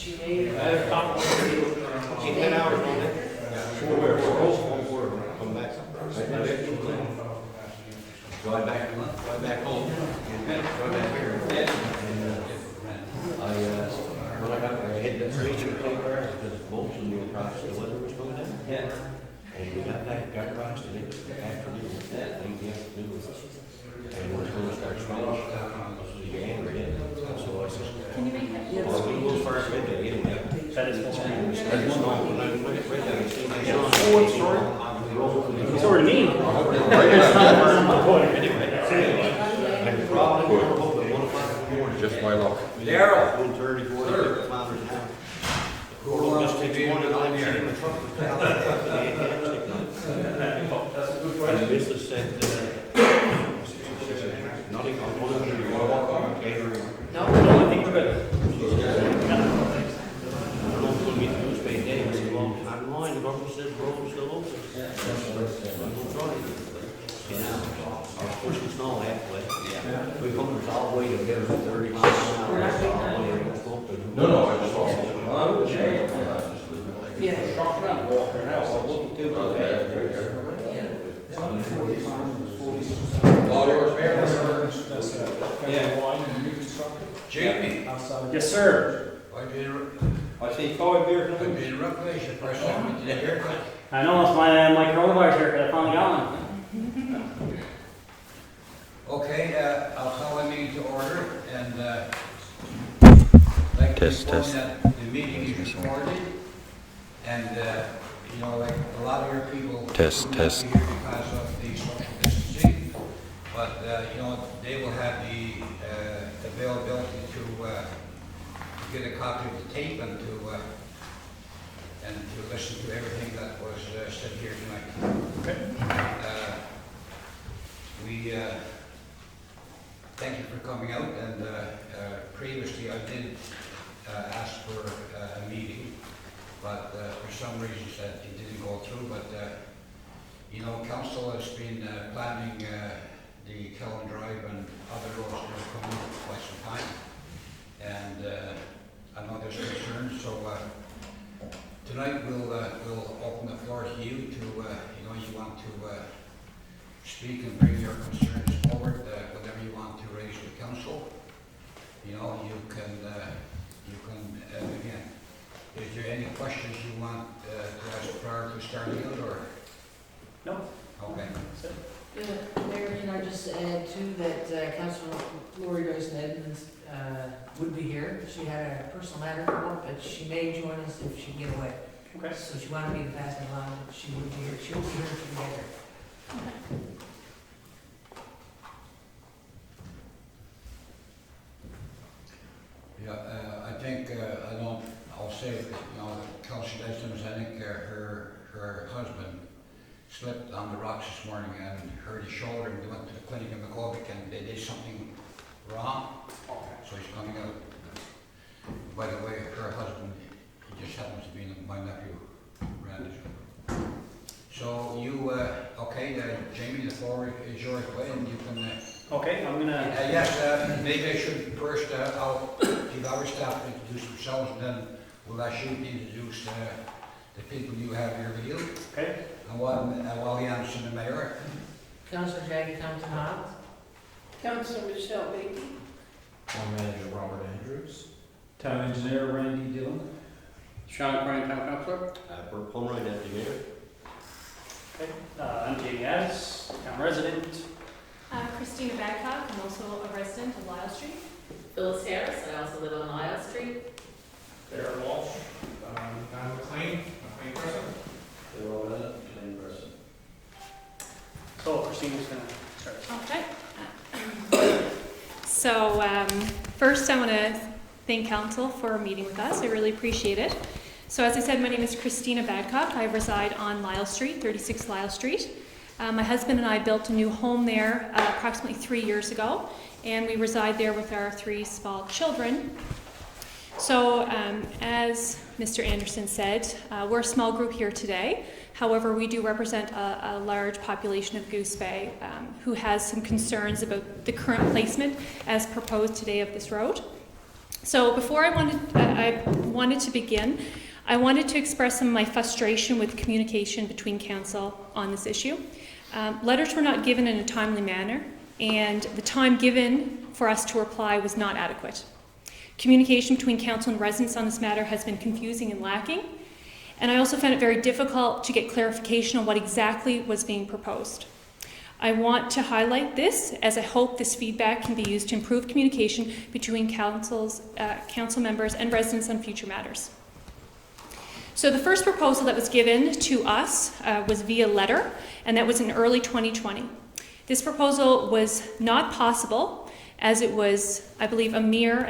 She made it. I had a couple of people, 10 hours on it. We're hopeful for come back. Drive back home, and drive back here. When I got there, I had that station paper, because most of the across the weather was going down. Yeah. And we got across the afternoon, late the afternoon. And it was going to start snowing. So you had her in. So I said, Can you make that? well, we will start midday anyway. That is what's going to start snowing. When I went right down, I seen my son. Oh, it's short. It's already mean. I'm probably going home at 1 o'clock in the morning. Just my luck. Daryl. 1:30, 40 kilometers an hour. Who just takes one and I'm in the truck. And the business said, nothing, I'm going to catering. No, I think we're good. I'm not going to meet the Goose Bay Day. I said, well, I'm lying, the government says the road is still open. I'm going to try it. You know, I was pushing snow halfway. We come all the way to get us 30 miles an hour. No, I just saw. Yeah. Jamie. Yes, sir. I see 5 beers. I've been rough your first time with the haircut. I know, it's my coronavirus haircut. I finally got one. Okay, I'll call the meeting to order and like to inform that the meeting is recorded and you know, like a lot of your people Test. couldn't be here because of the social distancing, but you know, they will have the availability to get a copy of the tape and to listen to everything that was said here tonight. Okay. We thank you for coming out, and previously I did ask for a meeting, but for some reasons that it didn't go through, but you know, council has been planning the Kelland Drive and other roads that are coming for quite some time, and I know there's concerns, so tonight we'll open the floor to you to, you know, you want to speak and bring your concerns forward, whatever you want to raise with council. You know, you can again, is there any questions you want to ask prior to starting it, or? No. Okay. Mayor, can I just add too that Councilor Lori Dyson-Edmonds would be here. She had a personal matter come up, but she may join us if she can get away. Okay. So she wanted me to pass it along, but she would be here. She'll be here together. Yeah, I think I'll say that, you know, Councilor Dyson, I think her husband slipped on the rocks this morning and hurt his shoulder, and they went to the clinic in McCovic and they did something wrong, so he's coming out. By the way, her husband, he just happens to be my nephew, Randy. So you, okay, Jamie, the floor is yours, and you can... Okay, I'm gonna... yes, maybe I should first, I'll give our staff to introduce themselves, and then we'll ask you to introduce the people you have here with you. Okay. And while he answers the mayor. Councilor Jackie Compton-Hobbs. Councilor Michelle Baker. Town Manager Robert Andrews. Town Engineer Randy Dillon. Sean Crane, Town Councilor. Bert Pomeroy, Deputy Mayor. Okay. I'm Jamie Addis, Town Resident. Christina Badcock, I'm also a resident of Lyle Street. Phyllis Harris, I also live on Lyle Street. Darren Walsh. Don McLean person. They're all in it, plain person. So Christina's gonna start. Okay. So first I want to thank council for meeting with us. I really appreciate it. So as I said, my name is Christina Badcock. I reside on Lyle Street, 36 Lyle Street. My husband and I built a new home there approximately 3 years ago, and we reside there with our 3 small children. So as Mr. Anderson said, we're a small group here today. However, we do represent a large population of Goose Bay who has some concerns about the current placement as proposed today of this road. So before I wanted wanted to begin. I wanted to express some of my frustration with communication between council on this issue. Letters were not given in a timely manner, and the time given for us to reply was not adequate. Communication between council and residents on this matter has been confusing and lacking, and I also found it very difficult to get clarification on what exactly was being proposed. I want to highlight this, as I hope this feedback can be used to improve communication between council members and residents on future matters. So the first proposal that was given to us was via letter, and that was in early 2020. This proposal was not possible, as it was, I believe, a mere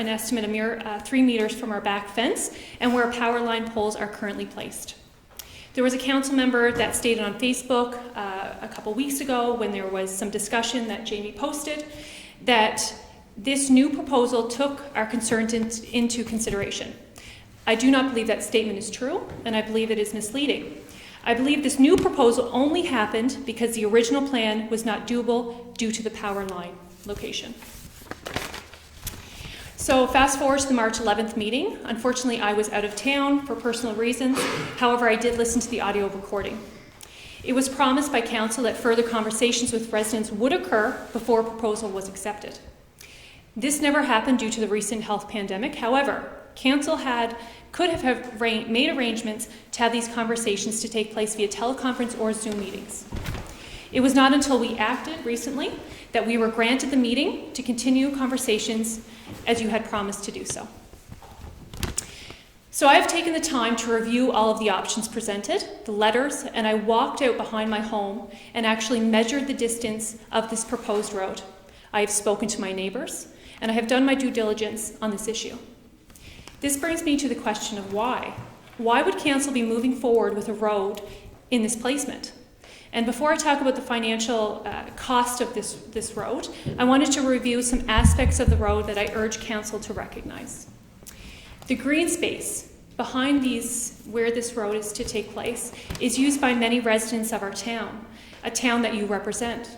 3 meters from our back fence and where power line poles are currently placed. There was a council member that stated on Facebook a couple weeks ago, when there was some discussion that Jamie posted, that this new proposal took our concerns into consideration. I do not believe that statement is true, and I believe it is misleading. I believe this new proposal only happened because the original plan was not doable due to the power line location. So fast forward to the March 11th meeting. Unfortunately, I was out of town for personal reasons. However, I did listen to the audio recording. It was promised by council that further conversations with residents would occur before a proposal was accepted. This never happened due to the recent health pandemic. However, council could have made arrangements to have these conversations to take place via teleconference or Zoom meetings. It was not until we acted recently that we were granted the meeting to continue conversations as you had promised to do so. So I have taken the time to review all of the options presented, the letters, and I walked out behind my home and actually measured the distance of this proposed road. I have spoken to my neighbors, and I have done my due diligence on this issue. This brings me to the question of why. Why would council be moving forward with a road in this placement? And before I talk about the financial cost of this road, I wanted to review some aspects of the road that I urge council to recognize. The green space behind where this road is to take place is used by many residents of our town, a town that you represent.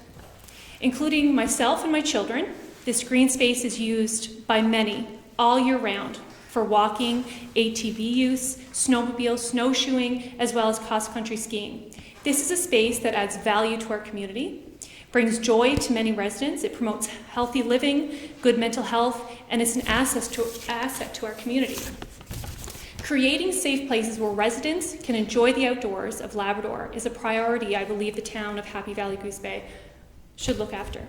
Including myself and my children, this green space is used by many all year round for walking, ATV use, snowmobile, snowshoeing, as well as cross-country skiing. This is a space that adds value to our community, brings joy to many residents, it promotes healthy living, good mental health, and it's an asset to our community. Creating safe places where residents can enjoy the outdoors of Labrador is a priority I believe the town of Happy Valley-Goose Bay should look after.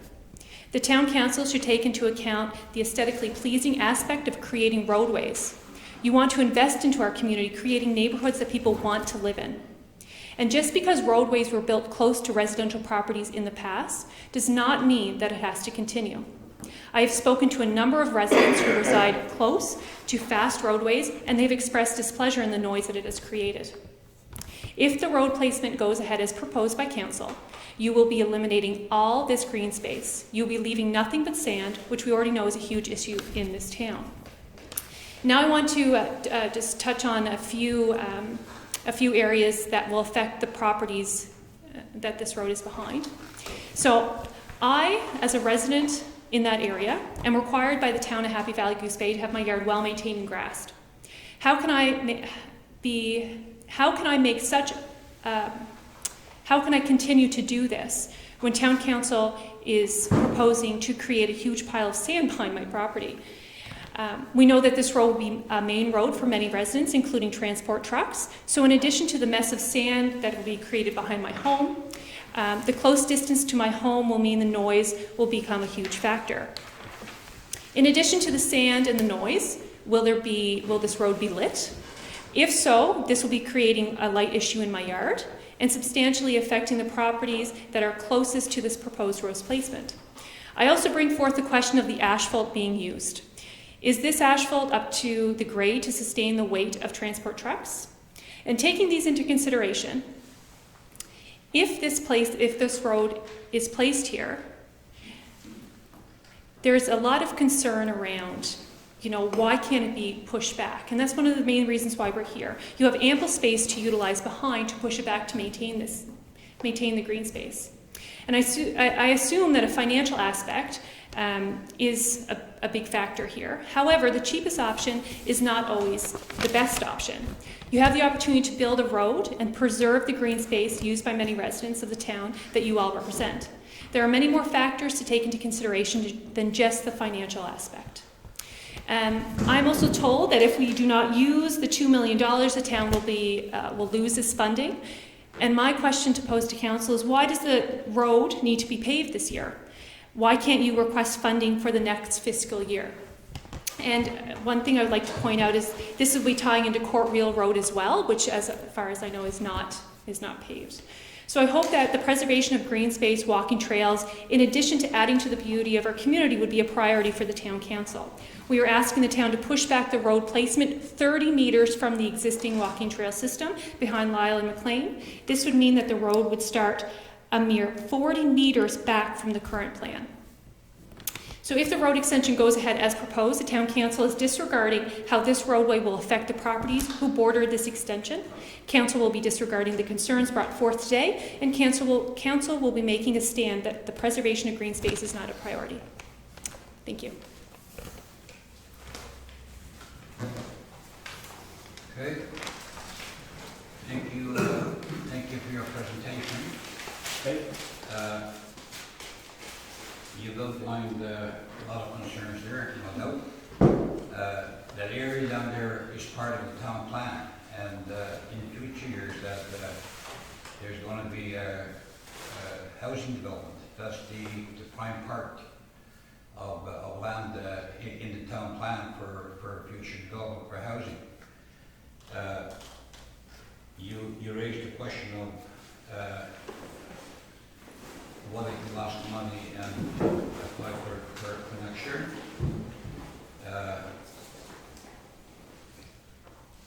The town council should take into account the aesthetically pleasing aspect of creating roadways. You want to invest into our community, creating neighborhoods that people want to live in. And just because roadways were built close to residential properties in the past does not mean that it has to continue. I have spoken to a number of residents who reside close to fast roadways, and they've expressed displeasure in the noise that it has created. If the road placement goes ahead as proposed by council, you will be eliminating all this green space. You'll be leaving nothing but sand, which we already know is a huge issue in this town. Now I want to just touch on a few areas that will affect the properties that this road is behind. So I, as a resident in that area, am required by the town of Happy Valley-Goose Bay to have my yard well maintained and grassed. How can I continue to do this when town council is proposing to create a huge pile of sand behind my property? We know that this road will be a main road for many residents, including transport trucks. So in addition to the mess of sand that will be created behind my home, the close distance to my home will mean the noise will become a huge factor. In addition to the sand and the noise, will this road be lit? If so, this will be creating a light issue in my yard and substantially affecting the properties that are closest to this proposed road placement. I also bring forth the question of the asphalt being used. Is this asphalt up to the grade to sustain the weight of transport trucks? And taking these into consideration, if this road is placed here, there's a lot of concern around, why can't it be pushed back? And that's one of the main reasons why we're here. You have ample space to utilize behind to push it back to maintain the green space. And I assume that a financial aspect is a big factor here. However, the cheapest option is not always the best option. You have the opportunity to build a road and preserve the green space used by many residents of the town that you all represent. There are many more factors to take into consideration than just the financial aspect. I'm also told that if we do not use the $2 million, the town will lose this funding. And my question to pose to council is, why does the road need to be paved this year? Why can't you request funding for the next fiscal year? And one thing I would like to point out is this will be tying into Court Reel Road as well, which, as far as I know, is not paved. So I hope that the preservation of green space, walking trails, in addition to adding to the beauty of our community, would be a priority for the town council. We are asking the town to push back the road placement 30 meters from the existing walking trail system behind Lyle and McLean. This would mean that the road would start a mere 40 meters back from the current plan. So if the road extension goes ahead as proposed, the town council is disregarding how this roadway will affect the properties who border this extension. Council will be disregarding the concerns brought forth today, and council will be making a stand that the preservation of green space is not a priority. Thank you. Okay. Thank you for your presentation. Okay. You've outlined a lot of concerns there, no doubt. That area down there is part of the town plan, and in future years that there's going to be a housing development. That's the prime part of land in the town plan for future development for housing. You raised the question of whether you lost money and apply for next year.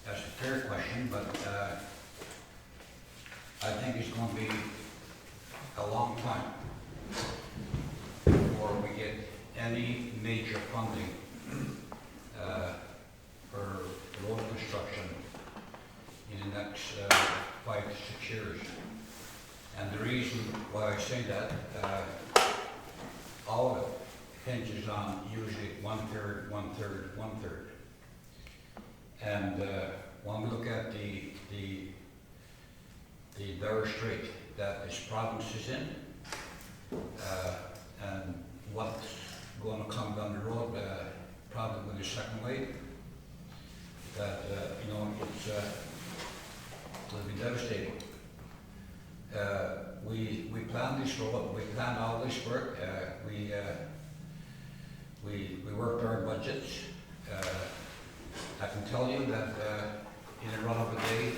That's a fair question, but I think it's going to be a long time before we get any major funding for road construction in the next 5 to 6 years. And the reason why I say that, all of it hinges on usually 1/3, 1/3, 1/3. And when we look at the dire strait that this province is in, and what's going to come down the road, probably with the second wave, that it'll be devastating. We planned this road, we planned all this work, we worked our budgets. I can tell you that in a run of a day,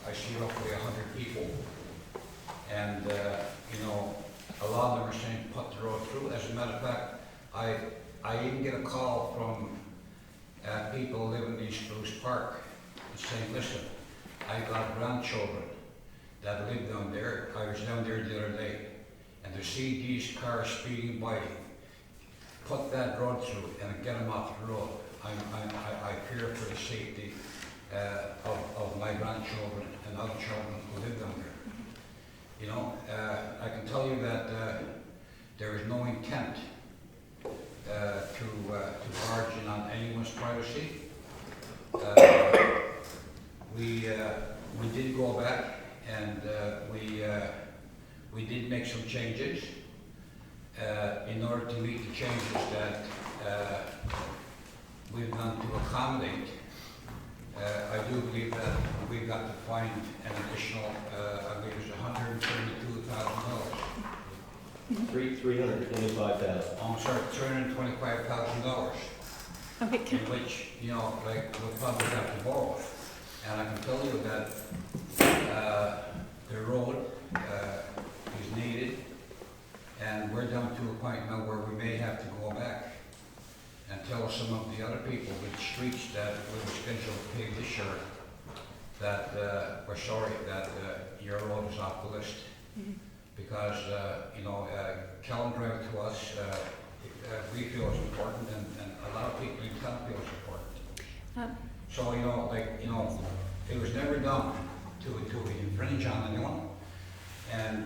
I see roughly 100 people, and a lot of them are saying put the road through. As a matter of fact, I even get a call from people living in East Bruce Park saying, listen, I got grandchildren that live down there. I was down there the other day, and to see these cars speeding by, put that road through and get them off the road. I fear for the safety of my grandchildren and other children who live down there. I can tell you that there is no intent to barge in on anyone's privacy. We did go back and we did make some changes in order to meet the changes that we've done to accommodate. I do believe that we've got to find an additional, I believe it's $132,000. $325,000. Oh, I'm sorry, $325,000. Okay, in which, we'll probably have to borrow. And I can tell you that the road is needed, and we're down to a point now where we may have to go back and tell some of the other people with streets that we were scheduled to pave this year that we're sorry that your road is off the list. Mm-hmm. Because, Kelland Drive to us, we feel is important, and a lot of people in town feel it's important. So, it was never done to infringe on anyone. And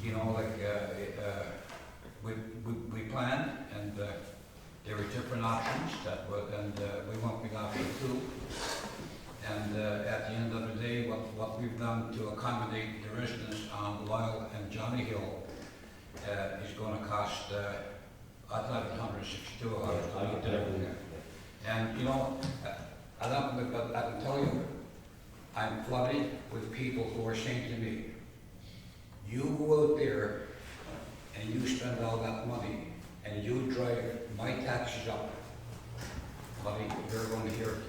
you know, like, we planned, and there were different options that would, and we won't be after two. And at the end of the day, what we've done to accommodate the residents on Lyle and Johnny Hill is going to cost, I thought it was 162. And you know, I don't, but I can tell you, I'm flooded with people who are saying to me, you go out there and you spend all that money and you drive my taxes up, buddy, you're going to hear it.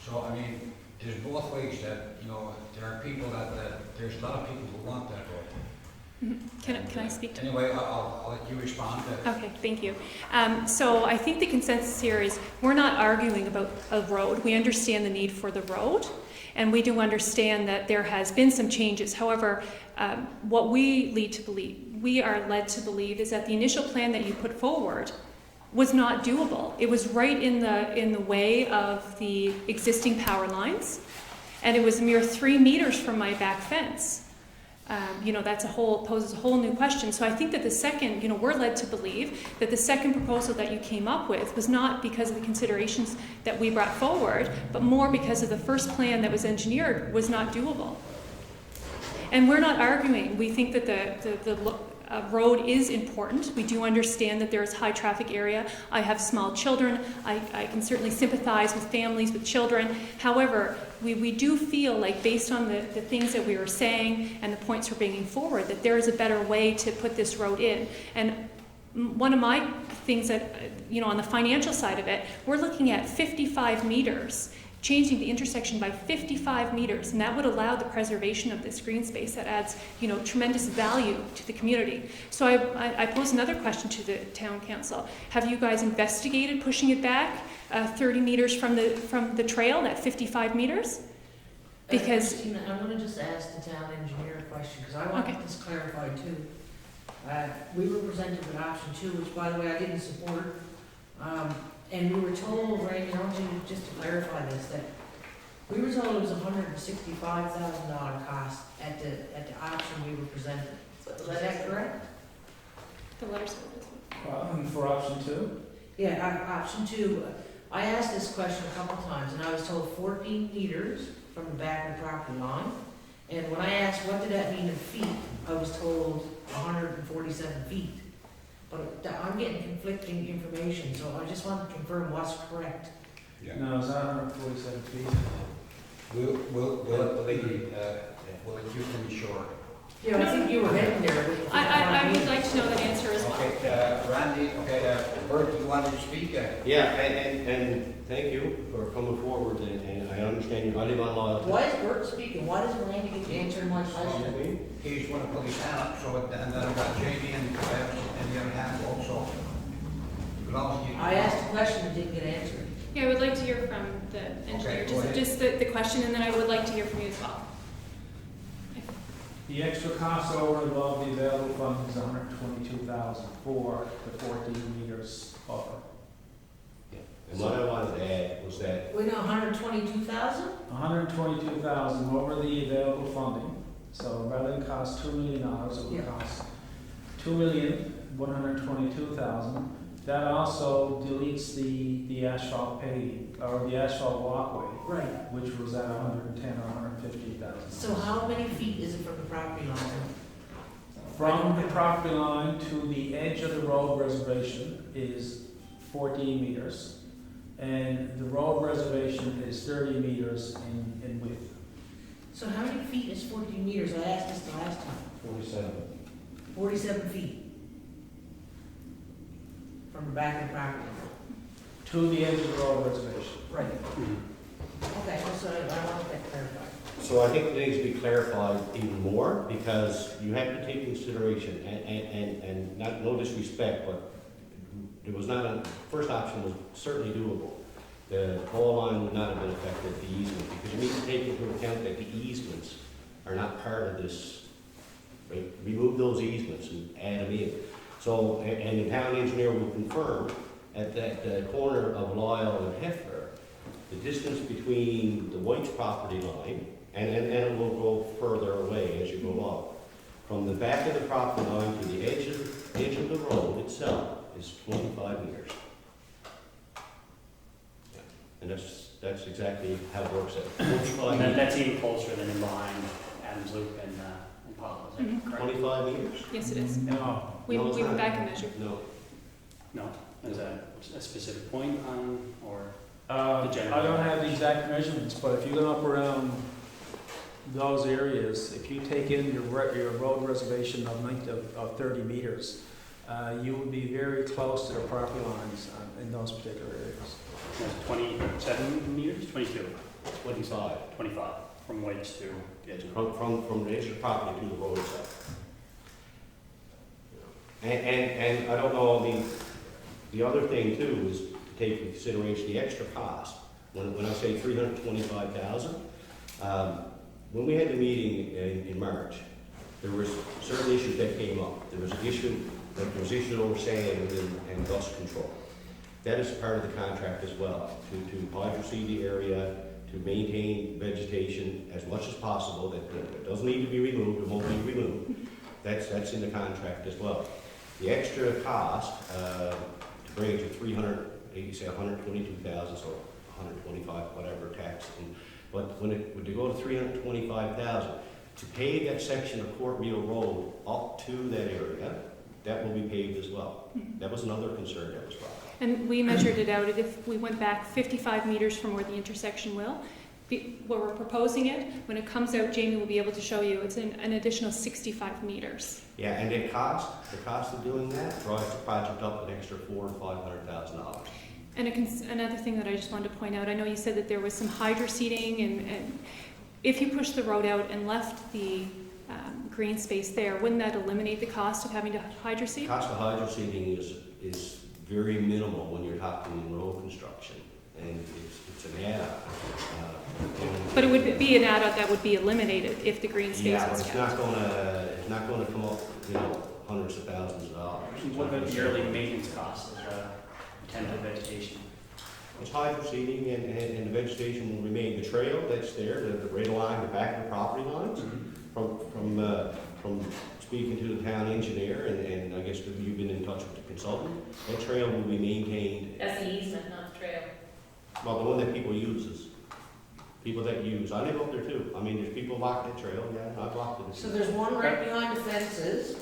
So I mean, there's both ways that, you know, there are people that there's a lot of people who want that road. Can I speak to? Anyway, I'll let you respond. Okay, thank you. So I think the consensus here is we're not arguing about a road. We understand the need for the road, and we do understand that there has been some changes. However, what we are led to believe is that the initial plan that you put forward was not doable. It was right in the way of the existing power lines, and it was a mere 3 meters from my back fence. You know, poses a whole new question. So I think that the second, you know, we're led to believe that the second proposal that you came up with was not because of the considerations that we brought forward, but more because of the first plan that was engineered was not doable. And we're not arguing. We think that the road is important. We do understand that there is high traffic area. I have small children. I can certainly sympathize with families with children. However, we do feel like, based on the things that we were saying and the points we're bringing forward, that there is a better way to put this road in. And one of my things that, you know, on the financial side of it, we're looking at 55 meters, changing the intersection by 55 meters, and that would allow the preservation of this green space that adds, you know, tremendous value to the community. So I pose another question to the town council. Have you guys investigated pushing it back 30 meters from the trail, that 55 meters? Because Christina, I want to just ask the town engineer a question, because I want this clarified too. We were presented with option 2, which, by the way, I didn't support. And we were told, Randy, just to clarify this, that we were told it was $165,000 cost at the option we were presented. Is that correct? the letter said this. For option 2? Yeah, option 2. I asked this question a couple times, and I was told 14 meters from the back of the property line. And when I asked what did that mean in feet, I was told 147 feet. But I'm getting conflicting information, so I just want to confirm what's correct. Yeah. No, it's 147 feet. We'll let you finish short. Yeah, I think you were heading there. With I would like to know that answer as well. Okay, Randy, Bert, you wanted to speak? Yeah, and thank you for coming forward, and I understand you, I live on loyalty. Why is Bert speaking? Why doesn't Randy get to answer my question? He's going to put his hand up, so and then I've got Jamie and the other hand also. I asked a question that didn't get answered. Yeah, I would like to hear from the engineer, Okay, go ahead. just the question, and then I would like to hear from you as well. The extra cost over and above the available funds is $122,000 for the 14 meters buffer. And what I wanted to add was that, We know 122,000? $122,000 over the available funding. So rather than cost $2 million, it would cost $2,122,000. That also deletes the asphalt paving, or the asphalt walkway, Right. which was at 110 or 150,000. So how many feet is it from the property line? From the property line to the edge of the road reservation is 14 meters, and the road reservation is 30 meters in width. So how many feet is 14 meters? I asked this the last time. 47. 47 feet from the back of the property line. To the edge of the road reservation. Right. Okay, so I want that clarified. So I think it needs to be clarified even more, because you have to take consideration, and not, no disrespect, but there was not a, first option was certainly doable. The pole line would not have been affected, the easement, because you need to take into account that the easements are not part of this, right? Remove those easements and add them in. So, and the town engineer will confirm at that corner of Loyal and Hefner, the distance between the White's property line, and it will go further away as you go along, from the back of the property line to the edge of the road itself is 25 meters. Yeah. And that's exactly how it works at 25 meters. That's even closer than in behind Adams Loop and Pablo, is that correct? 25 meters? Yes, it is. No. We No, it's went not. back and measured. No. No, is that a specific point on, or? I don't have the exact measurements, but if you go up around those areas, if you take in your road reservation of length of 30 meters, you would be very close to the property lines in those particular areas. That's 27 meters, 22? 25. 25, from wedge to the edge of the From the edge of the property to the road itself. And I don't know, I mean, the other thing too is to take into consideration the extra cost. When I say $325,000, when we had the meeting in March, there was certain issues that came up. There was an issue over sand and dust control. That is part of the contract as well, to hydroseed the area, to maintain vegetation as much as possible. That doesn't need to be removed, it won't be removed. That's in the contract as well. The extra cost to bring it to 122,000, so 125, whatever tax. But when to go to 325,000, to pave that section of Court Real Road up to that area, that will be paved as well. That was another concern that was brought up. And we measured it out, if we went back 55 meters from where the intersection where we're proposing it, when it comes out, Jamie will be able to show you, it's an additional 65 meters. Yeah, and the cost of doing that drives the project up an extra $400,000 to $500,000. And another thing that I just wanted to point out, I know you said that there was some hydro seeding, and if you pushed the road out and left the green space there, wouldn't that eliminate the cost of having to hydro seed? The cost of hydro seeding is very minimal when you're talking in road construction, and it's an add-on. But it would be an add-on that would be eliminated if the green space Yeah, but was it's kept. not gonna come up, hundreds of thousands of dollars. What about the yearly maintenance cost of tented vegetation? It's hydro seeding and the vegetation will remain. The trail that's there, the right along the back of the property lines, from speaking to the town engineer, and I guess you've been in touch with the consultant, that trail will be maintained. That's the easement, not the trail. Well, the one that people uses. People that use. I live up there too. I mean, there's people block that trail, yeah, I blocked it. So there's one right behind the fences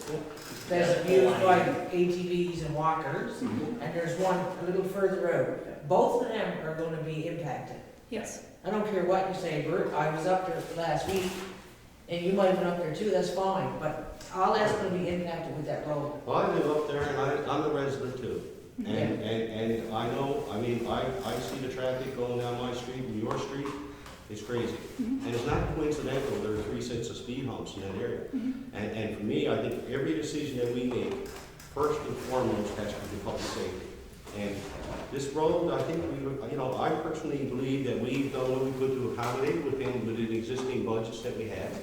that's used by ATVs and walkers, and there's one a little further out. Both of them are gonna be impacted. Yes. I don't care what you say, Bert, I was up there last week, and you might have been up there too, that's fine, but all that's gonna be impacted with that road. Well, I live up there and I'm a resident too. And I know, I mean, I see the traffic going down my street and your street. It's crazy. And it's not coincidental, there are 3 sets of speed humps in that area. And for me, I think every decision that we make, first and foremost, has to be public safety. And this road, I think I personally believe that we've done what we could to accommodate within the existing budgets that we have.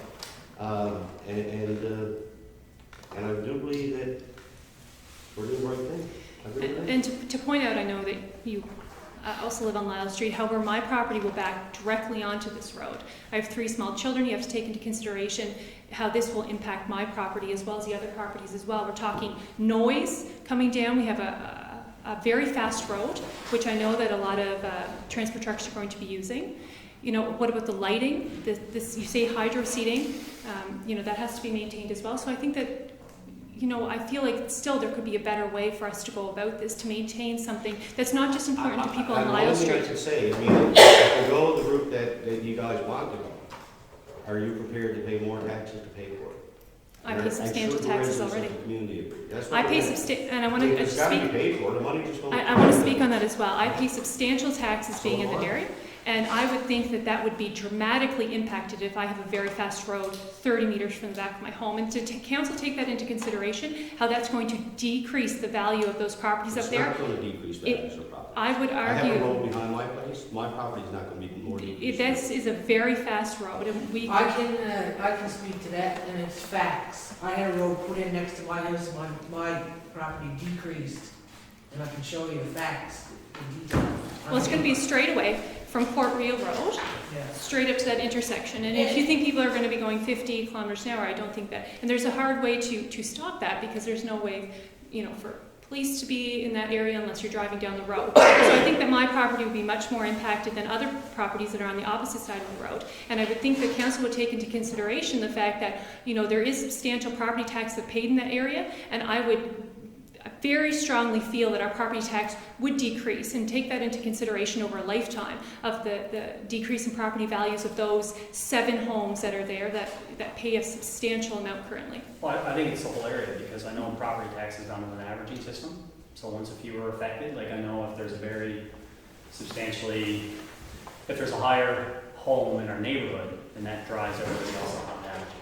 And I do believe that we're doing the right thing. I really do. And to point out, I know that you also live on Lyle Street, however, my property will back directly onto this road. I have 3 small children. You have to take into consideration how this will impact my property as well as the other properties as well. We're talking noise coming down. We have a very fast road, which I know that a lot of transport trucks are going to be using. What about the lighting? This you say hydro seeding, that has to be maintained as well. So I think that, I feel like still there could be a better way for us to go about this, to maintain something that's not just important to people on Lyle Street. The only thing I can say, if we go the route that you guys want to go, are you prepared to pay more taxes to pay for it? I pay substantial taxes already. I I pay and I want to It's got to be speak. paid for, the money just don't. I want to speak on that as well. I pay substantial taxes being in the area, and I would think that that would be dramatically impacted if I have a very fast road 30 meters from the back of my home. And to council take that into consideration, how that's going to decrease the value of those properties up there. It's not going to decrease the value of property. I would I have a argue road behind my place, my property is not going to be more decreased. this is a very fast road, and we. I can speak to that, and it's facts. I had a road put in next to my house, my property decreased, and I can show you the facts in detail. Well, it's going to be a straightaway from Port Real Road, Yeah. straight up to that intersection. And if you think people are going to be going 50 kilometers an hour, I don't think that. And there's a hard way to stop that, because there's no way, for police to be in that area unless you're driving down the road. So I think that my property would be much more impacted than other properties that are on the opposite side of the road. And I would think the council would take into consideration the fact that, there is substantial property tax that's paid in that area, and I would very strongly feel that our property tax would decrease, and take that into consideration over a lifetime of the decrease in property values of those 7 homes that are there that pay a substantial amount currently. Well, I think it's the whole area, because I know property tax is done with an averaging system. So once a few are affected, like I know if there's a very substantially, if there's a higher home in our neighborhood, then that drives everybody else up on average,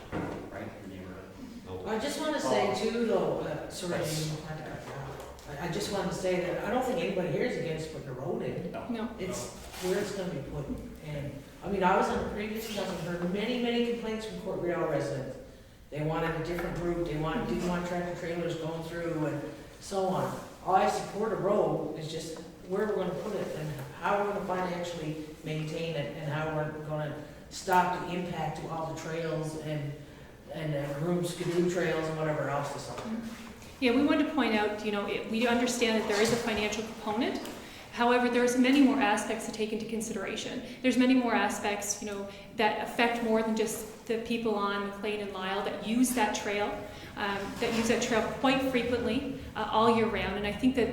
right, in the neighborhood. I just want to say too, though, sorry, I just want to say that I don't think anybody here is against putting a road in. No. It's where it's going to be put. And, I was on the previous council, heard many complaints from Port Real residents. They wanted a different route, didn't want tractor trailers going through and so on. I support a road, it's just where we're going to put it and how we're going to financially maintain it, and how we're going to stop the impact to all the trails and room skidoo trails and whatever else is up there. Yeah, we wanted to point out, we understand that there is a financial component. However, there's many more aspects to take into consideration. There's many more aspects, that affect more than just the people on McLean and Lyle that use that trail quite frequently all year round. And I think that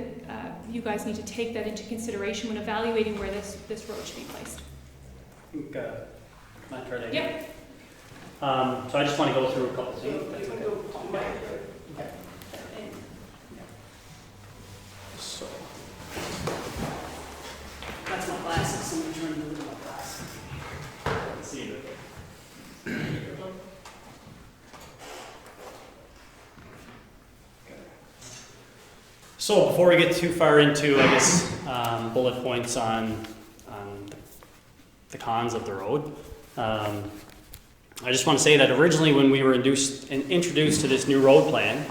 you guys need to take that into consideration when evaluating where this road should be placed. I think, can I try that? Yep. So I just want to go through a couple of things. That's okay. Okay. So that's my glasses. Someone trying to look at my glasses. Let's see it. So before we get too far into, bullet points on the cons of the road, I just want to say that originally when we were introduced to this new road plan,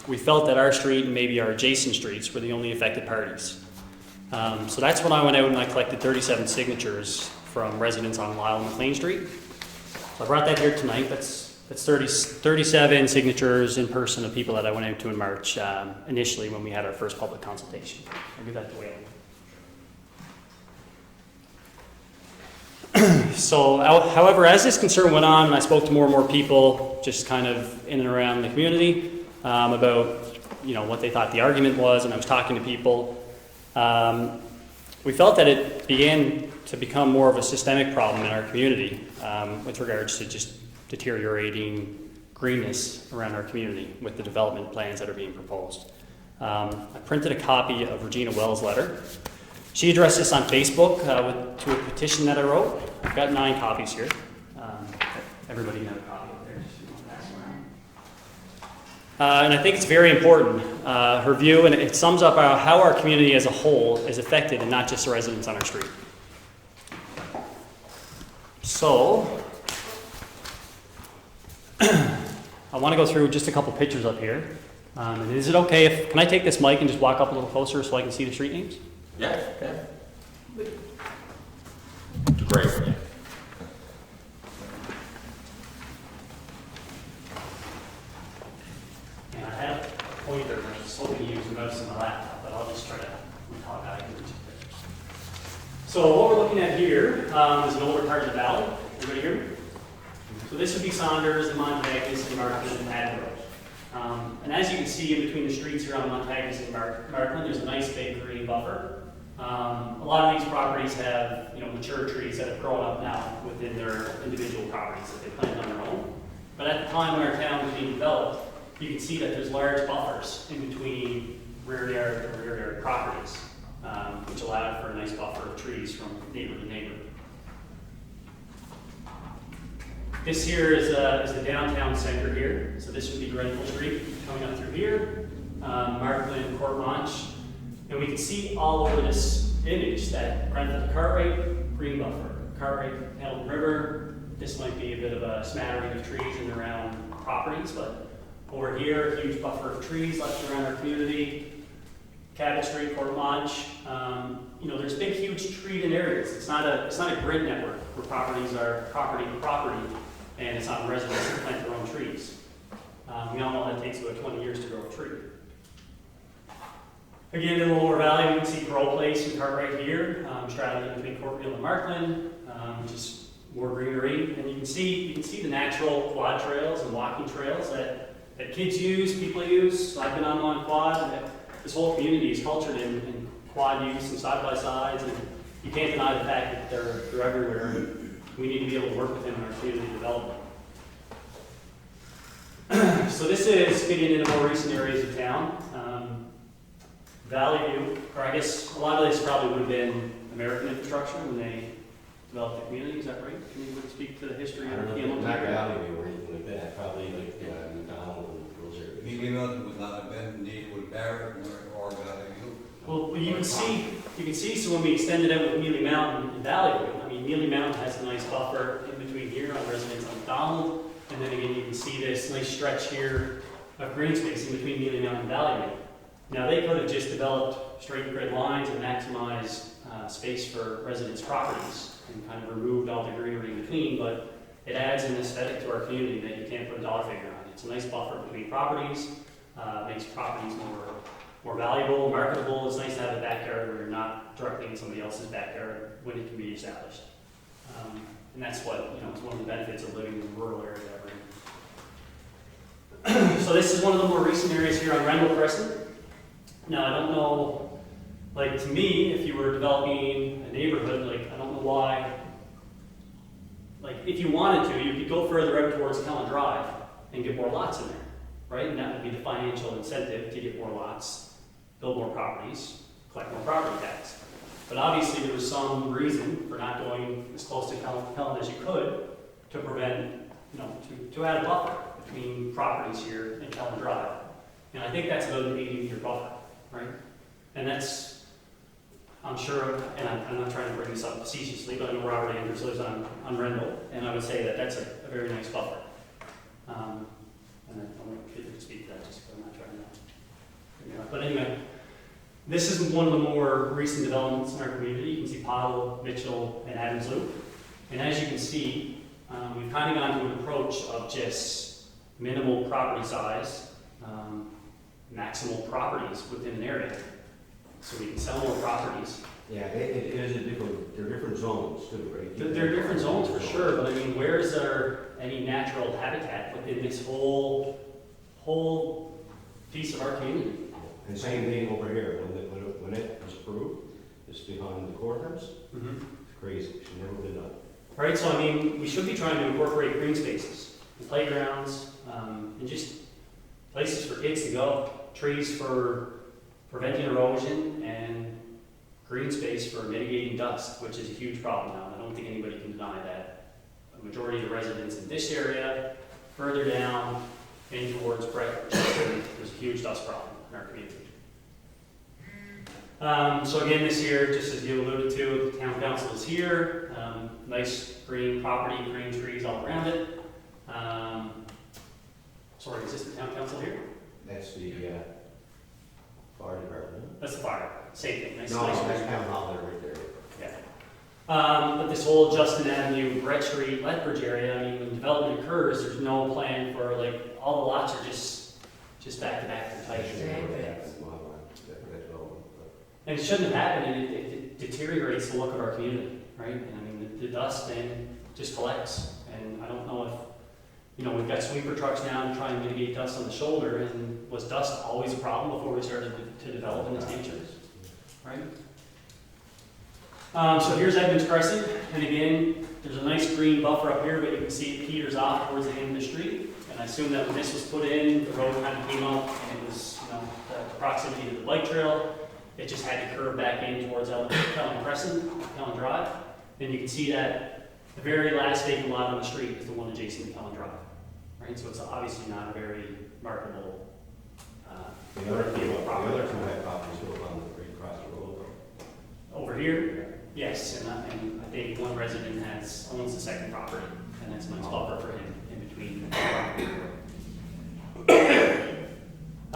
we felt that our street and maybe our adjacent streets were the only affected parties. So that's when I went out and I collected 37 signatures from residents on Lyle and McLean Street. So I brought that here tonight. That's 37 signatures in person of people that I went out to in March initially when we had our first public consultation. I'll give that to Wayne. So, however, as this concern went on, and I spoke to more and more people just kind of in and around the community about, what they thought the argument was, and I was talking to people, we felt that it began to become more of a systemic problem in our community with regards to just deteriorating greenness around our community with the development plans that are being proposed. I printed a copy of Regina Wells' letter. She addressed this on Facebook to a petition that I wrote. I've got 9 copies here. Everybody can have a copy up there. Just pass around. And I think it's very important, her view, and it sums up how our community as a whole is affected and not just the residents on our street. So, I want to go through just a couple pictures up here. And is it okay can I take this mic and just walk up a little closer so I can see the street names? Yeah. Great. Yeah. And I have a pointer, and I was hoping to use most of my laptop, but I'll just try to talk out of it. So what we're looking at here is an older part of the valley. Everybody hear me? So this would be Saunders and Montagnus and Markland and Haddon Road. And as you can see in between the streets around Montagnus and Markland, there's a nice big green buffer. A lot of these properties have, mature trees that have grown up now within their individual properties that they planted on their own. But at the time when our town was being developed, you can see that there's large buffers in between rear yard properties, which allowed for a nice buffer of trees from neighbor to neighbor. This here is the downtown center here. So this would be Grenfell Street coming up through here, Markland, Court Launch. And we can see all over this image that Grenfell to Cartwright, green buffer. Cartwright, Hamilton River. This might be a bit of a smattering of trees in and around properties, but over here, a huge buffer of trees left around our community. Cabot Street, Courtemanche, you know, there's big, huge treated areas. It's not a grid network where properties are property to property, and it's on residents to plant their own trees. We all know that takes about 20 years to grow a tree. Again, in the lower valley, we can see Grow Place and Cartwright here, straddling between Courtfield and Markland, just more greenery. And you can see the natural quad trails and walking trails that kids use, people use. So I've been on one quad. This whole community is cultured in quad use and side-by-sides, and you can't deny the fact that they're everywhere. And we need to be able to work with them in our community development. So this is getting into more recent areas of town. Valley-View, or I guess a lot of this probably would have been American infrastructure when they developed the community, is that right? Can you speak to the history I of don't the know, Kelland? not Valley-View or anything like that, probably like McDonald and those areas. Mealy Mountain would not have been needed with Barrett or Valley-View. Well, you can see, so when we extended out with Mealy Mountain and Valley-View, I mean, Mealy Mountain has a nice buffer in between here on residents on McDonald, and then again, you can see this nice stretch here of green space in between Mealy Mountain and Valley-View. Now, they could have just developed straight grid lines and maximized space for residents' properties and kind of removed all the greenery in between, but it adds an aesthetic to our community that you can't put a dollar figure on. It's a nice buffer between properties, makes properties more valuable, marketable. It's nice to have a backyard where you're not directly in somebody else's backyard when it can be established. And that's what, you know, it's one of the benefits of living in a rural area that we're in. So this is one of the more recent areas here on Rendell Crescent. Now, I don't know, like, to me, if you were developing a neighborhood, like, I don't know why, like, if you wanted to, you could go further out towards Kelland Drive and get more lots in there, right? And that would be the financial incentive to get more lots, build more properties, collect more property tax. But obviously, there was some reason for not going as close to Kelland as you could to prevent, you know, to add a buffer between properties here and Kelland Drive. And I think that's about an 80-meter buffer. Right? And that's, I'm sure, and I'm not trying to bring this up facetiously, but I know Robert Andrews lives on Rendell, and I would say that that's a very nice buffer. And I want Peter to speak to that just because I'm not trying to, you know. But anyway, this is one of the more recent developments in our community. You can see Pottle, Mitchell, and Adams Loop. And as you can see, we've kind of gone to an approach of just minimal property size, maximal properties within an area, so we can sell more properties. Yeah, it is a different, there are different zones too, right? There are different zones for sure, but I mean, where is there any natural habitat within this whole piece of our community? And same thing over here, when it was approved, it's behind the courthouse. Mm-hmm. It's crazy, it should never been done. Right, so I mean, we should be trying to incorporate green spaces, and playgrounds, and just places for kids to go, trees for preventing erosion, and green space for mitigating dust, which is a huge problem now. I don't think anybody can deny that. A majority of the residents in this area, further down, in towards Brett, there's a huge dust problem in our community. So again, this year, just as you alluded to, the town council is here. Nice green property, green trees all around it. Sorry, is this the town council here? That's the fire department. That's the fire. Same thing. Nice, No, nice that's green. town hall there, right there. Yeah. But this whole Justin Avenue, Brett Street, Lethbridge area, I mean, when development occurs, there's no plan for, like, all the lots are just back to back to tight. And it shouldn't have happened, and it deteriorates the look of our community, right? And I mean, the dust then just collects, and I don't know if, you know, we've got sweeper trucks now to try and mitigate dust on the shoulder, and was dust always a problem before we started to develop in this nature, right? So here's Edmonds Crescent, and again, there's a nice green buffer up here, but you can see it peters off towards the end of the street. And I assume that when this was put in, the road kind of came up, and it was, you know, the proximity to the bike trail. It just had to curve back in towards Kelland Crescent, Kelland Drive. Then you can see that the very last vacant lot on the street is the one adjacent to Kelland Drive, right? So it's obviously not a very marketable. The other two have properties built on the right across the road. Over here, yes, and I think one resident owns the second property, and that's a nice buffer for him in between.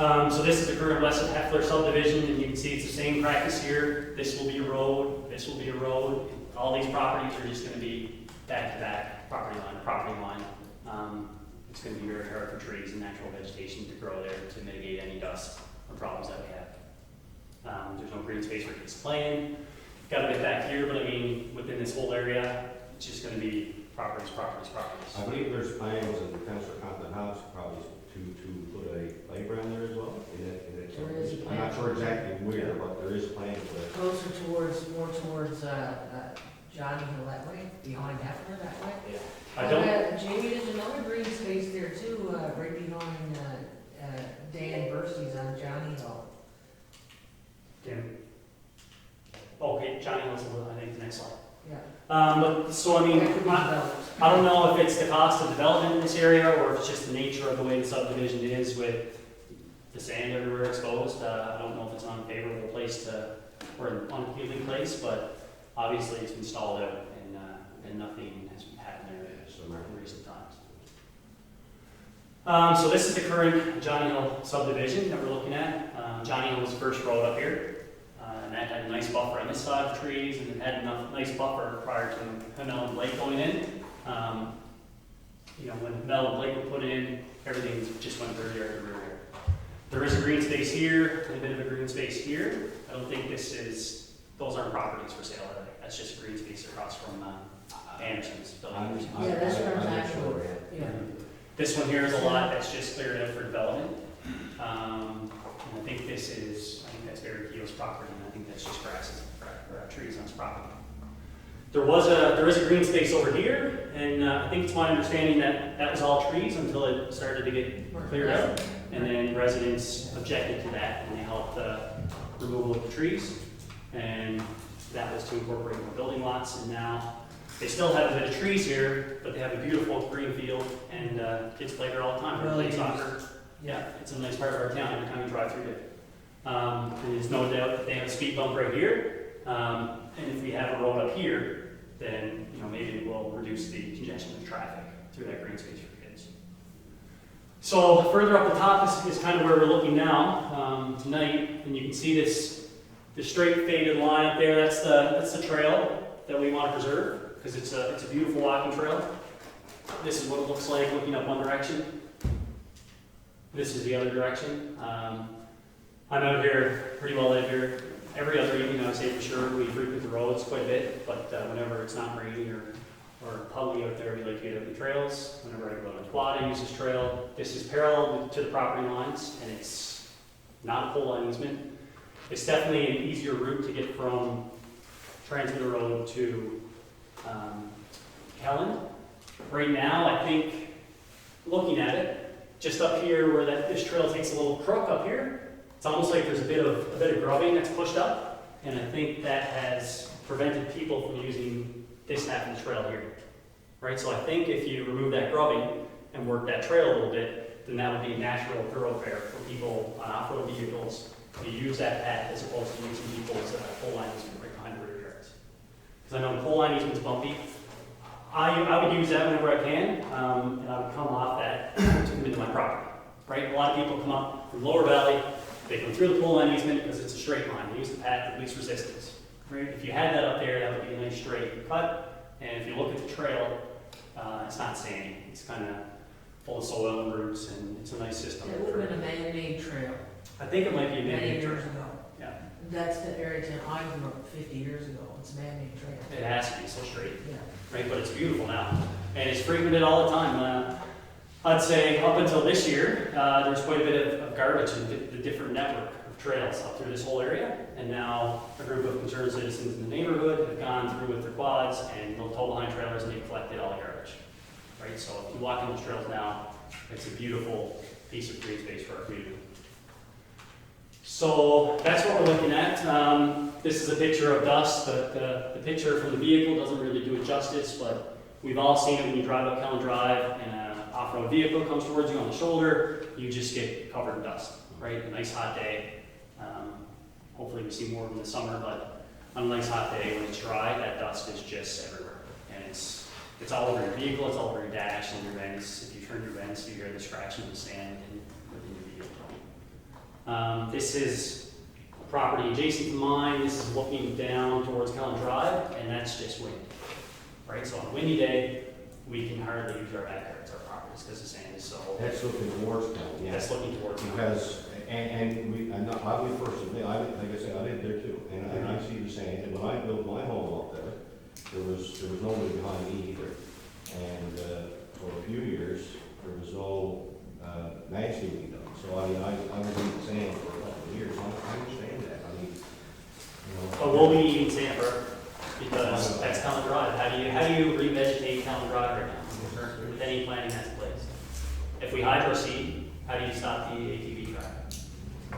So this is the current west of Heffler subdivision, and you can see it's the same practice here. This will be a road, this will be a road. All these properties are just gonna be back-to-back property line to property line. It's gonna be very hard for trees and natural vegetation to grow there to mitigate any dust or problems that we have. There's no green space for kids playing. Got a bit back here, but I mean, within this whole area, it's just gonna be properties. I believe there's plans in Councillor Compton House probably to put a playground there as well. There is a I'm not plan. sure exactly where, but there is a plan for it. Closer more towards, Johnny Hill that way, behind Hefner that way. Yeah. I don't, Jamie, there's another green space there too, right behind, Dan Bursey's on Johnny Hill. okay, Johnny Hill's, I think, the next slide. Yeah. But, so I mean, That could be I developed. don't know if it's the cost of development in this area, or if it's just the nature of the way the subdivision is with the sand everywhere exposed. I don't know if it's an unfavorable place or an unappealing place, but obviously it's been stalled out, and nothing has happened there in recent times. So this is the current Johnny Hill subdivision that we're looking at. Johnny Hill was the first road up here, and that had a nice buffer on this side of trees, and it had enough nice buffer prior to Melon Lake going in. When Melon Lake were put in, everything just went dirty everywhere. There is a green space here, and a bit of a green space here. I don't think those aren't properties for sale, are they? That's just a green space across from Anderson's building. Yeah, that's what I'm not talking sure, about. yeah. Yeah. This one here is a lot that's just cleared out for development. And I think that's Barry Keogh's property, and I think that's just grasses, or trees on his property. There is a green space over here, and I think it's my understanding that that was all trees until it started to get cleared out. And then residents objected to that, and they helped removal of the trees. And that was to incorporate more building lots, and now they still have a bit of trees here, but they have a beautiful green field, and kids play there all the time. They play soccer. Yeah, it's a nice part of our town every time you drive through it. And there's no doubt that they have a speed bump right here. And if we have a road up here, then maybe it will reduce the congestion of traffic through that green space for kids. So further up the top is kind of where we're looking now tonight, and you can see this straight faded line up there. That's the trail that we want to preserve, because it's a beautiful walking trail. This is what it looks like looking up one direction. This is the other direction. I'm out here, pretty well out here. Every other evening, I would say for sure, we frequent the roads quite a bit, but whenever it's not raining or puggy out there, we like to get out the trails. Whenever I go on a quad, I use this trail. This is parallel to the property lines, and it's not a pole line easement. It's definitely an easier route to get from Transmitter Road to Kelland. Right now, I think, looking at it, just up here where this trail takes a little crook up here, it's almost like there's a bit of grubbing that's pushed up, and I think that has prevented people from using this half of the trail here. Right, so I think if you remove that grubbing and work that trail a little bit, then that would be a natural thoroughfare for people on off-road vehicles to use that path as opposed to using people's pole line easement right behind the rear yards. Because I know pole line easement's bumpy. I would use that whenever I can, and I would come off that to come into my property. Right, a lot of people come up from Lower Valley. They come through the pole line easement because it's a straight line. They use the path of least resistance. Right? If you had that up there, that would be a nice straight cut. And if you look at the trail, it's not sandy. It's kind of full of soil and roots, and it's a nice system. It would have been a man-made trail. I think it might be a Many man-made trail. years ago. Yeah, That's the area I grew up 50 years ago. It's a man-made trail. it has to be so straight. Yeah. Right, but it's beautiful now, and it's frequented all the time. I'd say up until this year, there's quite a bit of garbage in the different network of trails up through this whole area, and now a group of concerned citizens in the neighborhood have gone through with their quads and they'll tow behind trailers and they've collected all the garbage. Right, so if you walk on those trails now, it's a beautiful piece of green space for our community. So that's what we're looking at. This is a picture of dust, but the picture from the vehicle doesn't really do it justice, but we've all seen it when you drive up Kelland Drive and an off-road vehicle comes towards you on the shoulder, you just get covered in dust, right? A nice hot day. Hopefully we see more of them this summer, but on a nice hot day when it's dry, that dust is just everywhere. And it's all over your vehicle, it's all over your dash and your vents. If you turn your vents, you hear the scratching of the sand within your vehicle. This is a property adjacent to mine. This is looking down towards Kelland Drive, and that's just wind. Right, so on a windy day, we can hardly use our backyards, our properties, because the sand is so. That's looking towards town, yeah. That's looking towards town. Because, I would personally, like I said, I lived there too, and I see the same, and when I built my home up there, there was nobody behind me either. And, for a few years, there was no, landscaping done, so I was in the sand for a couple of years, I understand that, I mean, you know. But we'll be eating sand forever, because that's Kelland Drive. How do you revegetate Kelland Drive right now? With any planning that's in place? If we hydro seed, how do you stop the ATV traffic?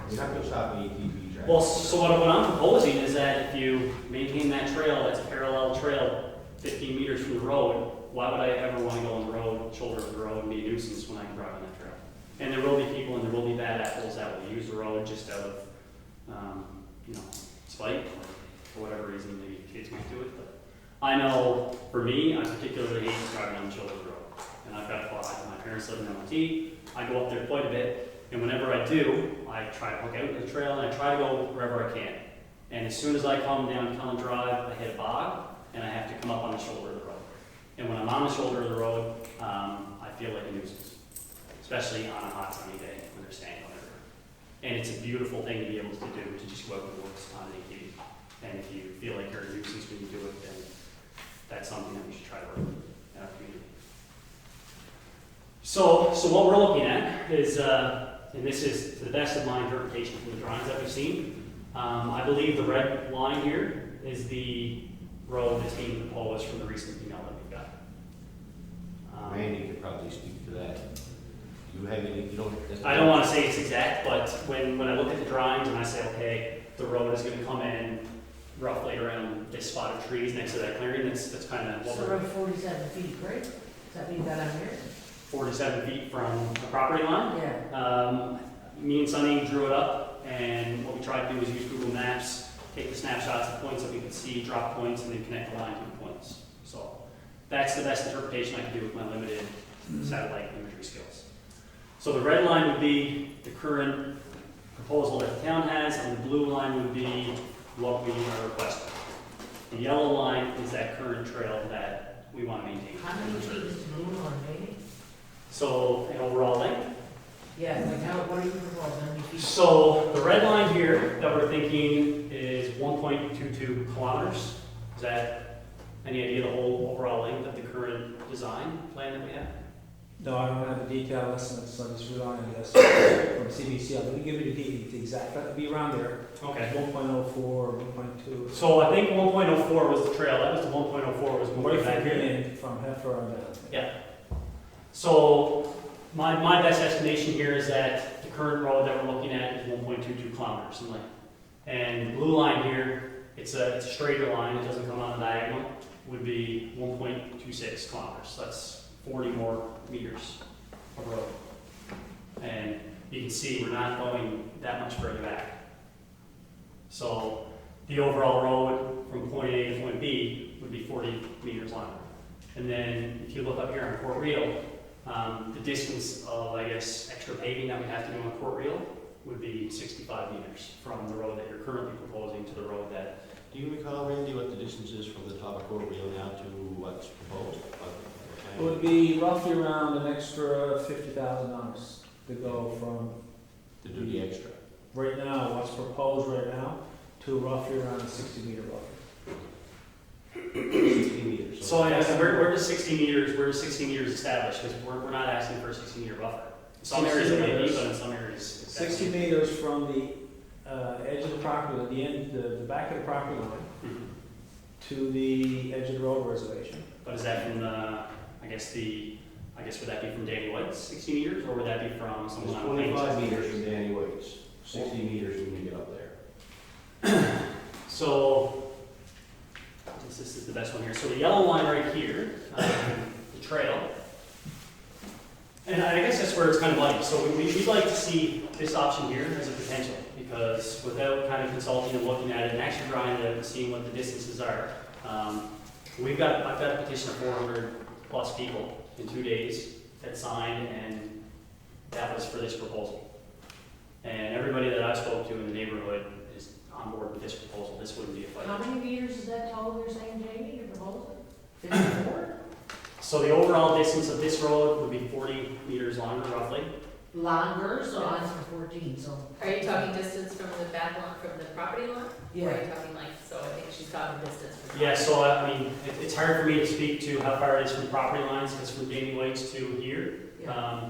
You're not gonna stop the ATV traffic. Well, so what I'm proposing is that if you maintain that trail, that's a parallel trail, 15 meters from the road, why would I ever want to go on the road, shoulder of the road, and be a nuisance when I can drive on that trail? And there will be people and there will be bad apples that will use the road just out of, spite, or for whatever reason the kids might do it. But I know, for me, I particularly hate driving on the shoulder of the road. And I've got my parents live in MIT, I go up there quite a bit, and whenever I do, I try to hook out the trail and I try to go wherever I can. And as soon as I come down Kelland Drive, I hit a bog, and I have to come up on the shoulder of the road. And when I'm on the shoulder of the road, I feel like a nuisance, especially on a hot sunny day when there's sand on the river. And it's a beautiful thing to be able to do, to just go out in the woods on an ATV. And if you feel like you're a nuisance when you do it, then that's something that we should try to work with in our community. So what we're looking at is, and this is to the best of my interpretation from the drawings that we've seen, I believe the red line here is the road that's being proposed from the recent email that we've got. Randy could probably speak to that. You have any, you don't? I don't want to say it's exact, but when I look at the drawings and I say, okay, the road is going to come in roughly around this spot of trees next to that clearing, that's kind of what So we're, around 47 feet, right? Does that mean that I'm here? 47 feet from the property line. Yeah. Me and Sunny drew it up, and what we tried to do was use Google Maps, take the snapshots of points that we could see, drop points, and then connect the line to the points. So that's the best interpretation I can do with my limited satellite imagery skills. So the red line would be the current proposal that the town has, and the blue line would be what we are requesting. The yellow line is that current trail that we want to maintain. How many feet is the blue line, maybe? So an overall length. Yeah, like what are you proposing, how many feet? So the red line here that we're thinking is 1.22 kilometers. Is that any idea the whole overall length of the current design plan that we have? No, I don't have the detailed estimates, so I'm just relying on this from CBC. Let me give you the exact, that'll be around there. Okay. 1.04, 1.2. So I think 1.04 was the trail. That was the 1.04 was moving Right back from here. in, from Heifer on down. Yeah. So my best estimation here is that the current road that we're looking at is 1.22 kilometers in length. And the blue line here, it's a straighter line. It doesn't come on the diagonal. Would be 1.26 kilometers. That's 40 more meters of road. And you can see we're not going that much further back. So the overall road from point A to point B would be 40 meters longer. And then if you look up here on Court Reel, the distance of, I guess, extra paving that we have to do on Court Reel would be 65 meters from the road that you're currently proposing to the road that. Do you recall, Randy, what the distance is from the top of Court Reel now to what's proposed? It would be roughly around an extra $50,000 to go from To do the extra. right now, what's proposed right now, to roughly around a 60-meter buffer. 60 meters. So yeah, we're just 60 meters. We're just 60 meters established because we're not asking for a 60-meter buffer. Some 60 areas it may be, meters. but in some areas. it's 60 meters from the edge of the property, at the end, the back of the property line, Mhm. to the edge of the road reservation. But is that from the? I guess would that be from Danny White's 60 meters, or would that be from It's someone on 25 Plains? meters from Danny Waits, 60 meters when you get up there. So this is the best one here. So the yellow line right here, the trail. And I guess that's where it's kind of muddy. So we'd like to see this option here as a potential, because without kind of consulting and looking at it and actually trying to seeing what the distances are, I've got a petition of 400 plus people in 2 days that signed, and that was for this proposal. And everybody that I spoke to in the neighborhood is on board with this proposal. This wouldn't be a fight. How many meters is that tall you're saying, Jamie, your proposal? 54? So the overall distance of this road would be 40 meters longer, roughly. Longer, so I'm for 14, so. Are you talking distance from the back line, from the property line? Or are Yeah. you talking length? So I think she's talking distance from. Yeah, so I mean, it's hard for me to speak to how far it is from property lines, because from Danny White's to here. Yeah.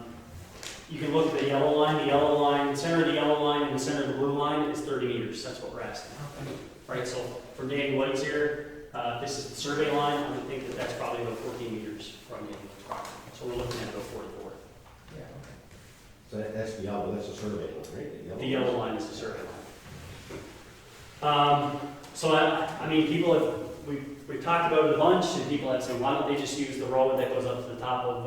You can look at the yellow line, the center of the yellow line and the center of the blue line is 30 meters, that's what we're asking. Okay. Right, so from Danny White's here, this is the survey line, I would think that that's probably about 14 meters from Danny White's property. So we're looking at about 44. Yeah, So that's the yellow, that's a survey one, right? The yellow line is the survey line. So I mean, people have, we've talked about it a bunch, and people have said, why don't they just use the road that goes up to the top of,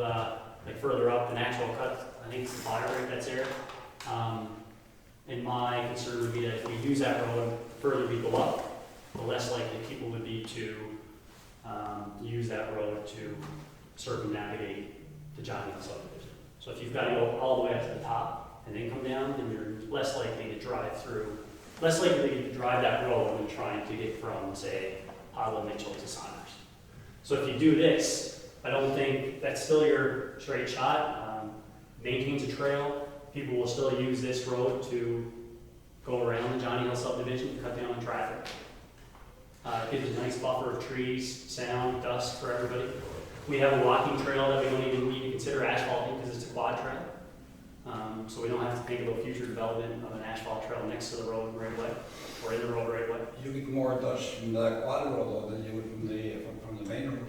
like further up, the natural cut, I think it's the fire rate that's there. And my concern would be that if we use that road, further we go up, the less likely people would be to use that road to circumnavigate the Johnny Hill subdivision. So if you've got to go all the way up to the top and then come down, then you're less likely to drive through, less likely to drive that road when trying to get from, say, Pottle Mitchell to Saunders. So if you do this, I don't think that's still your straight shot. Maintains a trail. People will still use this road to go around the Johnny Hill subdivision, cut down on traffic. Gives a nice buffer of trees, sound, dust for everybody. We have a walking trail that we don't even need to consider asphalting because it's a quad trail. So we don't have to think about future development of an asphalt trail next to the road right away, or in the road right away. You get more dust from the quad road than you would from the main road.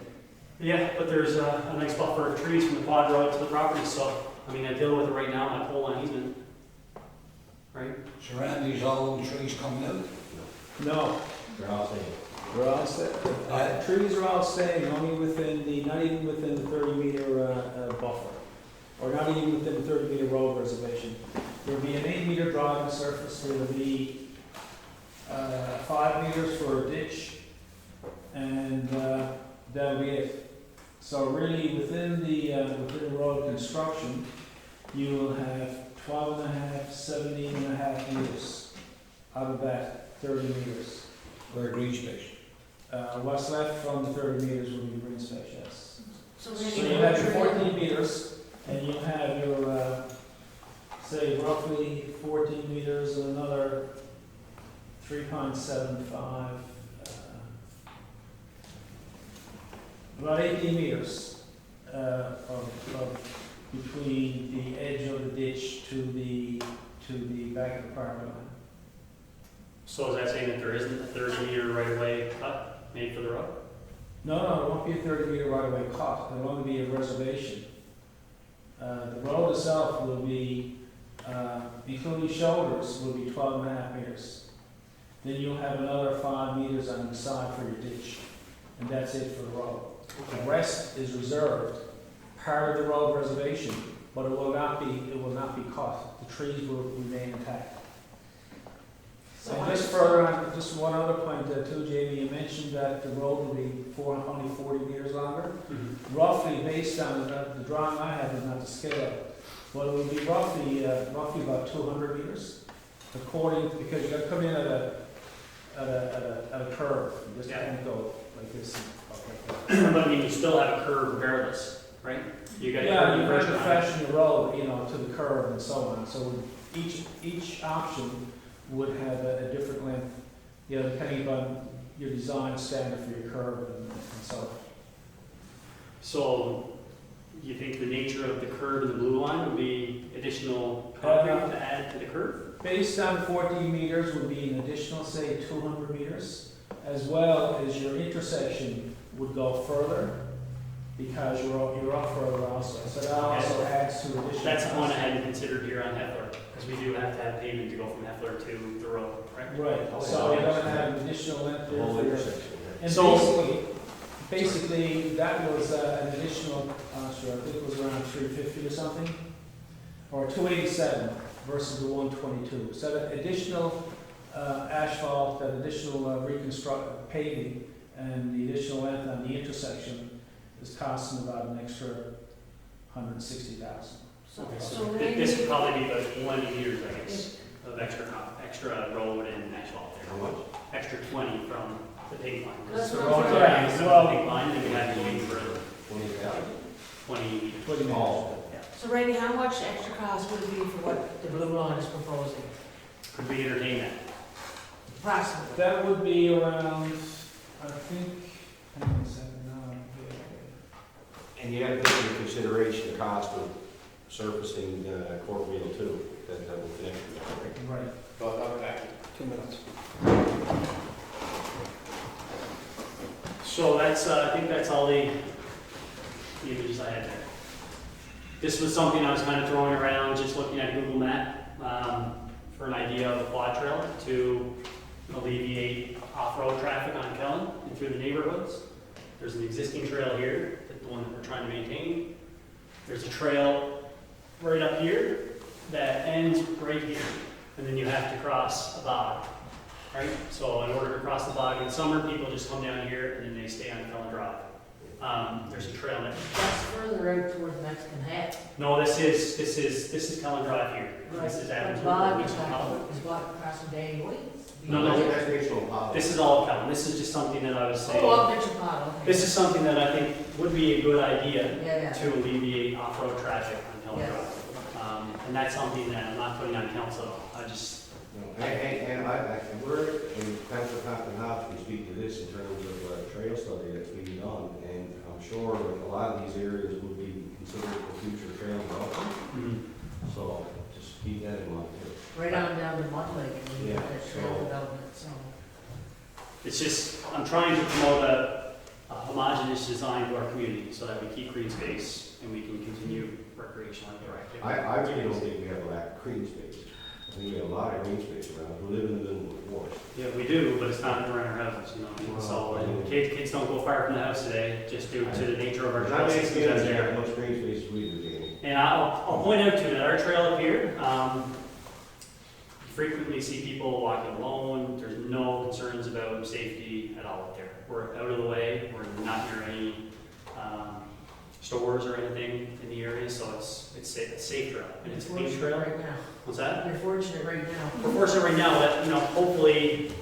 Yeah, but there's a nice buffer of trees from the quad road to the property, so, I mean, I deal with it right now, my pole line easement. Right? So Randy's all them trees coming out? No, They're all saying. they're all staying. Trees are all staying, only within the, not even within the 30-meter buffer, or not even within the 30-meter road reservation. There'll be an 8-meter driving surface, there'll be 5 meters for a ditch, and that'll be it. So really, within the road construction, you will have 12.5, 17.5 meters out of that 30 meters. Or a green space? What's left from the 30 meters will be green space, yes. So So then you have your 14 meters, and you have your, say, roughly 14 meters and another 3.75, about 18 meters of between the edge of the ditch to the back of the property line. So is that saying that there isn't a 30-meter right-of-way cut made for the road? No, it won't be a 30-meter right-of-way cut. It'll only be a reservation. The road itself will be, including shoulders, will be 12.5 meters. Then you'll have another 5 meters on the side for your ditch, and that's it for the road. The rest is reserved, part of the road reservation, but it will not be cut. The trees will remain intact. And just further on, just one other point too, Jamie, you mentioned that the road will be only 40 meters longer. Roughly, based on the drawing I have, is not the scale, but it will be roughly about 200 meters, according, because you got to come in at a curve. You just can't go like this. And up like that. But I mean, you still have a curve regardless, right? You got Yeah, you have first to fashion your road, to the curve and so on. So each option would have a different length, depending on your design standard for your curve and so on. So you think the nature of the curve in the blue line would be additional concrete to add to the curve? Based on 14 meters would be an additional, say, 200 meters, as well as your intersection would go further because you're up further also. So that also adds to additional. That's the one I hadn't considered here on Heffler, because we do have to have pavement to go from Heffler to the road, right? Right, so you're going to have an additional length there Whole for your. intersection. And So- basically, that was an additional, I think it was around 350 or something, or 287 versus the 122. So that additional asphalt, that additional reconstruct paving, and the additional length on the intersection is costing about an extra 160,000. So, Okay, so so Randy, this would probably be about 20 meters, I guess. of extra road and asphalt How there. much? Extra 20 from the pink line. That's So what the road I'm there saying. is the pink line, and we had to wait for 20,000. 20. 20 minutes. Oh, So Randy, how much extra cost would it be for what the blue line is proposing? Could we entertain that? Approximately. That would be around, I think, hang on a second, now, and you have to take into consideration the cost of surfacing Court Wheel too, that will connect to that, right? right. 2 minutes. So that's, I think that's all the images I had there. This was something I was kind of throwing around, just looking at Google Map, for an idea of a quad trail to alleviate off-road traffic on Kelland and through the neighborhoods. There's an existing trail here, the one that we're trying to maintain. There's a trail right up here that ends right here, and then you have to cross a bog, right? So in order to cross the bog in the summer, people just come down here and then they stay on Kelland Drive. There's a trail that, That's further out towards Mexican Head. no, this is Kelland Drive here. This is Adams. Bog Beach and Kelland. is what crossing Danny Waits. No, no, That's regional policy. This is all of Kelland. This is just something that I was saying. Oh, up Metropolitan, okay. This is something that I think would be a good idea Yeah, to alleviate off-road traffic on Kelland Yes. Drive. And that's something that I'm not putting on council. I just, And we're, in Council Compton House, we speak to this in terms of a trail study that's being done, and I'm sure that a lot of these areas will be considered for future trail development, so just keep that in mind too. Right on down to Mud Lake, and we Yeah, have that trail so- development, so. it's just, I'm trying to promote a homogeneous design to our community so that we keep green space and we can continue recreational outdoor activity. I really don't think we have a lack of green space. I think we have a lot of green space around, we live in the middle of the forest. Yeah, we do, but it's not around our houses, you know, what I mean? So, and kids don't go far from the house today, just due to the nature of our There's trail not many systems that's communities that there. have much green space as we do, Danny. And I'll point out too, that our trail up here, you frequently see people walking alone, there's no concerns about safety at all up there. We're out of the way, we're not near any, stores or anything in the area, so it's a safe trail, and it's a clean Fortunate trail. right now. What's that? You're fortunate right now. We're fortunate right now, but, you know, hopefully,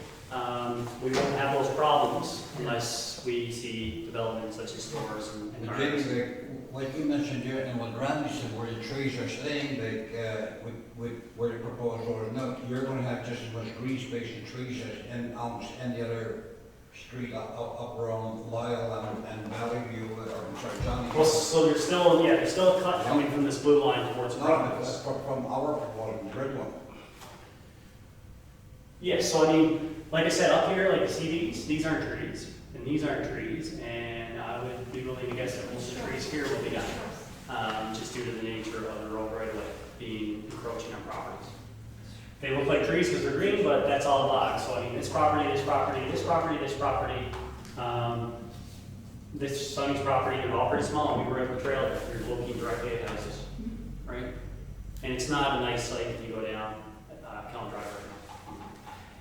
we won't have those problems unless we see development such as stores and But cars. Jamie, like, what you mentioned there, and what Randy said, where the trees are staying, like, with where the proposed road, no, you're gonna have just as much green space and trees as in almost any other street up around Lyle and Valley-View, or, I'm sorry, Johnny. Well, so there's still a cut coming from this blue line towards the No, properties. from our proposal, the red one. Yes, so I mean, like I said, up here, like you see these aren't trees, and these aren't trees, and I would be willing to guess that most of the trees here will be gone, just due to the nature of the road right away being encroaching on properties. They look like trees because they're green, but that's all logs. So I mean, this property, this property, this property, this property, this Sonny's property, they're all pretty small. We were at the trail there. You're looking directly at houses, right? And it's not a nice sight if you go down Kelland Drive right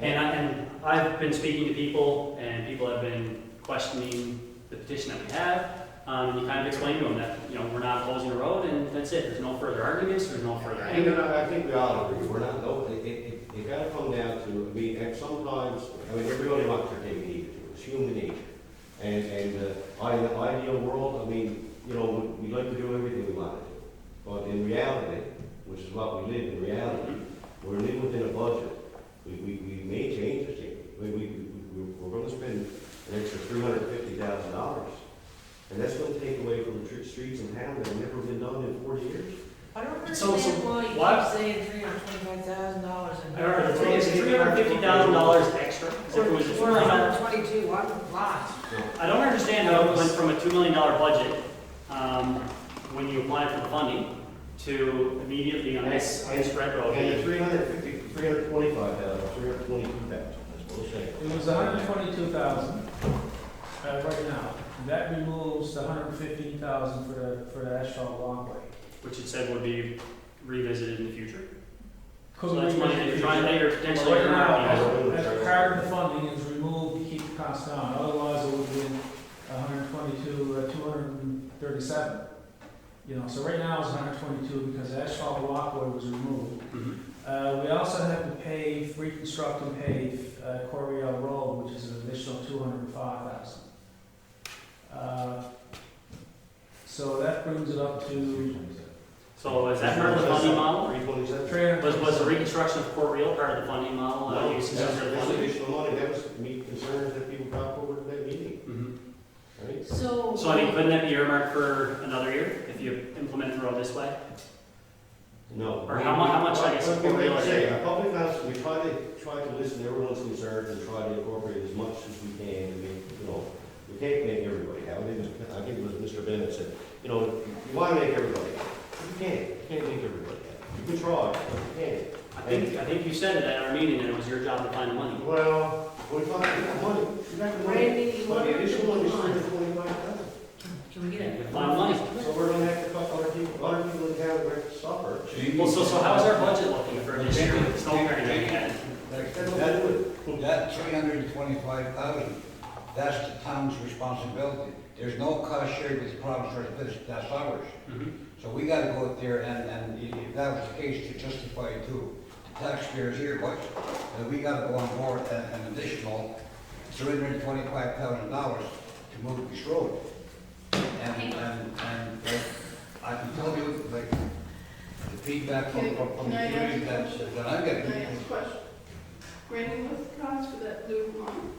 now. And I've been speaking to people, and people have been questioning the petition that we have. And you kind of explain to them that, you know, we're not closing the road, and that's it. There's no further arguments, there's no further And, anger. I think we all agree, we're not, no, it gotta come down to, I mean, and sometimes, I mean, everybody wants their cake and eat it, it's human nature. And, in the ideal world, I mean, you know, we like to do everything we want to do. But in reality, which is what we live in reality, we're living within a budget. We may change the thing. We're gonna spend an extra $350,000. And that's gonna take away from the streets in town that have never been done in 40 years. I don't So understand why you what? keep saying $325,000 I don't know, it's $350,000 extra. As if it was a Or $2 million. 122, what, lots. I don't understand how it went from a $2 million budget, when you applied for the funding, to immediately on this red road. And the 325,000, 322,000, that's what we're saying. It was 122,000, right now. That removes the 115,000 for the asphalt walkway. Which it said would be revisited in the future. Could So we that's money that you're trying, that you're potentially. Right now, earmarking. as part of the funding is removed to keep the cost down, otherwise it would be 122, 237. You know, so right now it's 122 because the asphalt walkway was removed. Mhm. We also have to pave, reconstruct and pave Corriel Road, which is an additional $205,000. So that brings it up to So is that part of the funding model? 327? Was the reconstruction of Port Real part of the funding model? No, Uses that's under the that's funding? additional money, that was meet concerns that people brought forward at that meeting, Mhm. right? So. So I mean, couldn't that be earmarked for another year if you implement the road this way? No. Or how much, I guess, What Port we Real say, is? our public council, we try to listen to everyone's concerns and try to incorporate as much as we can. I mean, you know, we can't make everybody happy. I think it was Mr. Bennett said, you know, you want to make everybody happy. You can't make everybody happy. You can try, but you can't. I think you said it at our meeting and it was your job to find the money. Well, we got money. We got the money. Randy, you But want the to additional money is come on? $225,000. Can we get it? Find money. So we're gonna have to cut other people in the town that have to suffer. Well, so how's our budget looking for this year with the snow clearing that we had? That 325,000, that's the town's responsibility. There's no cost shared with the province or the village, that's ours. Mhm. So we gotta go up there and if that was the case, to justify it to the taxpayers here, what, we gotta go on board an additional $325,000 to move this road. And like, I can tell you, like, the feedback from the community that I'm getting. Can I ask a question? Randy, what's the cost for that new line?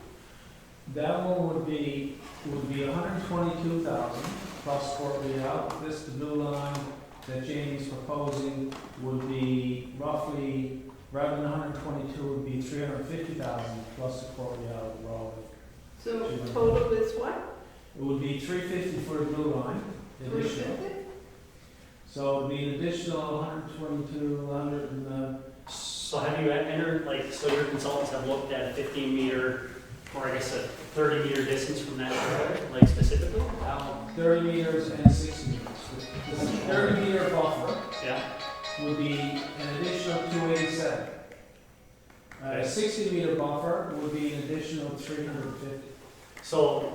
that one would be $122,000 plus Fort Real. This, the blue line that Jamie's proposing would be roughly, rather than 122, would be 350,000 plus the Fort Real road. So total is what? It would be 350 for the blue line, additional. 350? So it'd be an additional 122, 100 and, So have you entered, like, so your consultants have looked at a 15-meter, or I guess a 30-meter distance from that road, like specifically? 30 meters and 60 meters. The 30-meter buffer Yeah? would be an additional 287. Okay. 60-meter buffer would be an additional 350. So,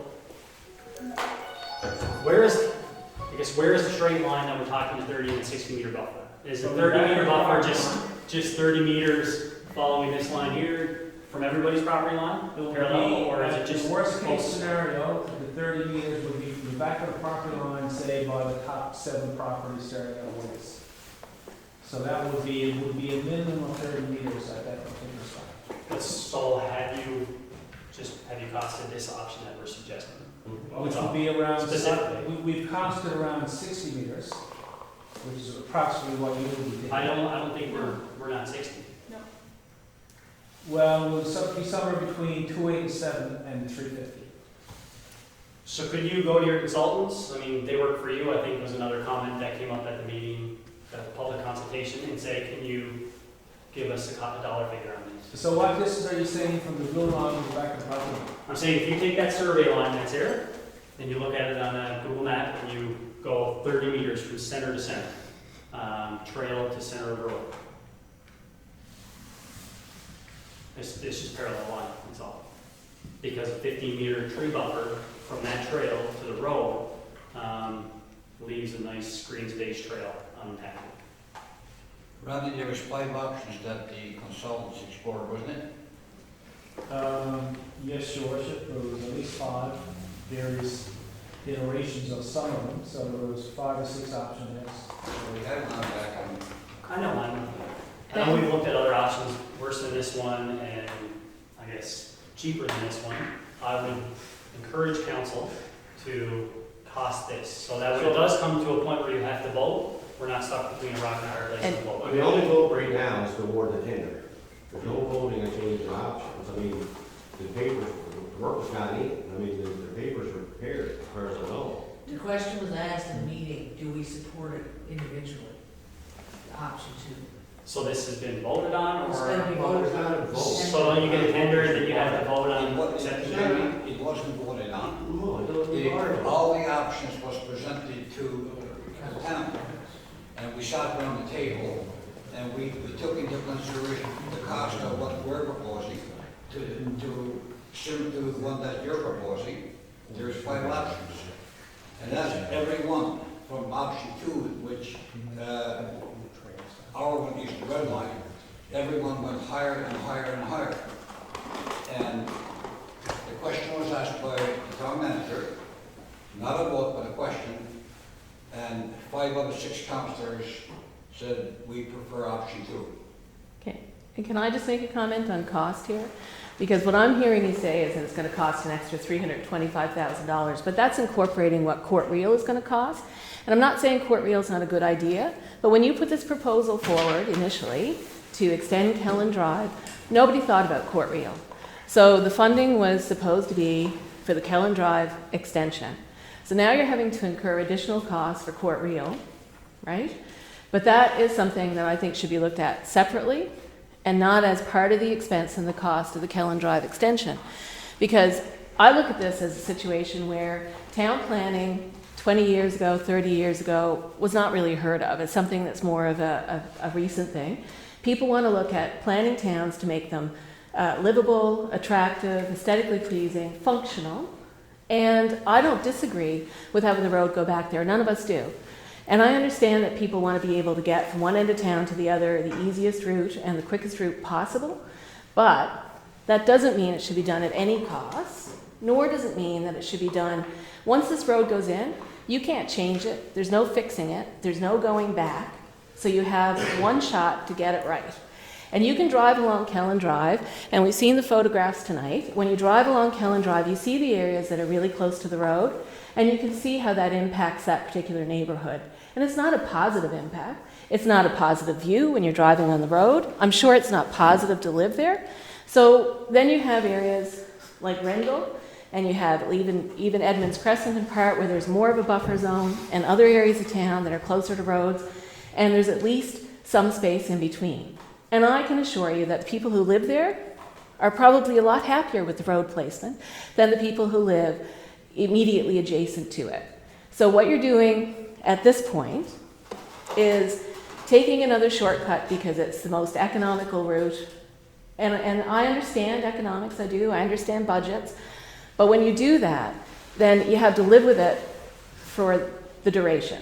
where is the straight line that we're talking, the 30 and 60 meter buffer? Is the 30-meter buffer just 30 meters following this line here from everybody's property line, It would parallel, be, or is it just the worst case close? scenario, the 30 meters would be the back of the property line, say by the top 7 properties starting at west. So that would be, it would be a minimum of 30 meters at that particular spot. So have you costed this option that we're suggesting? Which would be around, Specifically. we've costed around 60 meters, which is approximately what you would be. I don't think we're not 60. Well, it would be somewhere between 287 and 350. So could you go to your consultants, I mean, they work for you, I think was another comment that came up at the meeting, the public consultation, and say, can you give us a dollar figure on this? So what distance are you saying from the blue line to the back of the property? I'm saying if you take that survey line that's there, and you look at it on a Google map, and you go 30 meters from center to center, trail to center of road. It's just parallel line, that's all. Because a 15-meter tree buffer from that trail to the road leaves a nice green space trail unimpacted. Randy, there was 5 options that the consultants explored, wasn't it? Yes, Your Worship, there was at least 5 various iterations of some of them, so there was 5 or 6 options, yes. So we had gone back and I know one. I know we've looked at other options worse than this one, and I guess cheaper than this one. I would encourage council to cost this, so that when it does come to a point where you have to vote, we're not stuck between a rock and a hard place to vote. The only vote right now is to award the tender. There's no voting on changing options. I mean, the papers, the work was not in. I mean, the papers were prepared, as far as I know. The question was asked in the meeting, do we support it individually? Option 2. So this has been voted on, It's or? gonna be Well, there's voted not a on. vote. So you get a tender, and then you have to vote on accepting it? it wasn't voted on. No, it doesn't require. All the options was presented to the town. And we sat around the table and we took into consideration the cost of what we're proposing to similar to the one that you're proposing. There's 5 options. And that's every one from option 2, which our one is the red line, everyone went higher and higher and higher. And the question was asked by the town manager, not a vote, but a question, and 5 out of 6 councillors said we prefer option 2. Okay, and can I just make a comment on cost here? Because what I'm hearing you say is that it's going to cost an extra $325,000, but that's incorporating what Court Reel is going to cost. And I'm not saying Court Reel is not a good idea, but when you put this proposal forward initially to extend Kelland Drive, nobody thought about Court Reel. So the funding was supposed to be for the Kelland Drive extension. So now you're having to incur additional costs for Court Reel, right? But that is something that I think should be looked at separately and not as part of the expense and the cost of the Kelland Drive extension. Because I look at this as a situation where town planning 20 years ago, 30 years ago was not really heard of. It's something that's more of a recent thing. People want to look at planning towns to make them livable, attractive, aesthetically pleasing, functional. And I don't disagree with having the road go back there. None of us do. And I understand that people want to be able to get from one end of town to the other the easiest route and the quickest route possible. But that doesn't mean it should be done at any cost, nor does it mean that it should be done once this road goes in. You can't change it. There's no fixing it. There's no going back. So you have one shot to get it right. And you can drive along Kelland Drive, and we've seen the photographs tonight. When you drive along Kelland Drive, you see the areas that are really close to the road, and you can see how that impacts that particular neighborhood. And it's not a positive impact. It's not a positive view when you're driving on the road. I'm sure it's not positive to live there. So then you have areas like Rendell, and you have even Edmonds Crescent in part where there's more of a buffer zone, and other areas of town that are closer to roads, and there's at least some space in between. And I can assure you that the people who live there are probably a lot happier with the road placement than the people who live immediately adjacent to it. So what you're doing at this point is taking another shortcut because it's the most economical route. And I understand economics, I do. I understand budgets. But when you do that, then you have to live with it for the duration.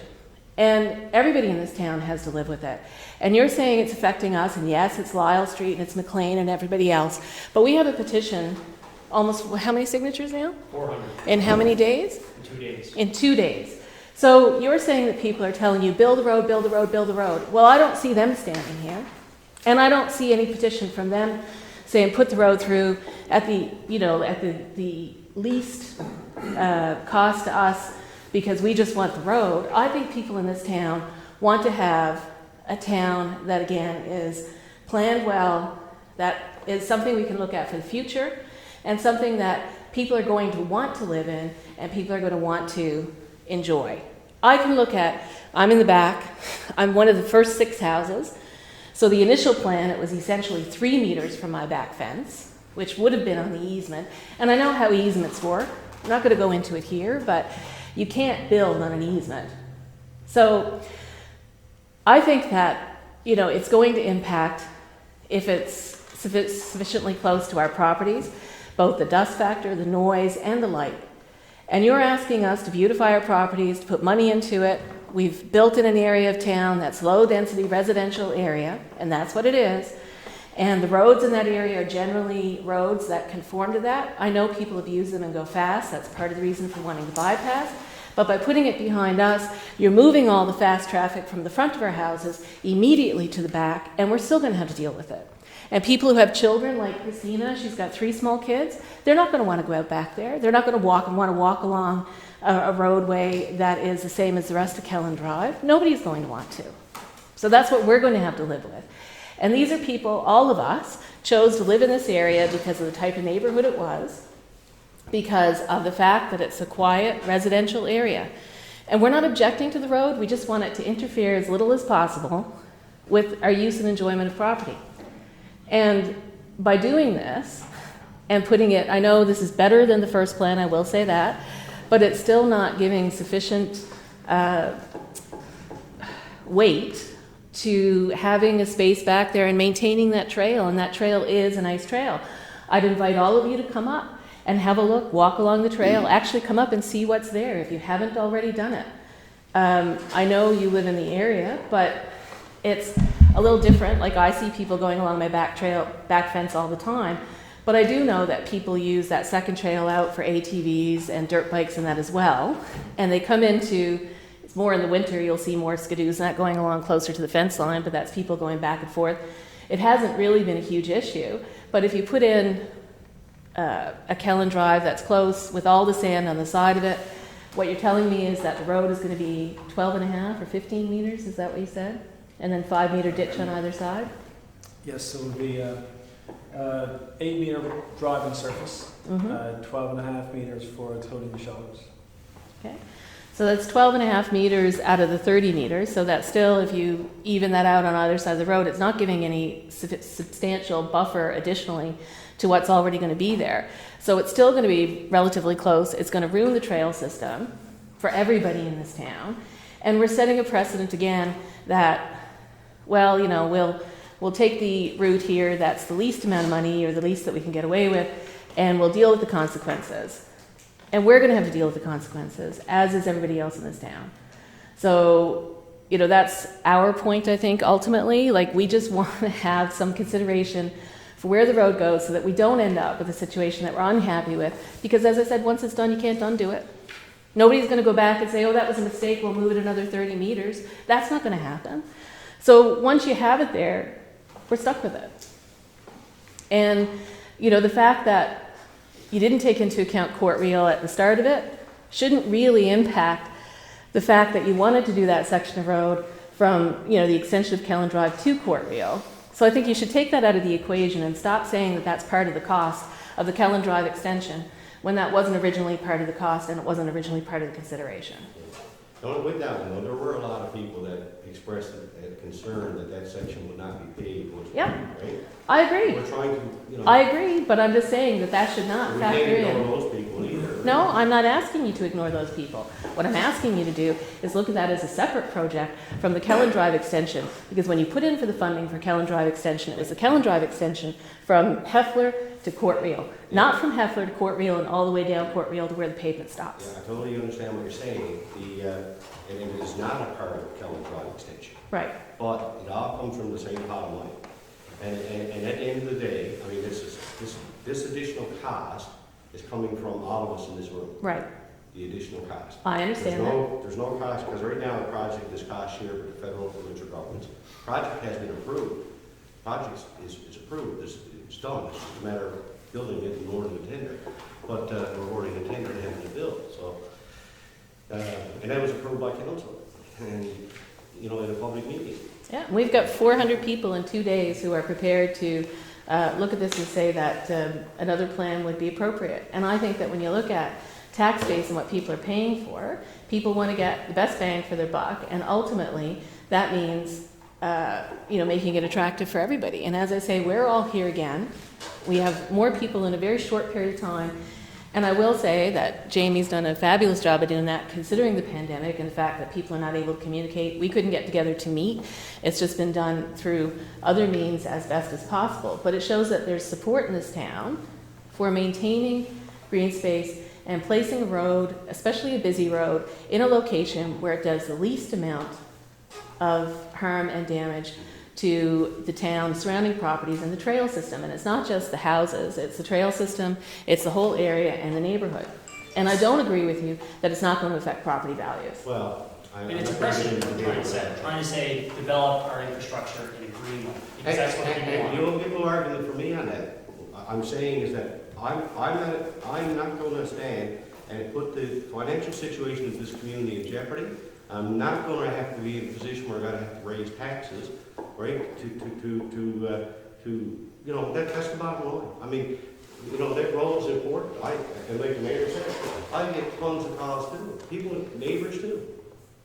And everybody in this town has to live with it. And you're saying it's affecting us, and yes, it's Lyle Street, and it's McLean, and everybody else. But we have a petition, almost, how many signatures now? 400. In how many days? In 2 days. In 2 days. So you're saying that people are telling you, build the road, build the road, build the road. Well, I don't see them standing here. And I don't see any petition from them saying put the road through at the least cost to us because we just want the road. I think people in this town want to have a town that, again, is planned well, that is something we can look at for the future, and something that people are going to want to live in and people are going to want to enjoy. I can look at, I'm in the back, I'm one of the first 6 houses. So the initial plan, it was essentially 3 meters from my back fence, which would have been on the easement. And I know how easements work. I'm not going to go into it here, but you can't build on an easement. So I think that, it's going to impact if it's sufficiently close to our properties, both the dust factor, the noise, and the light. And you're asking us to beautify our properties, to put money into it. We've built in an area of town that's low-density residential area, and that's what it is. And the roads in that area are generally roads that conform to that. I know people abuse them and go fast. That's part of the reason for wanting to bypass. But by putting it behind us, you're moving all the fast traffic from the front of our houses immediately to the back, and we're still going to have to deal with it. And people who have children, like Christina, she's got 3 small kids, they're not going to want to go out back there. They're not going to want to walk along a roadway that is the same as the rest of Kelland Drive. Nobody's going to want to. So that's what we're going to have to live with. And these are people, all of us, chose to live in this area because of the type of neighborhood it was, because of the fact that it's a quiet residential area. And we're not objecting to the road, we just want it to interfere as little as possible with our use and enjoyment of property. And by doing this, and putting it, I know this is better than the first plan, I will say that, but it's still not giving sufficient weight to having a space back there and maintaining that trail, and that trail is a nice trail. I'd invite all of you to come up and have a look, walk along the trail, actually come up and see what's there if you haven't already done it. I know you live in the area, but a little different. Like I see people going along my back fence all the time. But I do know that people use that second trail out for ATVs and dirt bikes and that as well. And they come into, it's more in the winter, you'll see more skidoos not going along closer to the fence line, but that's people going back and forth. It hasn't really been a huge issue. But if you put in a Kelland Drive that's close with all the sand on the side of it, what you're telling me is that the road is going to be 12.5 or 15 meters, is that what you said? And then 5-meter ditch on either side? Yes, so it would be 8-meter driving surface, 12.5 meters for including the shoulders. Okay. So that's 12.5 meters out of the 30 meters. So that's still, if you even that out on either side of the road, it's not giving any substantial buffer additionally to what's already going to be there. So it's still going to be relatively close. It's going to ruin the trail system for everybody in this town. And we're setting a precedent again that, well, you know, we'll take the route here that's the least amount of money or the least that we can get away with, and we'll deal with the consequences. And we're going to have to deal with the consequences, as is everybody else in this town. So, you know, that's our point, I think, ultimately. Like, we just want to have some consideration for where the road goes so that we don't end up with a situation that we're unhappy with. Because, as I said, once it's done, you can't undo it. Nobody's going to go back and say, oh, that was a mistake, we'll move it another 30 meters. That's not going to happen. So once you have it there, we're stuck with it. And, you know, the fact that you didn't take into account Court Reel at the start of it shouldn't really impact the fact that you wanted to do that section of road from, you know, the extension of Kelland Drive to Court Reel. So I think you should take that out of the equation and stop saying that that's part of the cost of the Kelland Drive extension when that wasn't originally part of the cost and it wasn't originally part of the consideration. With that one, though, there were a lot of people that expressed a concern that that section would not be paved. Yeah, right? I agree. We're trying to, you know. I agree, but I'm just saying that that should not factor in. We can't ignore those people either. No, I'm not asking you to ignore those people. What I'm asking you to do is look at that as a separate project from the Kelland Drive extension, because when you put in for the funding for Kelland Drive extension, it was the Kelland Drive extension from Heffler to Court Reel, not from Heffler to Court Reel and all the way down Court Reel to where the pavement stops. Yeah, I totally understand what you're saying. And it is not a part of the Kelland Drive extension. Right. But it all comes from the same bottom line. And at the end of the day, I mean, this additional cost is coming from all of us in this room. Right. The additional cost. I understand that. There's no cost, because right now the project is cost shared with the federal and provincial governments. Project has been approved. Project is approved. It's done. It's just a matter of building it and awarding the tender. But we're awarding the tender and having to build. So, and that was approved by council, and you know, in a public meeting. Yeah, we've got 400 people in 2 days who are prepared to look at this and say that another plan would be appropriate. And I think that when you look at tax base and what people are paying for, people want to get the best bang for their buck, and ultimately that means you know, making it attractive for everybody. And as I say, we're all here again. We have more people in a very short period of time. And I will say that Jamie's done a fabulous job of doing that, considering the pandemic and the fact that people are not able to communicate. We couldn't get together to meet. It's just been done through other means as best as possible. But it shows that there's support in this town for maintaining green space and placing a road, especially a busy road, in a location where it does the least amount of harm and damage to the town, surrounding properties, and the trail system. And it's not just the houses, it's the trail system, it's the whole area and the neighborhood. And I don't agree with you that it's not going to affect property values. Well, And it's a precedent we're trying to say, develop our infrastructure in a green way, because that's what people want. You know, people are arguing for me on that. I'm saying is that I'm not going to stand and put the financial situation of this community in jeopardy. I'm not going to have to be in a position where I'm going to have to raise taxes, right? To you know, that's the bottom line. I mean, you know, that road is important. And like the mayor said, I get tons of calls too. People, neighbors too,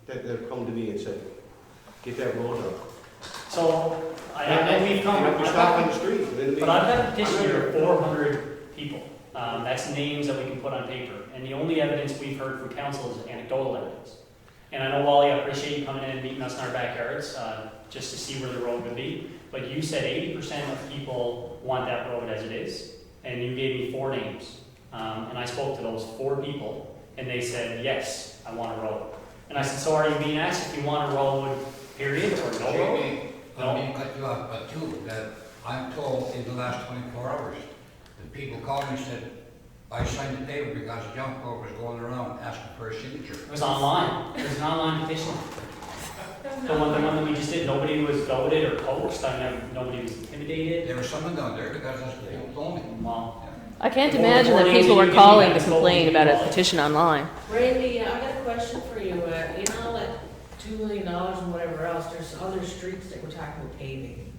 that have come to me and said, get that road up. So, I know we've come, we stop on the street. but I've got a petition here of 400 people. That's names that we can put on paper. And the only evidence we've heard from council is anecdotal evidence. And I know, Wally, I appreciate you coming in and meeting us in our backyards just to see where the road would be. But you said 80% of people want that road as it is. And you gave me 4 names. And I spoke to those 4 people. And they said, yes, I want a road. And I said, so are you being asked if you want a road, period, or no road? I mean, cut you off, but too, that I'm told in the last 24 hours, the people called me and said, I signed the paper because John Cole was going around asking for a signature. It was online. It was an online petition. The one that we just did, nobody was goaded or coaxed. Nobody was intimidated. There was someone down there because that's what people told me. Well, I can't imagine that people were calling to complain about a petition online. Randy, I got a question for you. In all that $2 million and whatever else, there's other streets that we're talking about paving.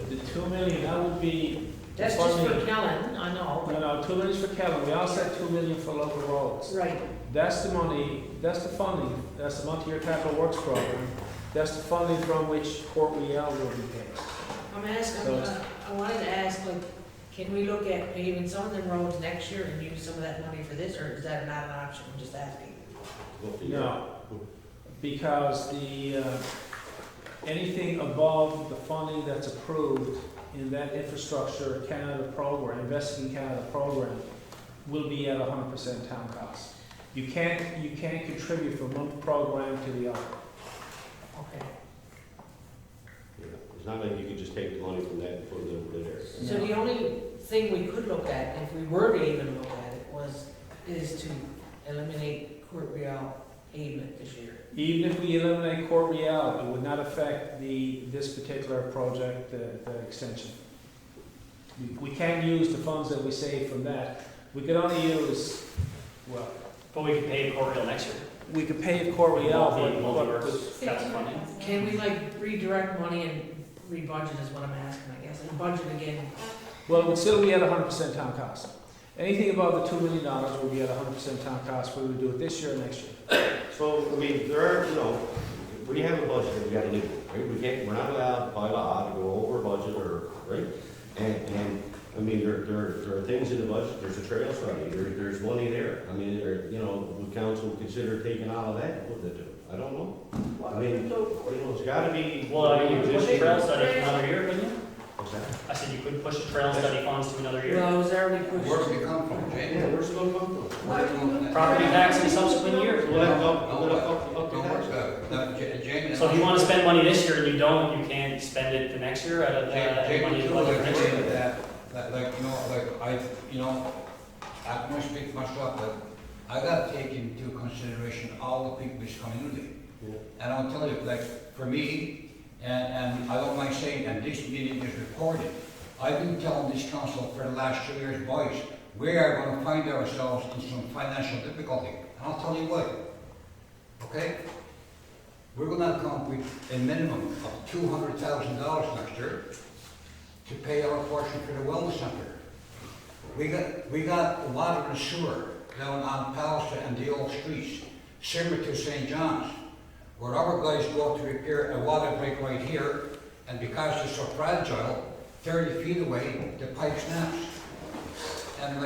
The 2 million, that would be. That's just for Kelland, I know. No, 2 million is for Kelland. We also have 2 million for local roads. Right. That's the money, that's the funding, that's the multi-year capital works program. That's the funding from which Port Real will be paid. I'm asking, So I wanted to ask, like, can we look at paving some of the roads next year and use some of that money for this, or is that not an option? I'm just asking. No, because the, anything above the funding that's approved in that infrastructure Canada program, Investing in Canada program, will be at 100% town cost. You can't contribute from one program to the other. Okay. Yeah, it's not like you could just take the money from that and put it over there. So the only thing we could look at, if we were to even look at it, is to eliminate Court Real pavement this year. Even if we eliminate Port Real, it would not affect this particular project, the extension. We can't use the funds that we save from that. We could only use, well, but we could pay Port Real next year. we could pay Port Real, Multi-works, that's funding. Can we like redirect money and rebudget is what I'm asking, I guess, and budget again? well, it would still be at 100% town cost. Anything above the $2 million will be at 100% town cost, whether we do it this year or next year. So, I mean, there are, we have a budget that we gotta live with, right? We're not allowed by law to go over budget or, right? And I mean, there are things in the budget, there's a trail study, there's money there. I mean, would council consider taking all of that and putting it to, I don't know. I mean, it's gotta be. Well, you could push the trail study for another year, couldn't you? What's that? I said you could push the trail study funds to another year. Well, it was already pushed. Where did it come from, Jane? Yeah, where's it gonna come from? Where's it coming from? Property tax in subsequent years. We'll have to Don't work that. Jane. So if you want to spend money this year and you don't, you can't spend it the next year out of the money in the budget for next year. I can speak for myself, but I gotta take into consideration all the people who's coming with me. Yeah. And I'll tell you, like, for me, and I don't mind saying, and this meeting is recorded, I've been telling this council for the last 2 years, boys, we are gonna find ourselves in some financial difficulty. And I'll tell you what, okay? We're gonna come with a minimum of $200,000 next year to pay our portion for the wellness center. We got water and sewer down on Palliser and the old streets, similar to St. John's, where our guys go to repair a water break right here, and because it's so fragile, 30 feet away, the pipe snaps. And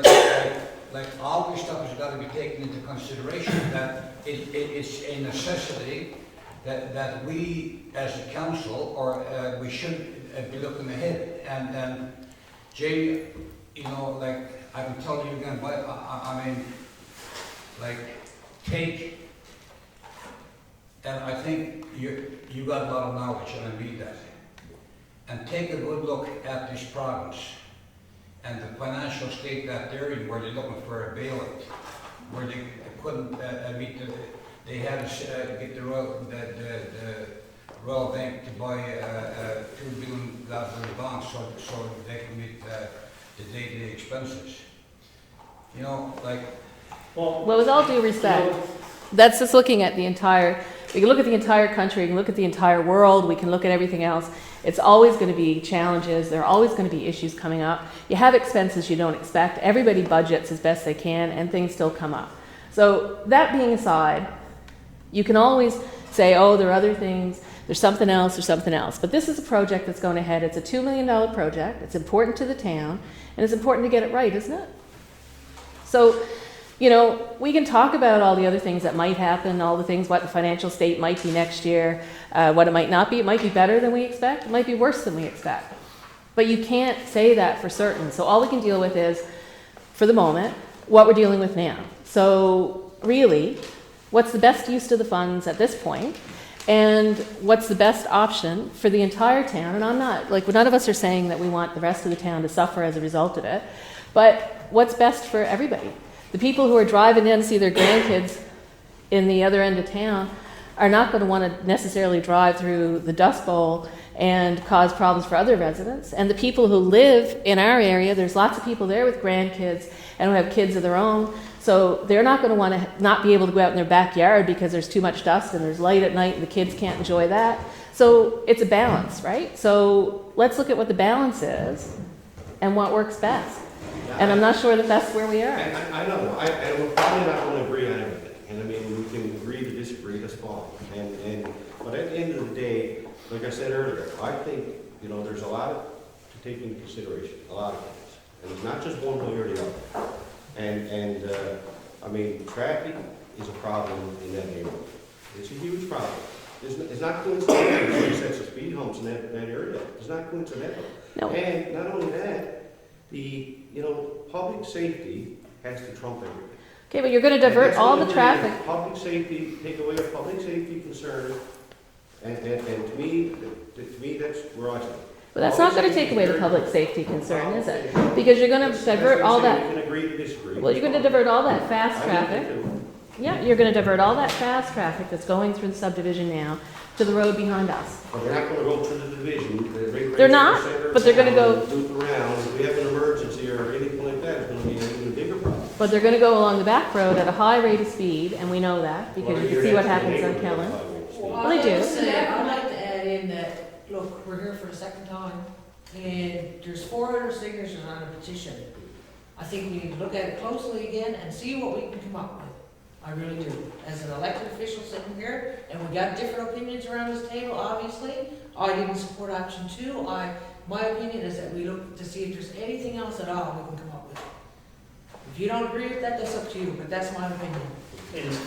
like all this stuff has got to be taken into consideration, that it's a necessity that we as a council, or we should be looking ahead. And Jay, like I can tell you again, but I mean, like, take, and I think you got a lot of knowledge, and I mean that. And take a good look at this province and the financial state that they're in, where they're looking for a bailout, where they couldn't meet they had to get the Royal Bank to buy $2 billion bonds so they can meet the day-to-day expenses. Well, with all due respect, that's just looking at the entire, we can look at the entire country, we can look at the entire world, we can look at everything else. It's always going to be challenges, there are always going to be issues coming up. You have expenses you don't expect, everybody budgets as best they can, and things still come up. So that being aside, you can always say, oh, there are other things, there's something else. But this is a project that's going ahead. It's a $2 million project. It's important to the town, and it's important to get it right, isn't it? So, we can talk about all the other things that might happen, all the things, what the financial state might be next year, what it might not be. It might be better than we expect. It might be worse than we expect. But you can't say that for certain. So all we can deal with is, for the moment, what we're dealing with now. So really, what's the best use of the funds at this point? and what's the best option for the entire town. And I'm not, like, none of us are saying that we want the rest of the town to suffer as a result of it, but what's best for everybody? The people who are driving in to see their grandkids in the other end of town are not going to want to necessarily drive through the Dust Bowl and cause problems for other residents. And the people who live in our area, there's lots of people there with grandkids and who have kids of their own. So they're not going to want to not be able to go out in their backyard because there's too much dust and there's light at night and the kids can't enjoy that. So it's a balance, right? So let's look at what the balance is and what works best. And I'm not sure that that's where we are. And I don't know, and we're probably not going to agree on everything. And I mean, we can agree to disagree, that's fine. But at the end of the day, like I said earlier, I think, you know, there's a lot to take into consideration, a lot of things. And it's not just one way or the other. I mean, traffic is a problem in that neighborhood. It's a huge problem. It's not coincidental that we set some speed humps in that area. It's not coincidental. No. And not only that, public safety has to trump everything. Okay, but you're going to divert all the traffic. Public safety, take away a public safety concern, and to me, that's where I stand. But that's not going to take away the public safety concern, is it? Because you're going to divert all that. We can agree to disagree. Well, you're going to divert all that fast traffic. I Yeah, you're going to divert all that fast traffic that's going through the subdivision now to the road behind us. But they're not going to go through the division. They're not, but they're going to go. Loop around. If we have an emergency or anything like that, it's going to be an even bigger problem. But they're going to go along the back road at a high rate of speed, and we know that because you can see what happens on Kelland. Well, they do. I'd like to add in that, look, we're here for the second time, and there's 400 signatures on a petition. I think we need to look at it closely again and see what we can come up with. I really do. As an elected official sitting here, and we got different opinions around this table, obviously. I didn't support option 2. My opinion is that we look to see if there's anything else at all we can come up with. If you don't agree with that, that's up to you, but that's my opinion.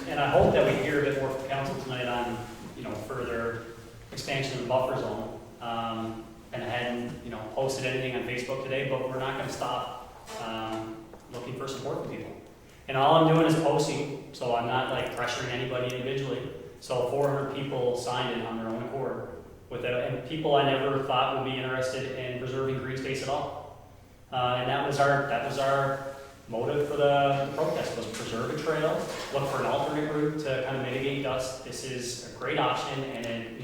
And I hope that we hear a bit more from council tonight on, further expansion of the buffer zone. And I hadn't, posted anything on Facebook today, but we're not going to stop looking for support from people. And all I'm doing is posting, so I'm not pressuring anybody individually. So 400 people signed it on their own accord, and people I never thought would be interested in preserving green space at all. And that was our motive for the protest, was preserve a trail, look for an alternate route to kind of mitigate dust. This is a great option, and it,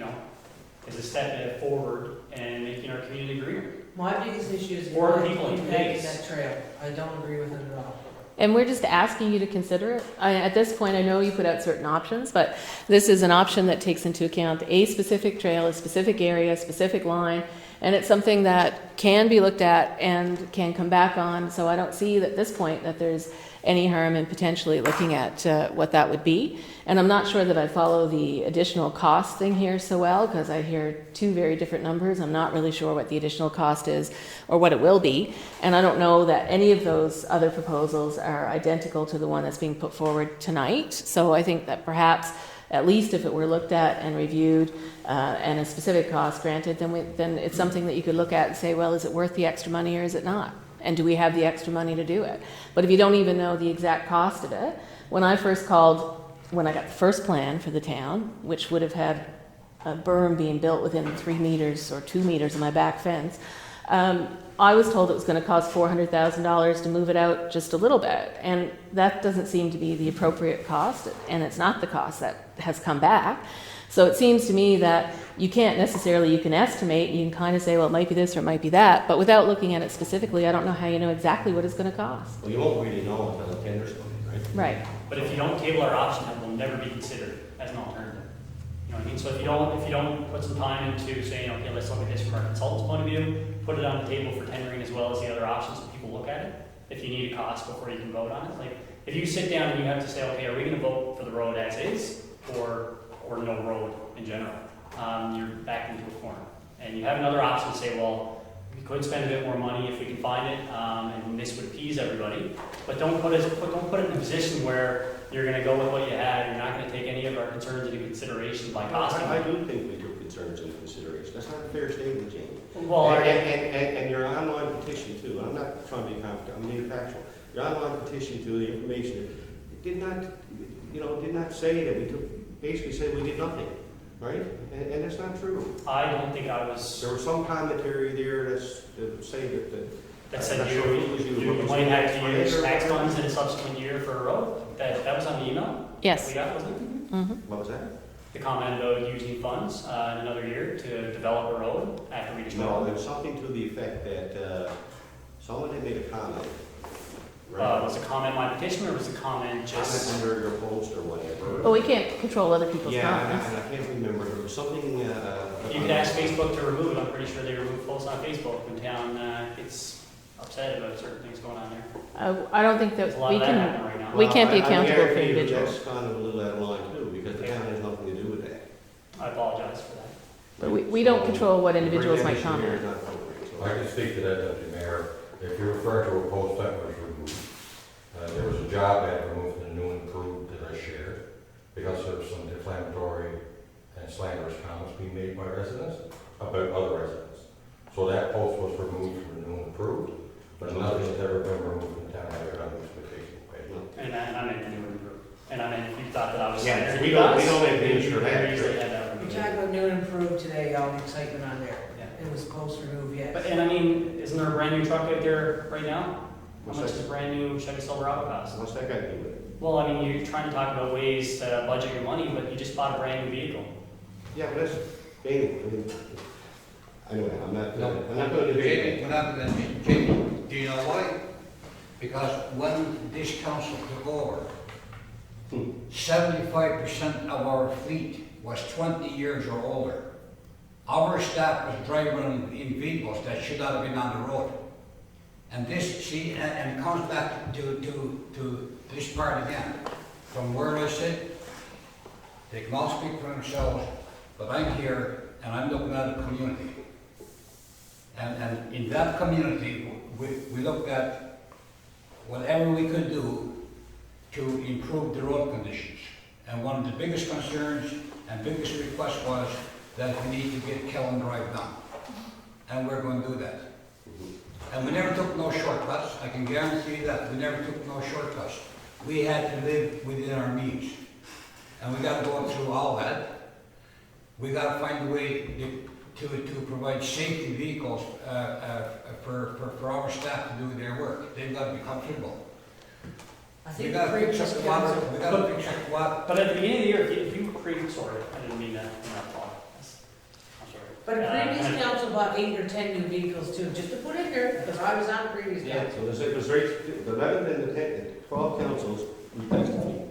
is a step forward in making our community greener. My biggest issue is Or people in impacting communities. that trail. I don't agree with it at all. And we're just asking you to consider it. At this point, I know you put out certain options, but this is an option that takes into account a specific trail, a specific area, a specific line, and it's something that can be looked at and can come back on. So I don't see at this point that there's any harm in potentially looking at what that would be. And I'm not sure that I follow the additional cost thing here so well, because I hear two very different numbers. I'm not really sure what the additional cost is or what it will be. And I don't know that any of those other proposals are identical to the one that's being put forward tonight. So I think that perhaps, at least if it were looked at and reviewed and a specific cost granted, then it's something that you could look at and say, well, is it worth the extra money or is it not? And do we have the extra money to do it? But if you don't even know the exact cost of it, when I got the first plan for the town, which would have had a berm being built within 3 meters or 2 meters of my back fence, I was told it was going to cost $400,000 to move it out just a little bit. And that doesn't seem to be the appropriate cost, and it's not the cost that has come back. So it seems to me that you can't necessarily, you can estimate, you can kind of say, well, it might be this or it might be that, but without looking at it specifically, I don't know how you know exactly what it's going to cost. Well, you won't really know until the tender's coming, right? Right. But if you don't table our option, it will never be considered as an alternative. You know what I mean? So if you don't put some time into saying, okay, let's look at this from our consultant's point of view, put it on the table for tendering as well as the other options so people look at it. If you need a cost before you can vote on it, if you sit down and you have to say, okay, are we going to vote for the road as is or no road in general? You're back into a corner. And you have another option to say, well, we could spend a bit more money if we can find it, and this would appease everybody. But don't put it in a position where you're going to go with what you had. You're not going to take any of our concerns into consideration by costing. I do think we took concerns into consideration. That's not a fair statement, Jamie. Well, and your online petition too. I'm not trying to be confident. I'm being factual. Your online petition to the information, it did not say that we took. Basically said we did nothing. right? And it's not true. I don't think I was, There was some commentary there that said that said that's you, what it was, you might have to use tax funds in a subsequent year for a road. That was on the email? Yes. We got, wasn't it? Mhm. What was that? The comment about using funds in another year to develop a road after we destroy No, it. there was something to the effect that someone had made a comment. Was the comment my petition, or was the comment just? Comment under your post or whatever. Well, we can't control other people's Yeah, comments. and I can't remember, there was something. You could ask Facebook to remove it. I'm pretty sure they remove posts on Facebook when town gets upset about certain things going on there. I don't think There's that a lot we of that can, happening right now. we can't be I accountable for guarantee you individuals. That's kind of a little out of line too, because the town has nothing to do with that. I apologize for that. But we don't control what individuals might comment. I can speak to that, Deputy Mayor. If you refer to a post that was removed, there was a job ad removed in the New and Improved that I shared because of some defamatory and slanderous comments being made by residents about other residents. So that post was removed from the New and Improved, but nothing has ever been removed from the town record on this Facebook page. And I meant the new and improved. And I meant if you thought that I was. Yeah, saying we don't anything else, make the you issue could very that. easily have that We removed. talked about new and improved today, all the excitement on there. Yeah. It was post removed, yes. But, and I mean, isn't there a brand new truck out there right now? How What's much that? is a brand new Chevy Silverado cost? What's that got to do with it? Well, I mean, you're trying to talk about ways to budget your money, but you just bought a brand new vehicle. Yeah, but that's, anyway, anyway, I'm not going to debate Jamie, what happened then, Jamie, do you know why? Because when this council took over, 75% of our fleet was 20 years or older. Our staff was driving in vehicles that should not have been on the road. And this, see, and it comes back to this part again. From where I sit, they can all speak for themselves, but I'm here and I'm looking at a community. And in that community, we looked at whatever we could do to improve the road conditions. And one of the biggest concerns and biggest requests was that we need to get Kelland Drive done. And we're going to do that. And we never took no shortcuts, I can guarantee you that, we never took no shortcuts. We had to live within our means. And we got to go through all that. We got to find a way to provide safety vehicles for our staff to do their work. They've got to be comfortable. I We think got to fix previous up the water, council, we got to fix up the water. But at the beginning of the year, if you create, sorry, I didn't mean that, I'm sorry. but a previous council bought 8 or 10 new vehicles too, just to put in there, because I was on previous Yeah, council. so there's the 11 and the 10, 12 councils replaced me.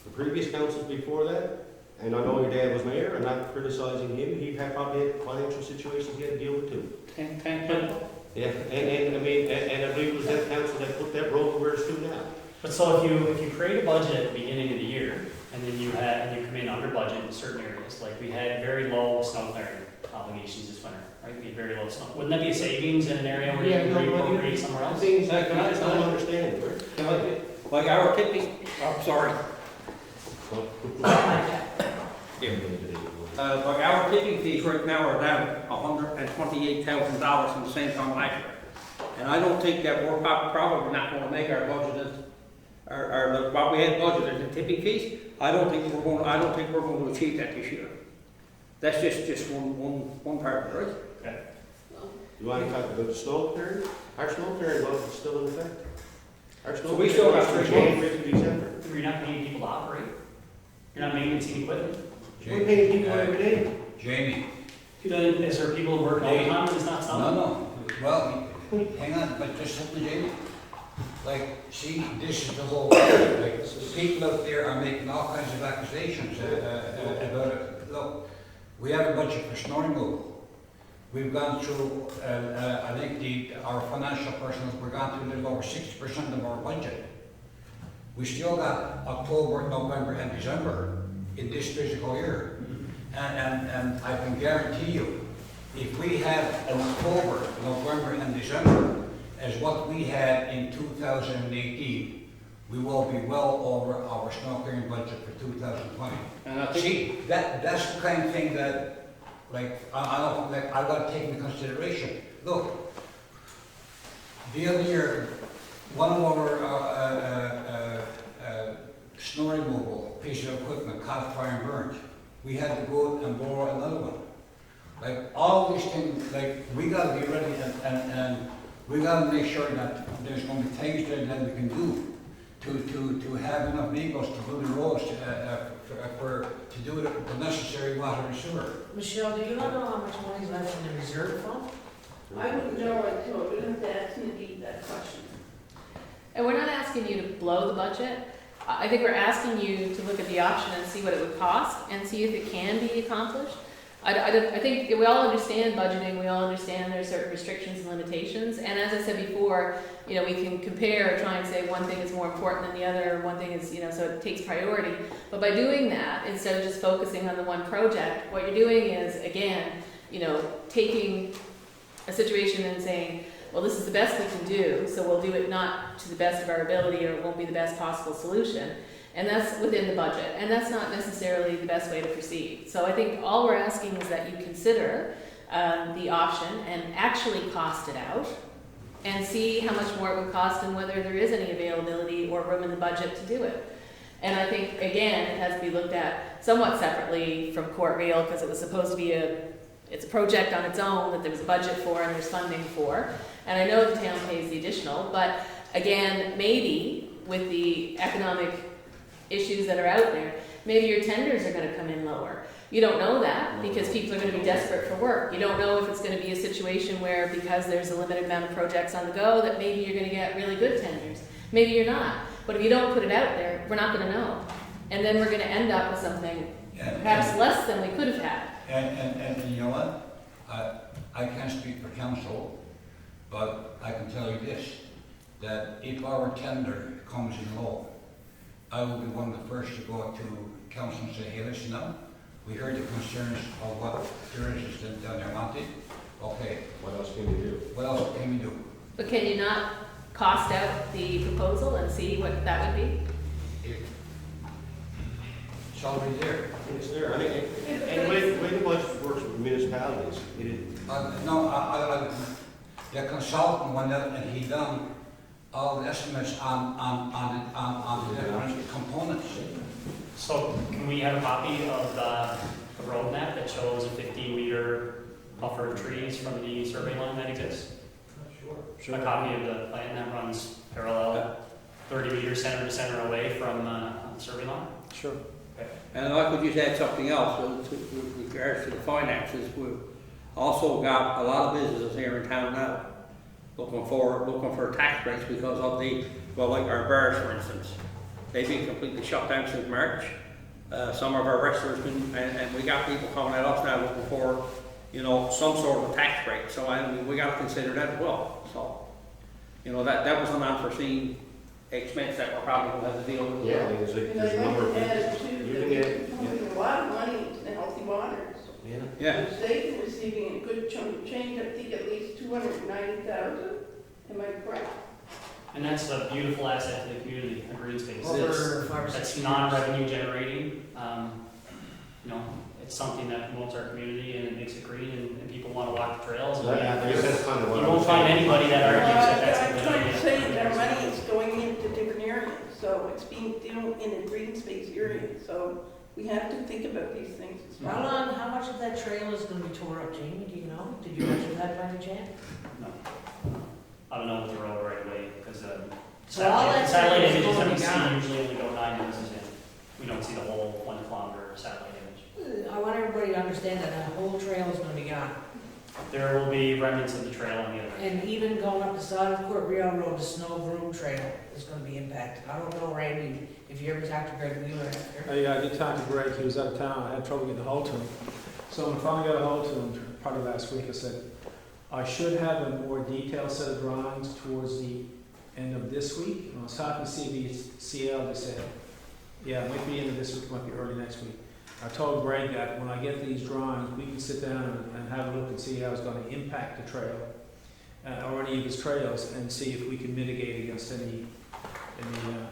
The previous councils before that, and I know your dad was mayor, I'm not criticizing him, he had probably had financial situations he had to deal with too. Yeah, and I mean, and I believe it was that council that put that road where it's to now. But so if you create a budget at the beginning of the year, and then you come in under budget in certain areas, like we had very low snow clearing obligations this winter, right? We had very low snow. Wouldn't that be a savings in an area where you can reappropriate somewhere else? Things that I just don't understand, right? Like our tipping, I'm sorry, like our tipping fees right now are down $128,000 from the same time last year. And I don't think that we're probably not gonna make our budget what we had budgeted in tipping fees. I don't think we're going to achieve that this year. That's just one part of it, right? Okay. You want to talk about the snow clearing? Our snow clearing law is still in effect. Our snow So we clearing still law got is from 3 months. January to December. You're not paying people to operate. You're not maintaining equipment. We're paying people every day. Jamie. Is there people who work all the time and it's not No, selling? no, well, hang on, but just something, Jamie. Like, see, this is the whole, like, people out there are making all kinds of accusations about it. Look, we have a budget for snow removal. We've gone through, I think our financial personnel, we've gone through a little over 60% of our budget. We still got October, November, and December in this physical year. And I can guarantee you, if we have an October, November, and December as what we had in 2018, we will be well over our snow clearing budget for 2020. And I think See, that's the kind of thing that, like, I've got to take into consideration. Look, the other year, one of our snow removal piece of equipment caught fire and burned. we had to go and borrow another one. Like, all these things, like, we gotta be ready and we gotta make sure that there's gonna be things there that we can do to have enough vehicles to do the roads, to do the necessary water and sewer. Michelle, do you not know how much money's left in the reserve fund? I wouldn't know until we have to ask Nikki that question. And we're not asking you to blow the budget. I think we're asking you to look at the option and see what it would cost and see if it can be accomplished. I think we all understand budgeting, we all understand there's certain restrictions and limitations, and as I said before, you know, we can compare or try and say one thing is more important than the other, one thing is, you know, so it takes priority. But by doing that, instead of just focusing on the one project, what you're doing is, again, you know, taking a situation and saying, well, this is the best we can do, so we'll do it not to the best of our ability, or it won't be the best possible solution. And that's within the budget, and that's not necessarily the best way to proceed. So I think all we're asking is that you consider the option and actually cost it out, and see how much more it would cost and whether there is any availability or room in the budget to do it. And I think, again, it has to be looked at somewhat separately from Court Real, because it was supposed to be it's a project on its own that there was a budget for and there's funding for. And I know the town pays the additional, but again, maybe with the economic issues that are out there, maybe your tenders are going to come in lower. You don't know that because people are going to be desperate for work. You don't know if it's going to be a situation where, because there's a limited amount of projects on the go, that maybe you're going to get really good tenders. Maybe you're not. But if you don't put it out there, we're not going to know. And then we're going to end up with something perhaps less than we could have had. And you know what? I can't speak for council, but I can tell you this, that if our tender comes in low, I will be one of the first to go to council and say, hey, listen now, we heard the concerns of what the residents down there wanted. Okay. What else can we do? What else can we do? But can you not cost out the proposal and see what that would be? It's already there. It's there. I think, and the way the budget works with municipalities, it is. No, the consultant went out and he done all the estimates on the different components. So can we have a copy of the road map that shows a 15-meter buffer of trees from the survey line that exists? Sure. A copy of the plan that runs parallel 30 meters center to center away from the survey line? Sure. Okay. And I could just add something else with regards to the finances. We've also got a lot of businesses here in town now looking for tax breaks because of like our bars, for instance. They've been completely shut down since March. Some of our restaurants and we got people coming at us now looking for, you know, some sort of tax break. So I mean, we got to consider that as well. So, you know, that was an unforeseen expense that we're probably going to have to deal with. Yeah, I mean, there's a number of things. You can get Pumping a lot of money into healthy waters. yeah. The state is receiving a good chunk of change, I think at least 290,000. Am I correct? And that's a beautiful asset to the community, a green space. Over 5 or 6 That's years. non-revenue generating. You know, it's something that promotes our community and it makes it green and people want to walk the trails. And I guess that's kind of what you I'm won't find saying. anybody that argues that that's a I'm good trying to idea. say that money is going into different areas, so it's being done in a green space area, so we have to think about these things as well. How much of that trail is gonna be tore up, Jamie, do you know? Did you measure that by any chance? No. I don't know what the road right away, because So all that satellite stuff is images that going we down. see usually only go 9 inches in. We don't see the whole 1 kilometer satellite image. I want everybody to understand that that whole trail is gonna be gone. There will be remnants of the trail on the other end. And even going up the side of Court Real Road, the snow broom trail is gonna be impacted. I don't know, Randy, if you ever talked to Greg Wheeler after. I did talk to Greg, he was out of town, I had trouble getting a hold to him. So when I finally got a hold to him, probably last week, I said, I should have a more detailed set of drawings towards the end of this week. And I was talking to CBCL, they said, yeah, it might be end of this week, it might be early next week. I told Greg that when I get these drawings, we can sit down and have a look and see how it's going to impact the trail, or any of his trails, and see if we can mitigate against any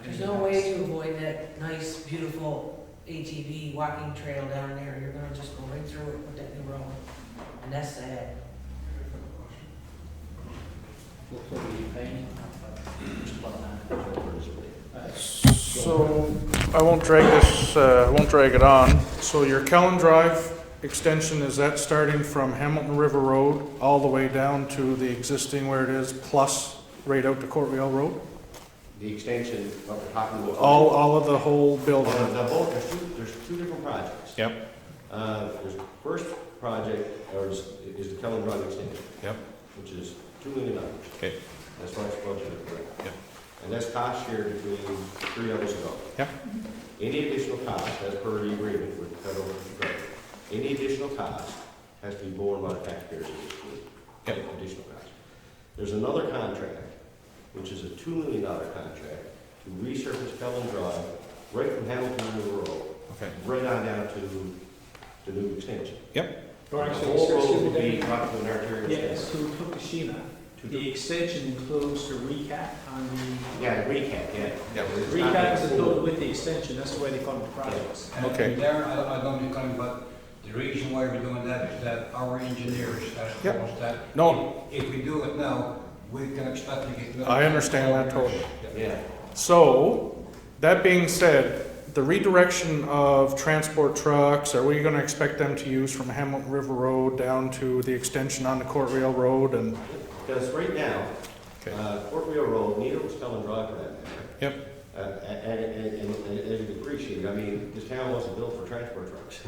There's no way to avoid that nice, beautiful ATV walking trail down there. You're gonna just go right through it with that new road. And that's sad. Just about that. So, I won't drag it on. So your Kelland Drive extension, is that starting from Hamilton River Road all the way down to the existing where it is, plus right out to Courtwheel Road? The extension, what we're talking about. All of the whole building? There's two different projects. Yep. There's first project, is the Kelland Drive extension. Yep. Which is $2 million. Okay. That's why it's budgeted for. Yep. And that's cost shared between three of us ago. Yep. Any additional cost, as per the agreement with the federal government, any additional cost has to be borne by the taxpayers of this group. Yep. Additional cost. There's another contract, which is a $2 million contract to resurface Kelland Drive right from Hamilton River Road. Okay. Right on down to the new extension. Yep. The whole road will be brought to an arterial Yes, extension. to Fukushima. The extension includes the recap on the. Yeah, the recap, yeah. Yeah. Recap is included with the extension, that's the way they fund the projects. Okay. There, I don't be coming, but the reason why we're doing that is that our engineers have told us that. No. If we do it now, we can expect to get. I understand that totally. Yeah. So, that being said, the redirection of transport trucks, are we gonna expect them to use from Hamilton River Road down to the extension on the Courtwheel Road and? Because right now, Okay. Courtwheel Road, neither was Kelland Drive for that matter. Yep. And as you can appreciate, I mean, this town wasn't built for transport trucks.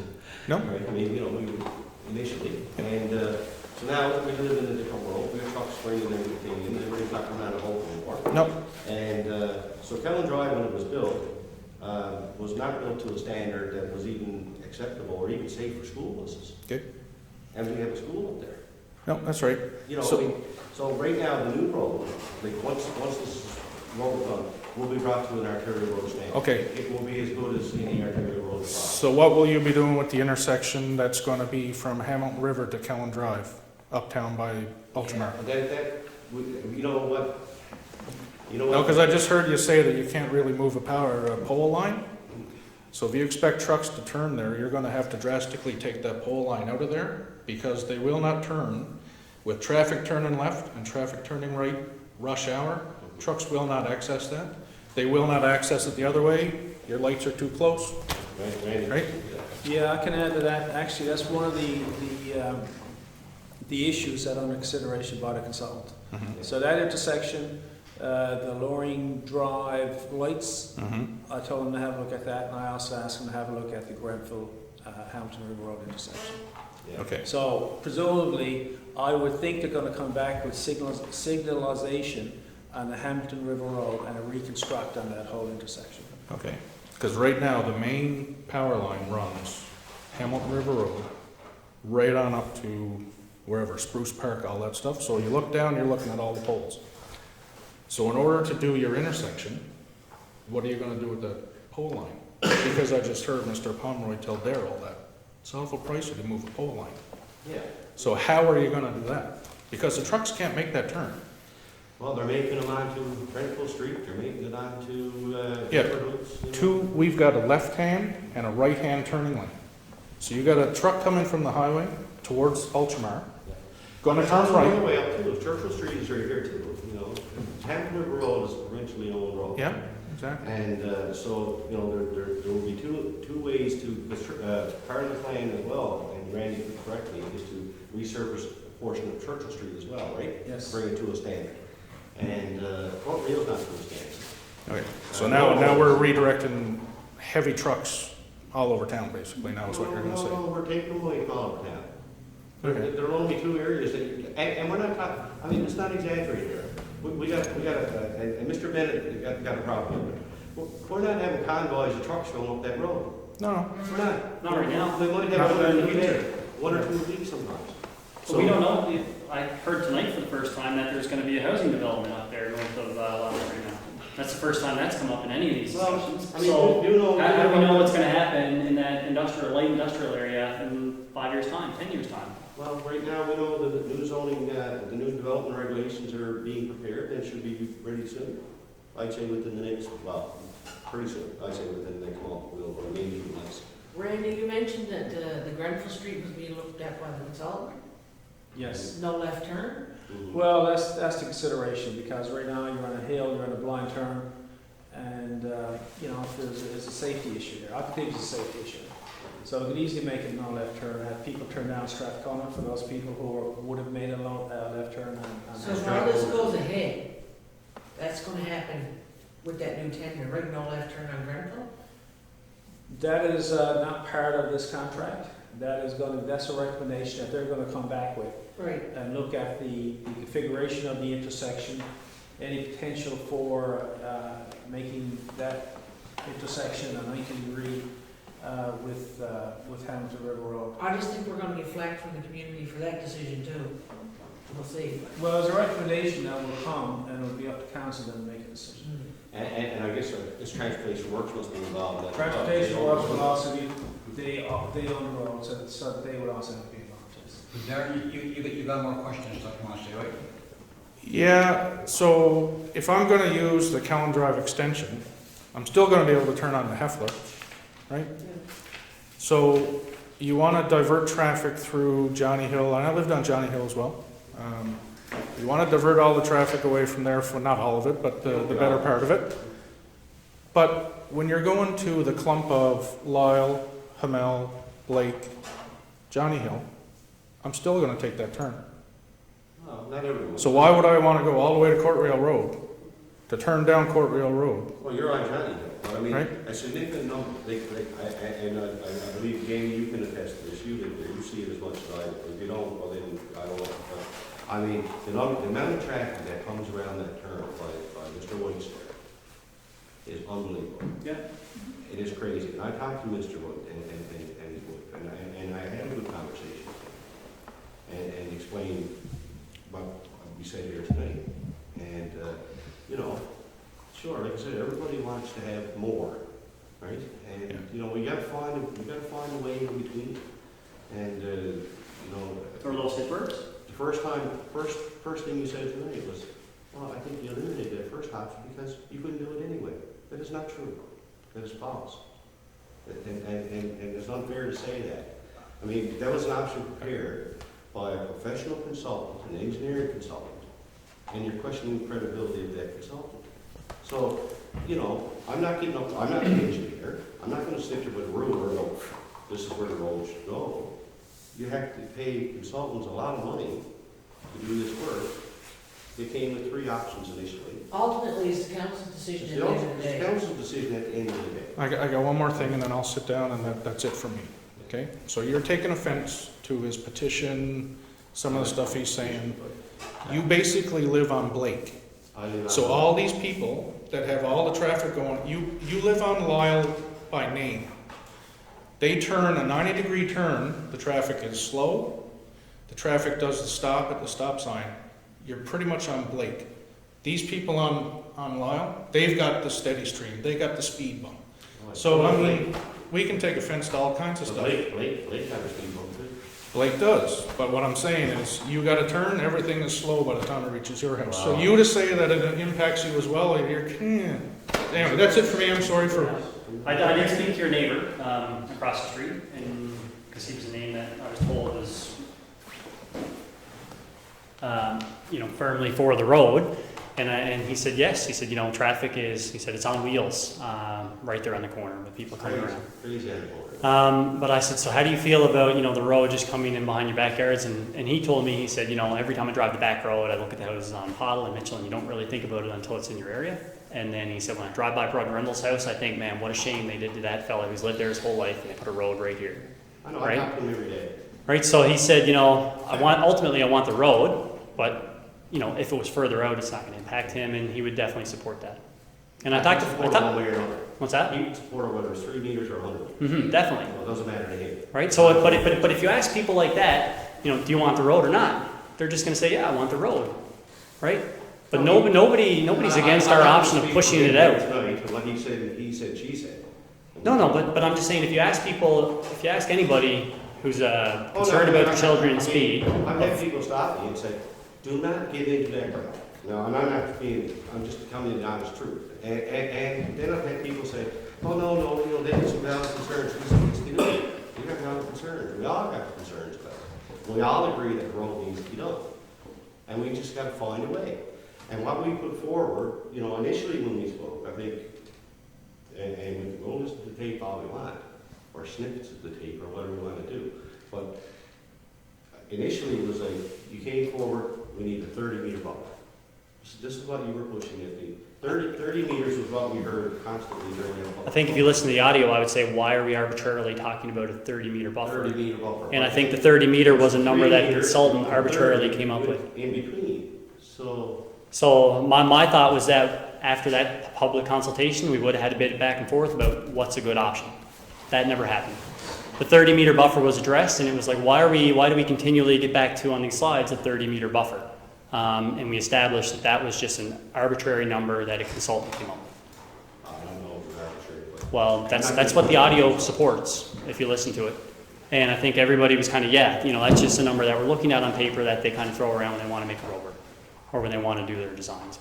No. Right? I mean, we initially, and so now we live in a different world. We have trucks bringing everything in, and we're not coming out of home anymore. No. And so Kelland Drive, when it was built, was not built to a standard that was even acceptable or even safe for school buses. Okay. And we have a school up there. No, that's right. You know, So- I mean, so right now, the new road, like, once this road is done, will be brought to an arterial road standard. Okay. It will be as good as any arterial road across. So what will you be doing with the intersection that's gonna be from Hamilton River to Kelland Drive, uptown by Ultramar? You know what? No, because I just heard you say that you can't really move a pole line. So if you expect trucks to turn there, you're gonna have to drastically take that pole line out of there, because they will not turn with traffic turning left and traffic turning right, rush hour. Trucks will not access that. They will not access it the other way. Your lights are too close, Randy? right? Yeah, I can add to that. Actually, that's one of the issues that are under consideration by the consultant. Mhm. So that intersection, the Loring Drive lights, Mhm. I told them to have a look at that, and I also asked them to have a look at the Grenfell, Hamilton River Road intersection. Yeah. Okay, So presumably, I would think they're gonna come back with signalization on the Hampton River Road and a reconstruct on that whole intersection. okay. Because right now, the main power line runs Hamilton River Road, right on up to wherever, Spruce Park, all that stuff. So you look down, you're looking at all the poles. So in order to do your intersection, what are you gonna do with that pole line? Because I just heard Mr. Pomeroy tell Darrell that it's awful pricey to move a pole line. Yeah. So how are you gonna do that? Because the trucks can't make that turn. Well, they're making them onto Grenfell Street, they're making it onto, Yeah. Neighborhoods, you know. We've got a left-hand and a right-hand turning lane. So you got a truck coming from the highway towards Ultramar, gonna turn There's another right. way up too, Churchill Street is right here too, you know. Hampton River Road is originally an old road. Yeah, exactly. And so, you know, there will be two ways to, because part of the plan as well, and Randy correct me, is to resurface a portion of Churchill Street as well, right? Yes. Bring it to a standard. And Port Real's not to a standard. Okay, so now we're redirecting heavy trucks all over town, basically, now is what you're gonna say. No, we're taking them away from all over town. Okay. There are only two areas that, and we're not talking, I mean, it's not exaggerated here. We got, and Mr. Bennett got a problem here. We're not having convoys of trucks going up that road. No, We're not. Not right now. We might Not have in the one future. one or two a week sometimes. So we don't know, I heard tonight for the first time that there's gonna be a housing development out there north of Loudon Street now. That's the first time that's come up in any of these discussions. I mean, So, you know. how do we know what's gonna happen in that light industrial area in 5 years' time, 10 years' time? Well, right now, we know that the new zoning, the new development regulations are being prepared and should be ready soon. I'd say within the next, well, pretty soon. I'd say within the next month, or maybe even less. Randy, you mentioned that the Grenfell Street was being looked at by the consultant, Yes. no left turn? Mhm. Well, that's the consideration, because right now you're on a hill, you're on a blind turn, And, you know, if there's a safety issue there, I think it's a safety issue. So we could easily make it no left turn, have people turn down Strathcona for those people who would have made a left turn. So if all this goes ahead, that's gonna happen with that new tender, right, no left turn on Grenfell? That is not part of this contract. That's a recommendation that they're gonna come back with Right. and look at the configuration of the intersection, any potential for making that intersection a 90-degree with Hamilton River Road. I just think we're gonna get flack from the community for that decision too. We'll see. Well, there's a recommendation that will come, and it'll be up to council then to make a decision. And I guess this transportation works must be involved. Transportation works will also be, they own the road, so they would also have to be involved, yes. Darren, you got more questions that you want to say, right? Yeah, so if I'm gonna use the Kelland Drive extension, I'm still gonna be able to turn on the Heffler, right? So you wanna divert traffic through Johnny Hill, and I lived on Johnny Hill as well. You wanna divert all the traffic away from there, for not all of it, but the better part of it. But when you're going to the clump of Lyle, Hamel, Blake, Johnny Hill, I'm still gonna take that turn. No, not everyone. So why would I want to go all the way to Court Rail Road, to turn down Court Rail Road? Well, you're on Johnny Hill. I mean, Right. a significant number, I believe, Jamie, you can attest to this, you live there, you see it as much as I do. If you don't, well then, I don't know. But, I mean, the amount of traffic that comes around that turn by Mr. White's there is unbelievable. Yeah. It is crazy. And I talked to Mr. Wood and I had a good conversation and explained what we said here tonight. And, you know, sure, like I said, everybody wants to have more, right? And, you know, we gotta find a way in between. And, you know. Or those hit words? The first thing you said tonight was, well, I think you eliminated that first option because you couldn't do it anyway. That is not true. That is false. And it's unfair to say that. I mean, that was an option prepared by a professional consultant, an engineering consultant, and you're questioning the credibility of that consultant. So, you know, I'm not an engineer. I'm not gonna sit there with a ruler and go, this is where the road should go. You have to pay consultants a lot of money to do this work. They came with 3 options initially. Ultimately, it's the council's decision at the end of the day. It's the council's decision at the end of the day. I got one more thing and then I'll sit down and that's it for me, okay? So you're taking offense to his petition, some of the stuff he's saying. You basically live on Blake. So all these people that have all the traffic going, you live on Lyle by name. They turn a 90-degree turn, the traffic is slow, the traffic does the stop at the stop sign. You're pretty much on Blake. These people on Lyle, they've got the steady stream, they got the speed bump. So I mean, we can take offense to all kinds of stuff. Blake got a speed bump too. Blake does, but what I'm saying is, you got to turn, everything is slow by the time it reaches your house. So you to say that it impacts you as well, you're, anyway, that's it for me, I'm sorry for. I did speak to your neighbor across the street, and because he was a name that I was told was, you know, firmly for the road. And he said, yes, he said, you know, traffic is, he said, it's on wheels right there on the corner with people coming around. But I said, so how do you feel about, you know, the road just coming in behind your backyards? And he told me, he said, you know, every time I drive the back road, I look at the houses on Pottle and Mitchell, and you don't really think about it until it's in your area. And then he said, when I drive by Brother Rendell's house, I think, man, what a shame they did to that fella who's lived there his whole life, and they put a road right here. I know, right? I talk to him every day. Right, so he said, you know, ultimately I want the road, but, you know, if it was further out, it's not going to impact him, and he would definitely support that. And I thought, one way or another. What's that? He would support whether it's 3 meters or 100. Mm-hmm, definitely. Well, it doesn't matter to him. Right, so, but if you ask people like that, you know, do you want the road or not? They're just going to say, yeah, I want the road, right? But nobody's against our option of pushing it out. Tonight, what he said, she said. No, but I'm just saying, if you ask anybody who's concerned about their children's speed. I've had people stop me and say, do not get into that crowd. No, and I'm just telling you the honest truth. And then I've had people say, oh, no, you know, they have some valid concerns. We have valid concerns. We all got concerns about it. We all agree that the road needs to be done. And we just got to find a way. And what we put forward, you know, initially when we spoke, I think And we can go listen to the tape all we want, or snippets of the tape, or whatever we want to do. But initially, it was like, you came forward, we need a 30-meter buffer. So this is what you were pushing at me. 30 meters was what we heard constantly during the. I think if you listen to the audio, I would say, why are we arbitrarily talking about a 30-meter buffer? 30-meter buffer. And I think the 30 meter was a number that the consultant arbitrarily came up with. In between, So my thought was that after that public consultation, we would have had a bit back and forth about what's a good option. That never happened. The 30-meter buffer was addressed, and it was like, why do we continually get back to on these slides a 30-meter buffer? And we established that that was just an arbitrary number that a consultant came up with. I don't know if it's arbitrary, but. Well, that's what the audio supports, if you listen to it. And I think everybody was kind of, that's just a number that we're looking at on paper that they kind of throw around when they want to make a road work, or when they want to do their designs,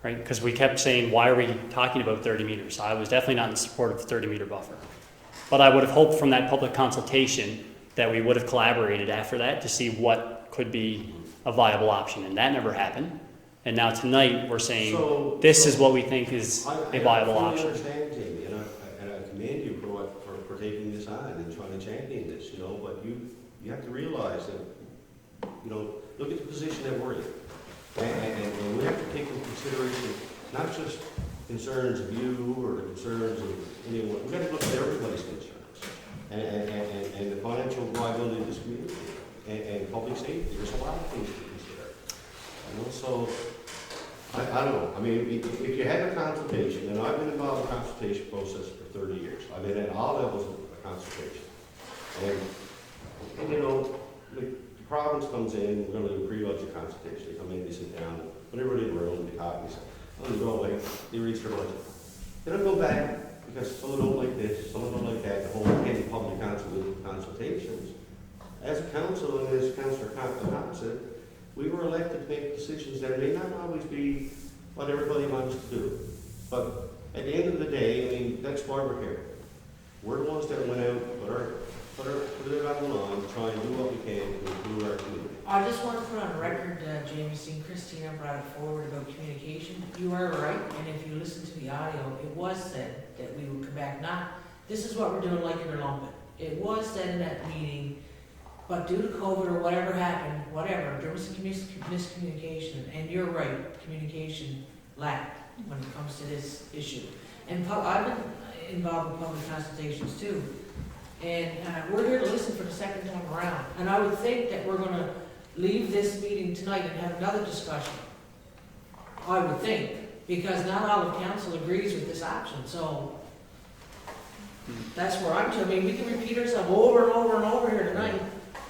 right? Because we kept saying, why are we talking about 30 meters? I was definitely not in support of the 30-meter buffer. But I would have hoped from that public consultation that we would have collaborated after that to see what could be a viable option, and that never happened. And now tonight, we're saying, this is what we think is a viable option. I understand, Jamie, and I commend you for taking this on and trying to champion this, but you have to realize that, look at the position that we're in. And we have to take into consideration not just concerns of you or the concerns of anyone. We've got to look at everybody's concerns and the financial viability of this community and public safety. There's a lot of things to consider. So I don't know. I mean, if you have a consultation, and I've been involved in the consultation process for 30 years. I've been at all levels of a consultation. And the province comes in, we're going to do a pre-budget consultation. They come in, they sit down, put everybody in the room, they talk, they say, they go away, they reach their budget. They don't go back because some don't like this, some don't like that, the whole public consultations. As a council and as Councillor Thompson, we were elected to make decisions that may not always be what everybody wants to do. But at the end of the day, that's why we're here. We're the ones that went out, put it on the line, try and do what we can to improve our community. I just want to put on record, Jamie, seeing Christina brought it forward about communication. You are right, and if you listen to the audio, it was said that we would come back. Not, this is what we're doing, like you're lumping. It was said in that meeting, but due to COVID or whatever happened, there was some miscommunication, and you're right, communication lacked when it comes to this issue. And I've been involved in public consultations too, and we're here to listen for the second time around. And I would think that we're going to leave this meeting tonight and have another discussion. I would think, because not all of council agrees with this option, so that's where I'm to. We can repeat ourselves over and over and over here tonight.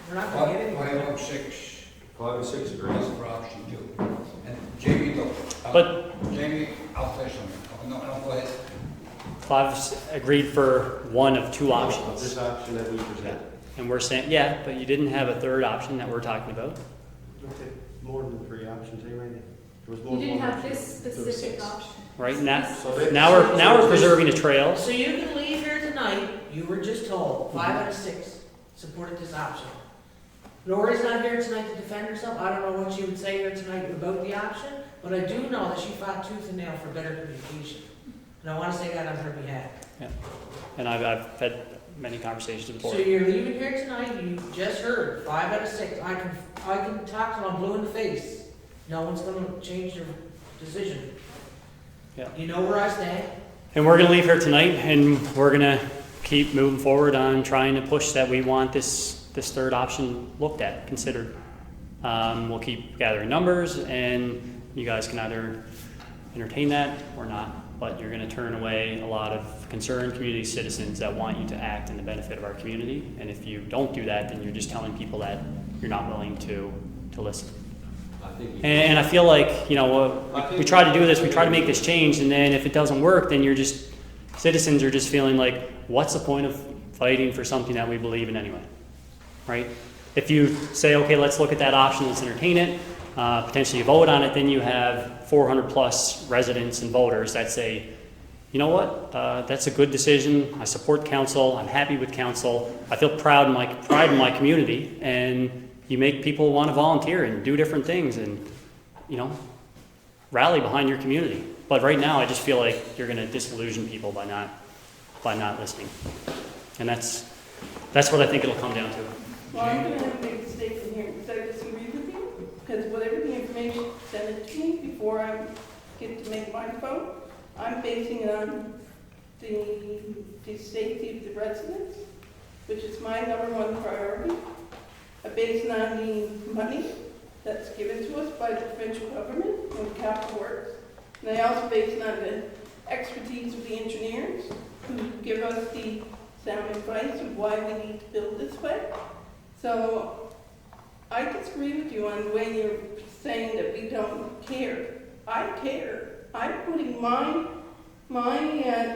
We're not going to get anywhere. 5 and 6. 5 and 6 agrees. For option 2. And Jamie, look. Jamie, I'll say something. No, go ahead. 5 agreed for one of 2 options. This option that we presented. And we're saying, but you didn't have a third option that we're talking about. Okay, more than 3 options, Randy? There was more You than didn't one have option. this specific option. Right now we're preserving a trail. So you can leave here tonight, you were just told, 5 out of 6 supported this option. Lori's not here tonight to defend herself. I don't know what she would say here tonight about the option, but I do know that she fought tooth and nail for better communication. And I want to say that on her behalf. Yeah. And I've had many conversations with the So board. you're leaving here tonight, you just heard 5 out of 6. I can talk to them blue in the face. No one's going to change their decision. Yeah. You know where I stand. And we're going to leave here tonight, and we're going to keep moving forward on trying to push that we want this third option looked at, considered. We'll keep gathering numbers, and you guys can either entertain that or not, but you're going to turn away a lot of concerned community citizens that want you to act in the benefit of our community. And if you don't do that, then you're just telling people that you're not willing to listen. And I feel like, we try to do this, we try to make this change, and then if it doesn't work, then citizens are just feeling like, what's the point of fighting for something that we believe in anyway, right? If you say, okay, let's look at that option, let's entertain it, potentially vote on it, then you have 400 plus residents and voters that say, you know what, that's a good decision, I support council, I'm happy with council, I feel pride in my community, and you make people want to volunteer and do different things and, rally behind your community. But right now, I just feel like you're gonna disillusion people by not listening. And that's what I think it'll come down to. Well, I'm gonna have to make a statement here, because I disagree with you, because whatever the information, send it to me before I get to make my vote. I'm basing it on the safety of the residents, which is my number one priority. I base it on the money that's given to us by the provincial government and capital works. And I also base it on the expertise of the engineers who give us the sound advice of why we need to build this way. So I disagree with you on the way you're saying that we don't care. I care. I'm putting my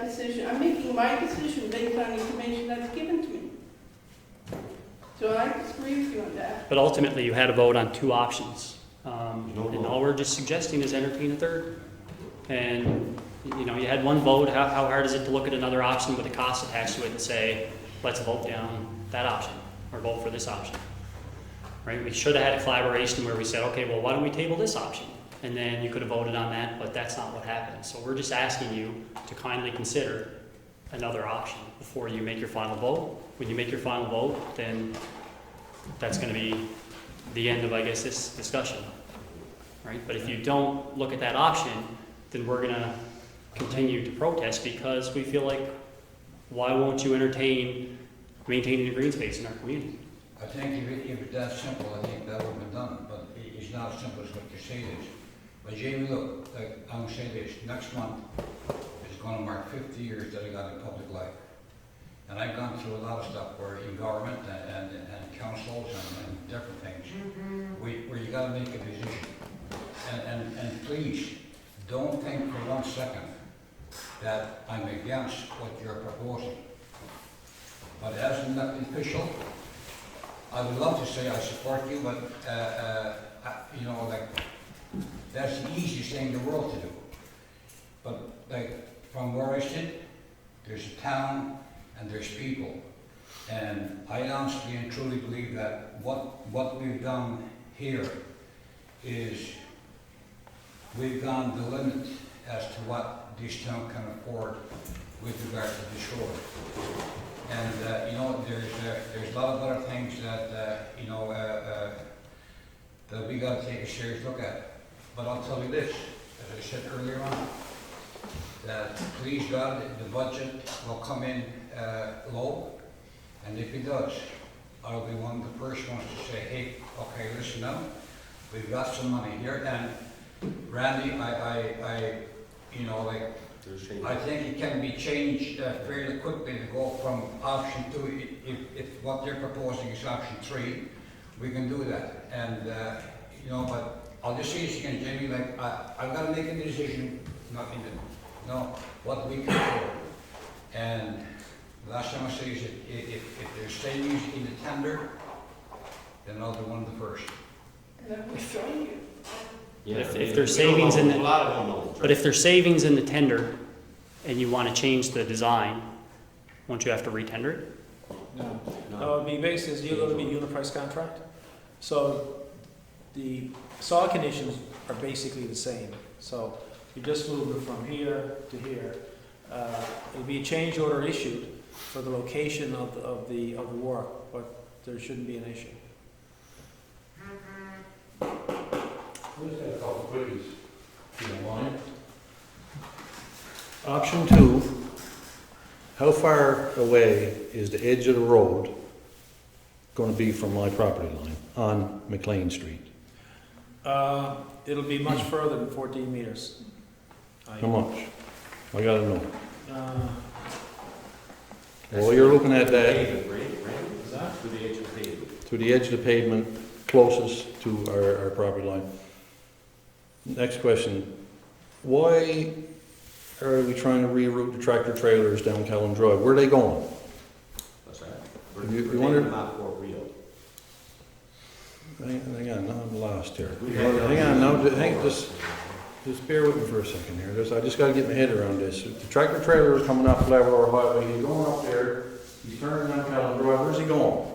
decision, I'm making my decision based on the information that's given to me. So I disagree with you on that. But ultimately, you had a vote on two options. And all we're just suggesting is entertain a third. And, you know, you had one vote. How hard is it to look at another option with a cost attached to it and say, let's vote down that option or vote for this option? Right? We should have had a collaboration where we said, okay, well, why don't we table this option? And then you could have voted on that, but that's not what happened. So we're just asking you to kindly consider another option before you make your final vote. When you make your final vote, then that's going to be the end of, I guess, this discussion. Right? But if you don't look at that option, then we're going to continue to protest because we feel like, why won't you entertain maintaining the green space in our community? I think if it's that simple, I think that would have been done, but it's not as simple as what you say it is. But Jamie, look, like I'm gonna say this, next month is gonna mark 50 years that I got in public life. And I've gone through a lot of stuff where in government and councils and different things, where you gotta make a decision. And please, don't think for 1 second that I'm against what you're proposing. But as an elected official, I would love to say I support you, but you know, like, that's the easiest thing in the world to do. But like, from where I sit, there's a town and there's people. And I honestly and truly believe that what we've done here is we've gone the limit as to what this town can afford with regard to the shore. And you know, there's a lot of other things that you know that we got to take a serious look at. But I'll tell you this, as I said earlier on, that please God, the budget will come in low, and if it does, I'll be one of the first ones to say, hey, okay, listen now, we've got some money here, and Randy, I you know, like, I think it can be changed fairly quickly to go from option 2, if what they're proposing is option 3, we can do that. And, you know, but I'll just say this again, Jamie, like, I've got to make a decision, not in the, no, what we can afford. And last time I say is that if there's savings in the tender, then I'll be one of the first. And I'm showing you. Yeah, If there's savings in the, a lot of unknowns, but if there's savings in the tender and you want to change the design, won't you have to re-tender it? No. No, it'd be basically, you're gonna be unit price contract. So the soil conditions are basically the same. So you just move it from here to here. It'll be a change order issued for the location of the work, but there shouldn't be an issue. We'll just have a couple of quickies, if you don't mind. Option 2, how far away is the edge of the road going to be from my property line on McLean Street? It'll be much further than 14 meters. How much? I gotta know. Uh, Well, you're looking at that Pavement, right? Is that? To the edge of the pavement. to the edge of the pavement closest to our property line. Next question, why are we trying to reroute the tractor trailers down Kelland Drive? Where are they going? What's that? You We're wonder- taking them out for real. Hang on, now I'm lost here. Hang on, now, just bear with me for a second here. I just gotta get my head around this. The tractor trailer is coming up Labrador Highway, he's going up there, he's turning down Kelland Drive, where's he going?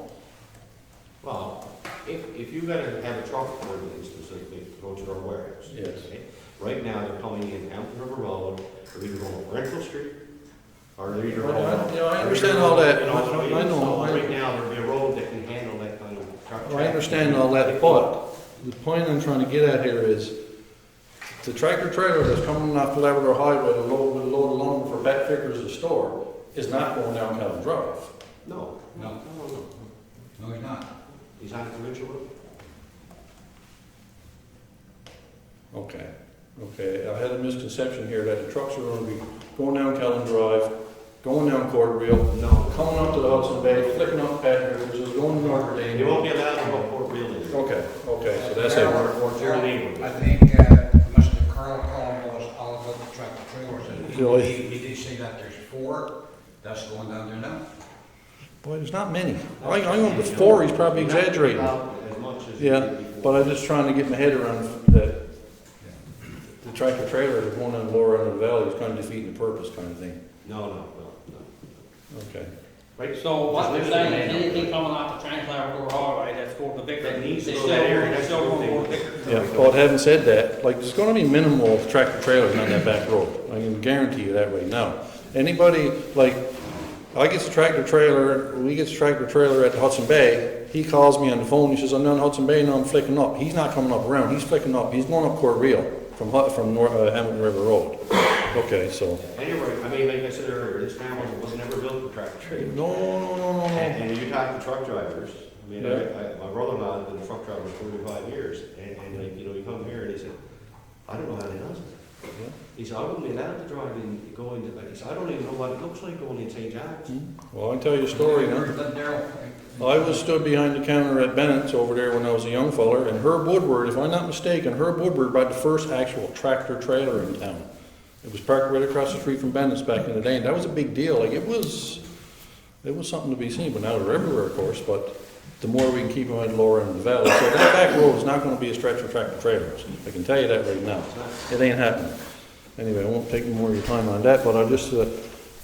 Well, if you gotta have a truck, for instance, that they go to our warehouse. Yes. okay? Right now, they're coming in Hampton River Road, they're either going up Rental Street, or they're either going up. Yeah, I understand all that. You know, so I know. so right now, there'll be a road that can handle that kind of truck. I understand all that, but the point I'm trying to get at here is the tractor trailer that's coming off the Labrador Highway to load with a load of lumber for Beck Vickers' store is not going down Kelland Drive. No, No. no, no. No, he's not. He's on the provincial road. Okay, okay. I had a misconception here that the trucks are going to be going down Kelland Drive, going down Court Reel, No. coming up to the Hudson Bay, flicking up Beck Vickers, going to Notre Dame. You won't be allowed to go Port Real either. Okay, okay, so that's it. Or your neighbor. I think Mr. Carl Collins was all about the tractor trailers. And Really? he did say that there's 4 that's going down there now. Boy, there's not many. I know with 4, he's probably exaggerating. As much as Yeah, you did before. but I'm just trying to get my head around that the tractor trailer that's going on the lower end of the valley is kind of defeating the purpose kind of thing. No. Okay. Right? So what they're Just saying, listen to anything me. coming off the Trans-Labrador Highway that's going to Vickers, That needs to they go that area, that's still the going thing. to Vickers. Yeah, well, having said that, like, there's gonna be minimal tractor trailers on that back road. I can guarantee you that right now. Anybody, like, I get a tractor trailer, we get a tractor trailer at the Hudson Bay, he calls me on the phone, he says, I'm down Hudson Bay, now I'm flicking up. He's not coming up around, he's flicking up, he's going up Court Reel from Hamilton River Road. Okay, so, Anyway, I mean, like I said earlier, this town was never built for tractor trailers. no. And you talk to truck drivers, I mean, Yeah. my brother-in-law has been a truck driver for 45 years, and like, you know, you come here and he said, I don't know how he does it. Yeah. He said, I wouldn't be allowed to drive in, go into, like, he said, I don't even know what it looks like going in St. John's. Well, I can tell you a story now. I was stood behind the counter at Bennett's over there when I was a young feller, and Herb Woodward, if I'm not mistaken, Herb Woodward bought the first actual tractor trailer in town. It was parked right across the street from Bennett's back in the day, and that was a big deal. Like, it was something to be seen, but now they're everywhere, of course, but the more we can keep them at the lower end of the valley. So that back road is not gonna be a stretch for tractor trailers. I can tell you that right now. It ain't happening. Anyway, I won't take any more of your time on that, but I'll just,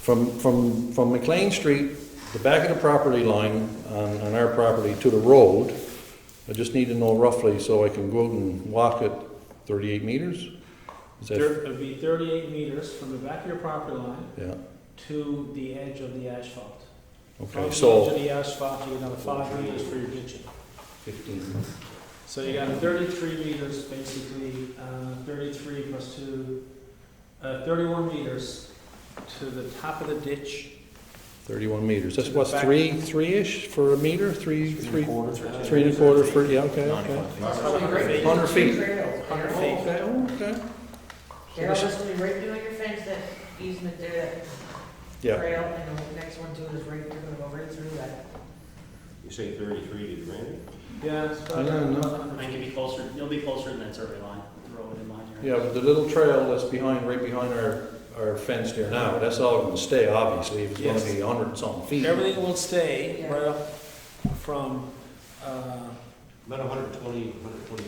from McLean Street, the back of the property line on our property to the road, I just need to know roughly so I can go out and walk it 38 meters? Is that, It would be 38 meters from the back of your property line yeah, to the edge of the asphalt. From okay, the edge so of the asphalt, you got another 5 meters for your ditching. 15, So you got 33 meters, basically, 33 plus 2, 31 meters to the top of the ditch. 31 meters. That's To the what, back. three-ish for a meter? Three and a quarter for, yeah, okay, okay. 100 feet. 100 feet. Okay, okay. Carol, this will be right doing your fence, that easement there, that Yeah, trail, and the next one too is right, you're gonna go right through that. You say 33 to Randy? Yeah, it's I don't know. I think you'll be closer than that survey line, the road in line here. yeah, but the little trail that's right behind our fence there now, that's all gonna stay, obviously, if it's gonna Yes. be 100 and something feet. Everything will stay Yeah. right up from, About 120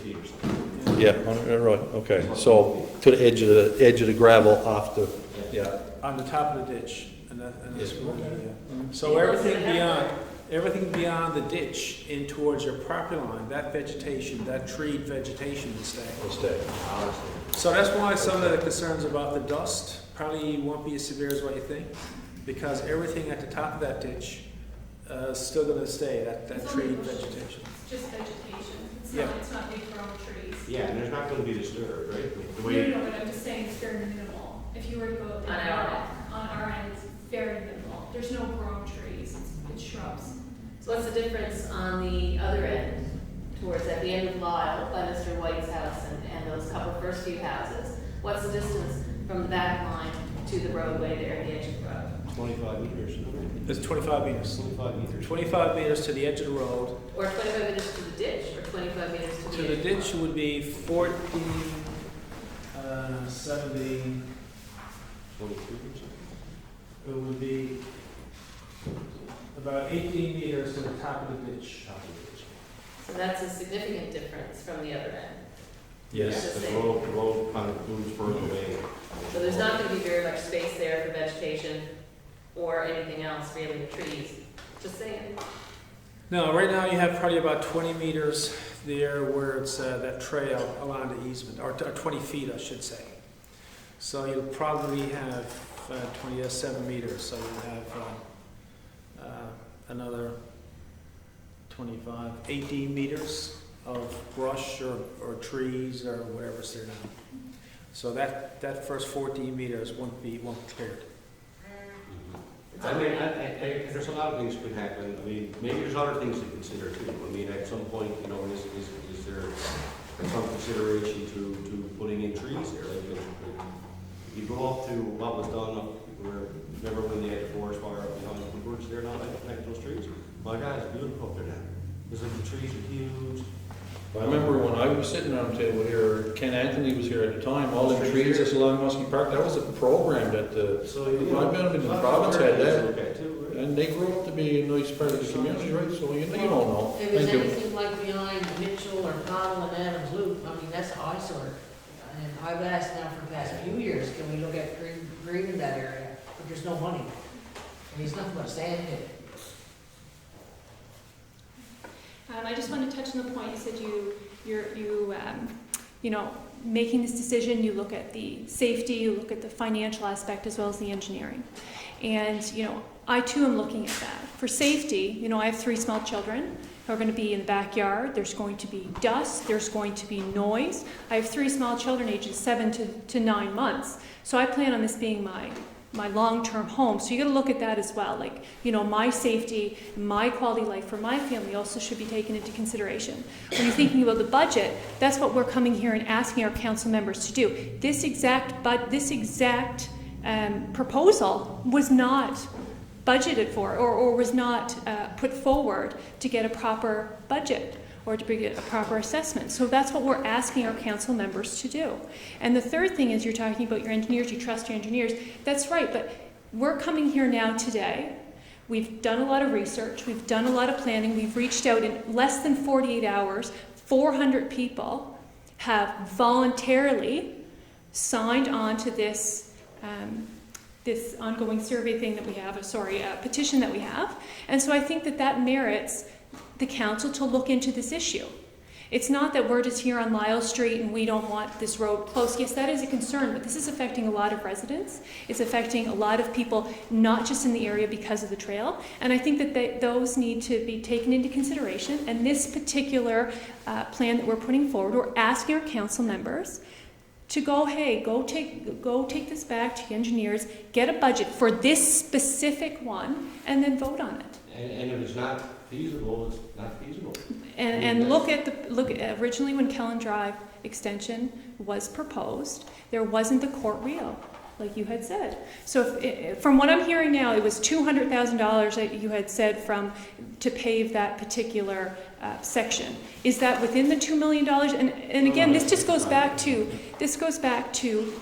feet or something. Yeah, right, okay, so to the edge of the gravel off the, yeah. on the top of the ditch, and that's Yes. what we're looking at. So everything beyond the ditch in towards your property line, that vegetation, that treed vegetation will stay. Will stay. So that's why some of the concerns about the dust probably won't be as severe as what you think, because everything at the top of that ditch is still gonna stay, that treed vegetation. Just vegetation. Yeah. It's not big grown trees. Yeah, and there's not gonna be disturbed, right? The No, way, but I'm just saying it's very minimal. If you were to go On our end. on our end, it's very minimal. There's no grown trees, it's shrubs. So what's the difference on the other end, towards at the end of Lyle, by Mr. White's house and those first few houses? What's the distance from the back line to the roadway there at the edge of the road? 25 meters, isn't it? It's 25 meters. 25 meters. 25 meters to the edge of the road. Or 25 meters to the ditch, or 25 meters to To the the edge? ditch would be 14, 70, 23 or something? it would be about 18 meters to the top of the ditch. So that's a significant difference from the other end. Yes. The road kind of moves further away. So there's not gonna be very much space there for vegetation or anything else, really, the trees. Just saying. No, right now you have probably about 20 meters there where it's that trail along the easement, or 20 feet, I should say. So you'll probably have 7 meters, so you'll have another 25, 18 meters of brush or trees or whatever's there now. So that first 14 meters won't be cleared. I mean, there's a lot of things could happen. I mean, maybe there's other things to consider too. I mean, at some point, you know, is there some consideration to putting in trees there? Like, if you go up to what was done up where, remember when they had the forest fire up behind the woodworks there, now they plant those trees? My God, it's beautiful up there now. Because the trees are huge. I remember when I was sitting around the table here, Ken Anthony was here at the time, all the trees that's along Muskie Park, that was a program that I've been in the province had that. And they grew up to be a nice part of the community, right? So you don't know. If it's anything like behind Mitchell or Connell and Adams Loop, I mean, that's an eyesore. And I've asked now for the past few years, can we look at greening that area? But there's no money. And there's nothing but sand in it. I just want to touch on the point you said you know, making this decision, you look at the safety, you look at the financial aspect as well as the engineering. And, you know, I too am looking at that. For safety, you know, I have 3 small children who are going to be in the backyard. There's going to be dust. There's going to be noise. I have 3 small children ages 7 to 9 months. So I plan on this being my long-term home. So you got to look at that as well. Like, you know, my safety, my quality of life for my family also should be taken into consideration. When you're thinking about the budget, that's what we're coming here and asking our council members to do. This exact proposal was not budgeted for or was not put forward to get a proper budget or to get a proper assessment. So that's what we're asking our council members to do. And the third thing is you're talking about your engineers, you trust your engineers. That's right, but we're coming here now today. We've done a lot of research, we've done a lot of planning, we've reached out in less than 48 hours, 400 people have voluntarily signed on to this this ongoing survey thing that we have, petition that we have. And so I think that merits the council to look into this issue. It's not that we're just here on Lyle Street and we don't want this road closed. Yes, that is a concern, but this is affecting a lot of residents. It's affecting a lot of people, not just in the area because of the trail. And I think that those need to be taken into consideration. And this particular plan that we're putting forward, we're asking our council members to go take this back to the engineers, get a budget for this specific one, and then vote on it. And if it's not feasible, it's not feasible. And look at originally when Kelland Drive extension was proposed, there wasn't the court reel, like you had said. So from what I'm hearing now, it was $200,000 that you had said to pave that particular section. Is that within the $2 million? And again, this goes back to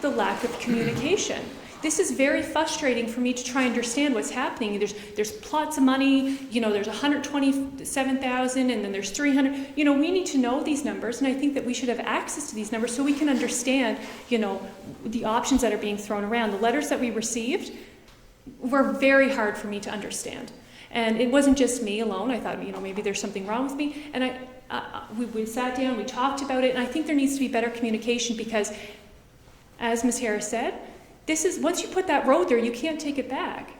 the lack of communication. This is very frustrating for me to try and understand what's happening. There's plots of money, you know, there's 127,000 and then there's 300. You know, we need to know these numbers, and I think that we should have access to these numbers so we can understand, you know, the options that are being thrown around. The letters that we received were very hard for me to understand. And it wasn't just me alone. I thought, you know, maybe there's something wrong with me. And we sat down, we talked about it, and I think there needs to be better communication because, as Ms. Harris said, once you put that road there, you can't take it back.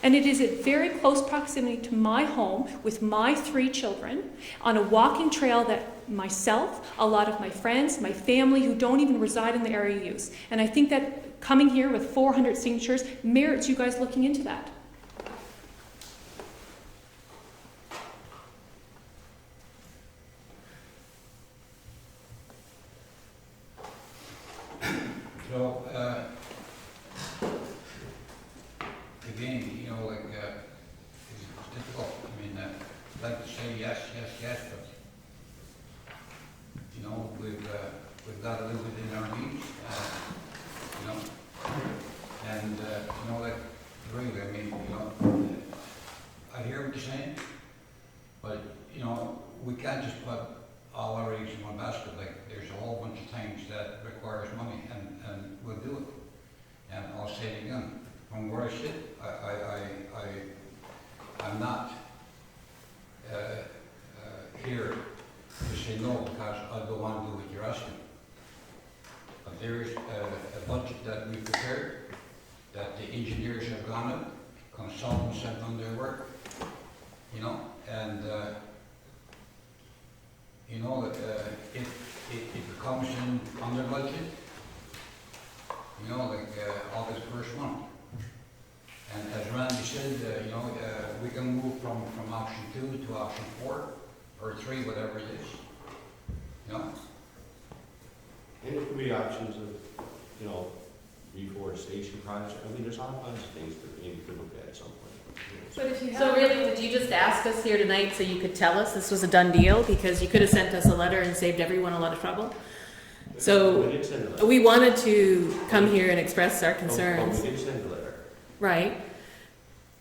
And it is at very close proximity to my home with my 3 children on a walking trail that myself, a lot of my friends, my family who don't even reside in the area use. And I think that coming here with 400 signatures merits you guys looking into that. So, again, you know, like, it's difficult. I mean, I'd like to say yes, but, you know, we've got to live within our means, you know. And, you know, like, really, I mean, you know, I hear what you're saying, but, you know, we can't just put all our eggs in one basket. Like, there's a whole bunch of things that requires money, and we'll do it. And I'll say it again, from where I sit, I'm not say no because I don't want to do what you're asking. But there is a budget that we prepared, that the engineers have gone up, consultants have done their work, you know, and you know that if it comes in under budget, you know, like August 1st month. And as Randy said, you know, we can move from option 2 to option 4 or 3, whatever it is. You know? And it could be options of, you know, reforestation projects. I mean, there's all kinds of things that you could look at at some point. But if you so really, did you just ask us here tonight so you could tell us this was a done deal? Because you could have sent us a letter and saved everyone a lot of trouble. So We did send a letter. we wanted to come here and express our concerns. We did send a letter. Right.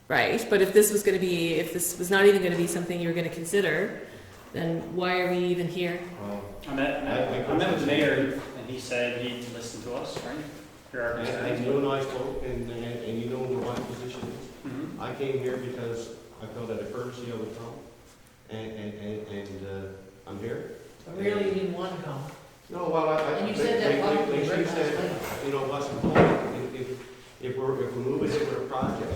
Right. But if this was going to be, if this was not even going to be something you were going to consider, then why are we even here? I met with the mayor, and he said he'd listen to us, right? Hear our concerns. And you and I spoke, and you know what my position is. Mhm. I came here because I felt that a courtesy I would come, and I'm here. I really didn't want to come. No, well, I. And you said that publicly, Like she right? said, you know, what's the point? If we're moving into a project,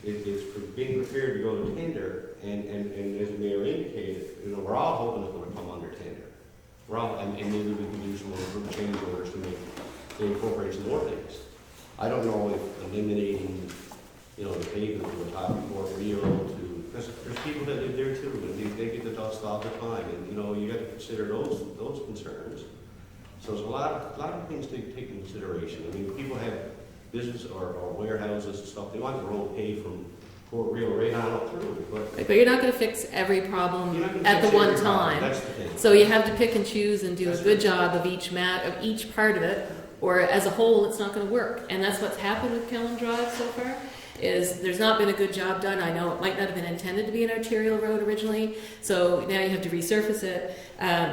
it's for being prepared to go to tender, and as the mayor indicated, you know, we're all hoping it's going to come under tender. We're all, and maybe we can do some more change orders to make, to incorporate some more things. I don't know if eliminating, you know, the pavement from the top of Fort Rio to, because there's people that live there too, and they get the dust all the time, and, you know, you got to consider those concerns. So there's a lot of things to take into consideration. I mean, people have business or warehouses and stuff, they want the road paved from Fort Rio right on up through, But you're not going to fix every problem you're not gonna at the fix one every problem. time. That's the thing. So you have to pick and choose and do That's a good right. job of each part of it, or as a whole, it's not going to work. And that's what's happened with Kelland Drive so far. Is there's not been a good job done. I know it might not have been intended to be an arterial road originally, so now you have to resurface it.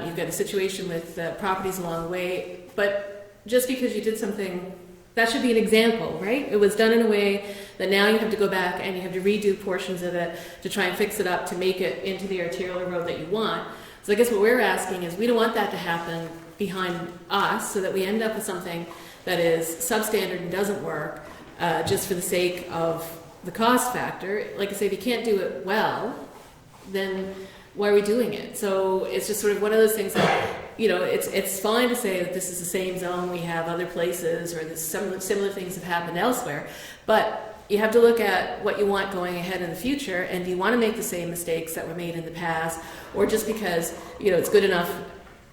You've got a situation with properties along the way, but just because you did something, that should be an example, right? It was done in a way that now you have to go back and you have to redo portions of it to try and fix it up to make it into the arterial road that you want. So I guess what we're asking is we don't want that to happen behind us, so that we end up with something that is substandard and doesn't work, just for the sake of the cost factor. Like I say, if you can't do it well, then why are we doing it? So it's just sort of one of those things that, you know, it's fine to say that this is the same zone we have other places, or this, some similar things have happened elsewhere, but you have to look at what you want going ahead in the future, and do you want to make the same mistakes that were made in the past, or just because, you know, it's good enough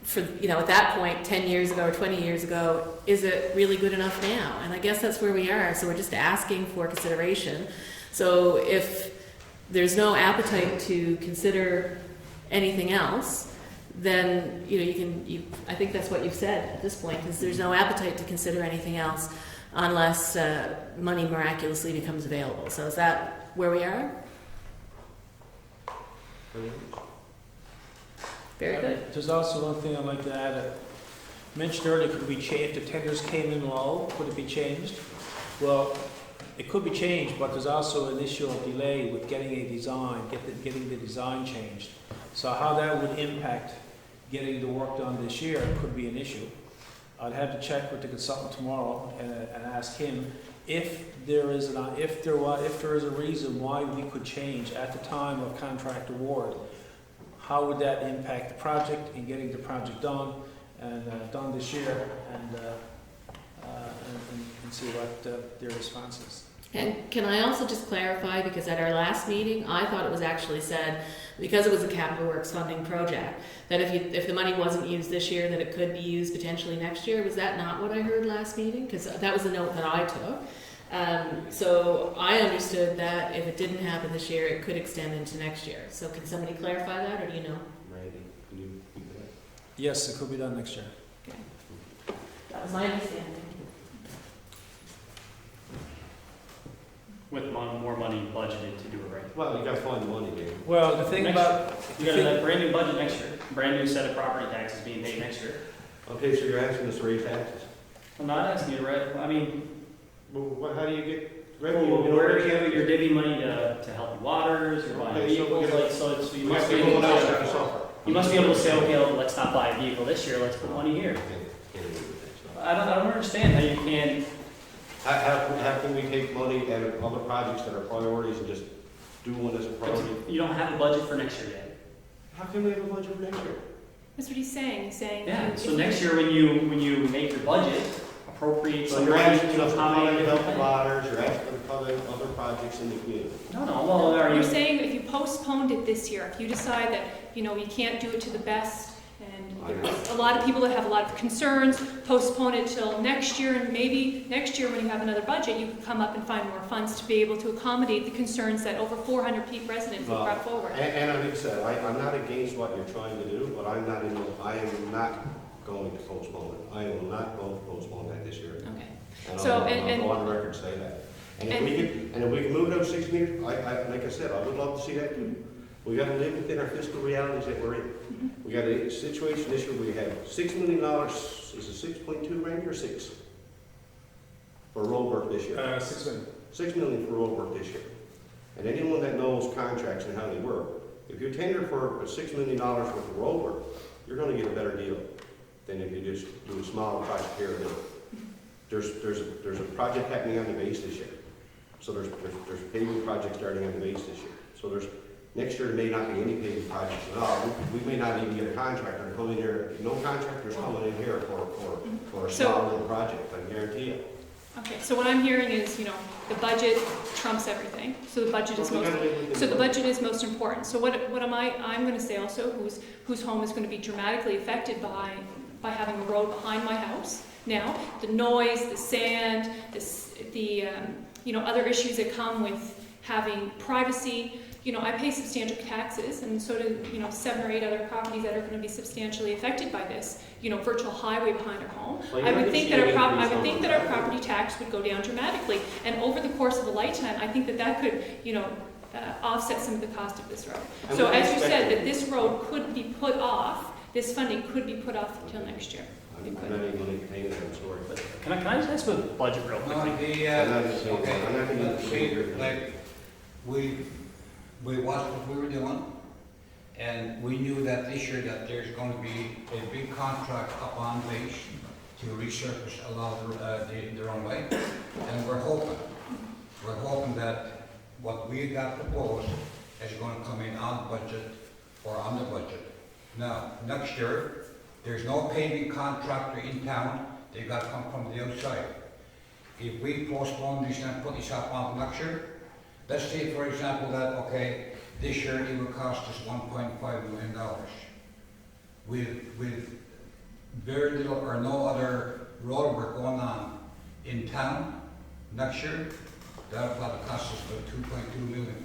for, you know, at that point, 10 years ago or 20 years ago, is it really good enough now? And I guess that's where we are, so we're just asking for consideration. So if there's no appetite to consider anything else, then, you know, I think that's what you've said at this point, is there's no appetite to consider anything else unless money miraculously becomes available. So is that where we are? Very good. There's also one thing I'd like to add. Mentioned earlier, could we change, if the tenders came in low, could it be changed? Well, it could be changed, but there's also an issue of delay with getting a design, getting the design changed. So how that would impact getting the work done this year could be an issue. I'd have to check with the consultant tomorrow and ask him if there is a reason why we could change at the time of contract award. How would that impact the project and getting the project done and done this year, and see what their response is. And can I also just clarify, because at our last meeting, I thought it was actually said, because it was a capital works funding project, that if the money wasn't used this year, that it could be used potentially next year. Was that not what I heard last meeting? Because that was the note that I took. So I understood that if it didn't happen this year, it could extend into next year. So can somebody clarify that, or do you know? Randy, can you do that? Yes, it could be done next year. Okay. That was my understanding. With more money budgeted to do it right. Well, you gotta find the money, Dave. Well, the thing about... You got a brand new budget next year, brand new set of property taxes being paid next year. Okay, so you're asking us to raise taxes? I'm not asking you to raise, I mean, Well, how do you get revenue? well, where are you, you're divvying money to help waters, you're buying Okay, so vehicles, we're like, so it's, you We must have be. to go else have to suffer. You must be able to say, okay, well, let's not buy a vehicle this year, let's put money here. Can't agree with that. I don't understand how you can, How can we take money out of other projects that are priorities and just do one as a priority? you don't have a budget for next year yet. How can we have a budget for next year? That's what he's saying. He's saying. Yeah, if so you- next year when you make your budget, appropriate So some you're money asking us to to accommodate help different the things. waters, you're asking to cover other projects in the community. No, well, are You're you, saying if you postponed it this year, if you decide that, you can't do it to the best, and there's a lot of people that have a lot of concerns, postpone it till next year, and maybe next year when you have another budget, you can come up and find more funds to be able to accommodate the concerns that over 400 residents have brought forward. And like I said, I'm not against what you're trying to do, but I am not going to postpone it. I am not going to postpone that this year. Okay. And So, I'll and- go on the record and say that. And if we can move it up 6 meters, like I said, I would love to see that too. We gotta live within our fiscal realities that we're in. Mm-hmm. We got a situation this year, we have $6 million, is it 6.2, Randy, or 6? For road work this year. 6 million. 6 million for road work this year. And anyone that knows contracts and how they work, if you tender for $6 million worth of road work, you're gonna get a better deal than if you just do a smaller project here or there. There's a project happening on the base this year. So there's paving projects starting on the base this year. So next year there may not be any paving projects at all. We may not even get a contractor to come in here. No contractors coming in here for a small little project, I guarantee you. Okay, so what I'm hearing is, the budget trumps everything. So the budget is most important. So what I'm going to say also, whose home is going to be dramatically affected by having a road behind my house. Now, the noise, the sand, the other issues that come with having privacy. I pay substantial taxes, and so do 7 or 8 other properties that are going to be substantially affected by this. Virtual highway behind our home. Well, I would think that our our property tax would go down dramatically, and over the course of a lifetime, I think that could offset some of the cost of this road. And So we're as you said, expecting- that this road could be put off. This funding could be put off until next year. I'm not even going to entertain it, I'm sorry. but can I just ask about the budget real quickly? I'm not gonna say- I'm not gonna See, say your- like, we watched what we were doing, and we knew that this year that there's going to be a big contract up on base to resurface a lot of the runway, and we're hoping that what we got proposed is going to come in on budget or under budget. Now, next year, there's no paving contractor in town, they got to come from the outside. If we postpone this and put this up on next year, let's say, for example, that, okay, this year it will cost us $1.5 million. With very little or no other road work going on in town next year, that'll probably cost us about $2.2 million.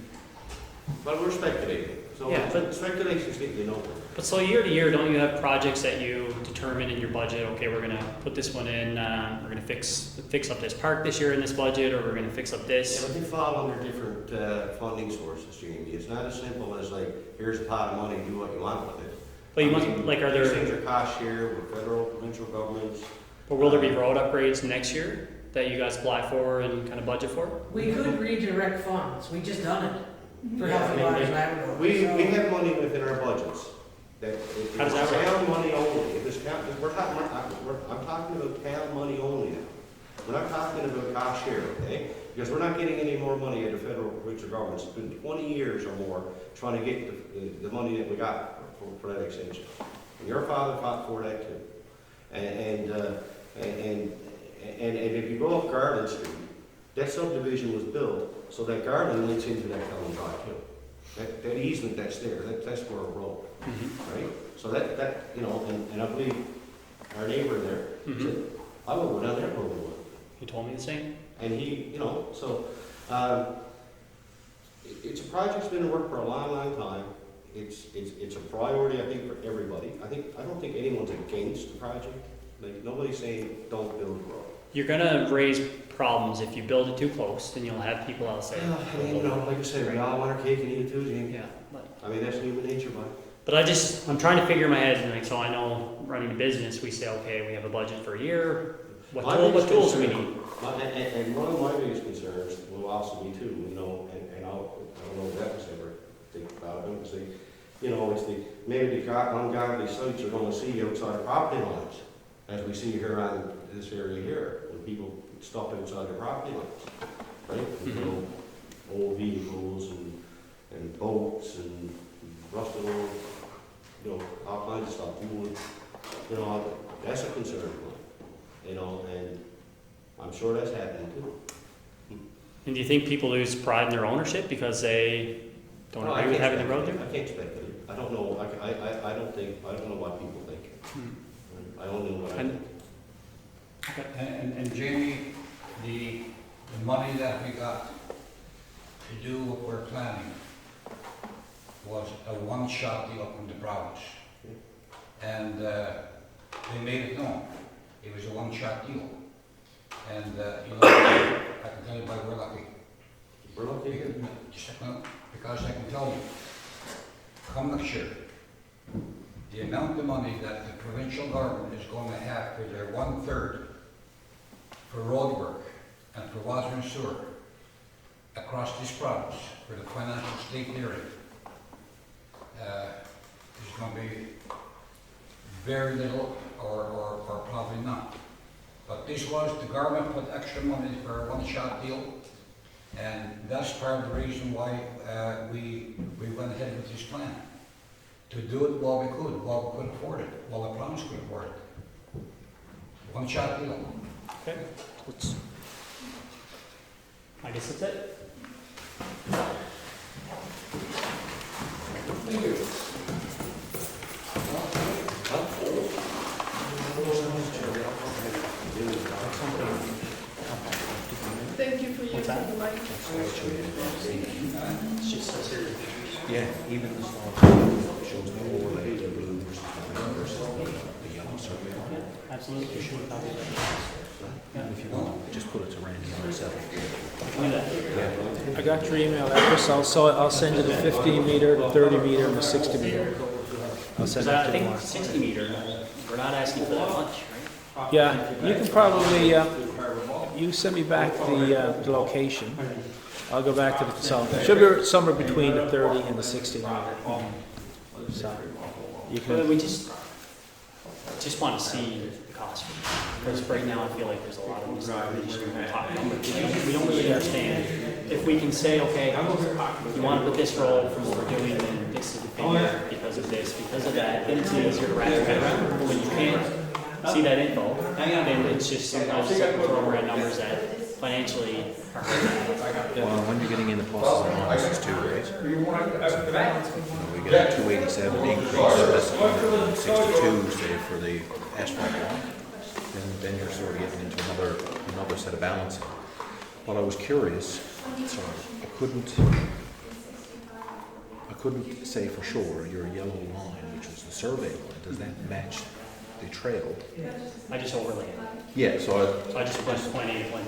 But we're speculating, so Yeah, but- speculation's getting over. But so year to year, don't you have projects that you determine in your budget, okay, we're gonna put this one in, we're gonna fix up this park this year in this budget, or we're gonna fix up Yeah, this? but they fall under different funding sources, Jamie. It's not as simple as like, here's a pot of money, do what you want with it. But you I must, mean, like, are These there, things are cost share with federal, provincial governments. but will there be road upgrades next year that you guys apply for and kind of budget for? We could redirect funds, we just done it for Yeah, I Healthy mean, Lives Labrador. We So- have money within our budgets. That if How does that it's work? town money only, if it's town, I'm talking about town money only now. We're not talking about cost share, okay? Because we're not getting any more money out of federal, provincial governments. It's been 20 years or more trying to get the money that we got for that extension. And your father fought for that too. And if you go up Garland Street, that subdivision was built so that Garland links into that Kelland Drive too. That easement that's there, that's for a road, right? So that and I believe our neighbor there said, I would go down that road with one. He told me the same? And he, so, it's a project's been in work for a long, long time. It's a priority, I think, for everybody. I don't think anyone's against the project. Like, nobody's saying, don't build a road. You're gonna raise problems if you build it too close, then you'll have people out say. Like I said, we all want our cake and eat it too, Jamie. Yeah, but I mean, that's human nature, bud. But I'm trying to figure in my head, like, so I know running a business, we say, okay, we have a budget for a year, what tools do we need? And one of my biggest concerns will also be too, and I don't know if that was ever think about it, you know, it's maybe the ungodly sites are gonna see outside the property lines, as we see here on this area here, when people stop outside the property lines, right? You know, old vehicles and boats and rusted old, you know, all kinds of stuff, you know, that's a concern of mine, you know, and I'm sure that's happening too. And do you think people lose pride in their ownership because they don't No, agree with having the road there? I can't speculate. I don't know, I don't know what people think. I only know what I think. And Jamie, the money that we got to do what we're planning was a one-shot deal from the province. And they made it known. It was a one-shot deal. And, you know, I can tell you why we're lucky. We're lucky. Because I can tell you, come next year, the amount of money that the provincial government is going to have for their 1/3 for road work and for water and sewer across this province for the financial state area is going to be very little or probably not. But this was, the government put extra money for a one-shot deal, and that's part of the reason why we went ahead with this plan. To do it while we could afford it, while the province could afford it. One-shot deal. Okay. I guess that's it. Thank you. Thank you for using the mic. It's just so serious. Yeah, even the small shows the overlay, the blue versus the yellow survey. Absolutely. You should copy that. If you want, just put it to Randy on the Do that. I got your email address, I'll send you the 15 meter, the 30 meter, and the 60 meter. I'll send Because that I to you think tomorrow. 60 meter, we're not asking for that much, right? Yeah, you can probably, you send me back the location. I'll go back to the consultant. Should be somewhere between the 30 and the 60 meter. So, you But can, we just want to see the cost. Because right now I feel like there's a lot of these top numbers. We don't really understand. If we can say, okay, you want to put this road from what we're doing, then this is the figure because of this, because of that, then it's easier to wrap your head around. But when you can't see that info, then it's just sometimes throwing around numbers that financially are hurting. Well, when you're getting into pluses and minuses too, right? You know, we get a 287 increase, this 62 say for the asphalt block. Then you're sort of getting into another set of balancing. But I was curious, so I couldn't say for sure your yellow line, which was the survey line, does that match the trail? I just overlay it. Yeah, so So I just put 20 and 20.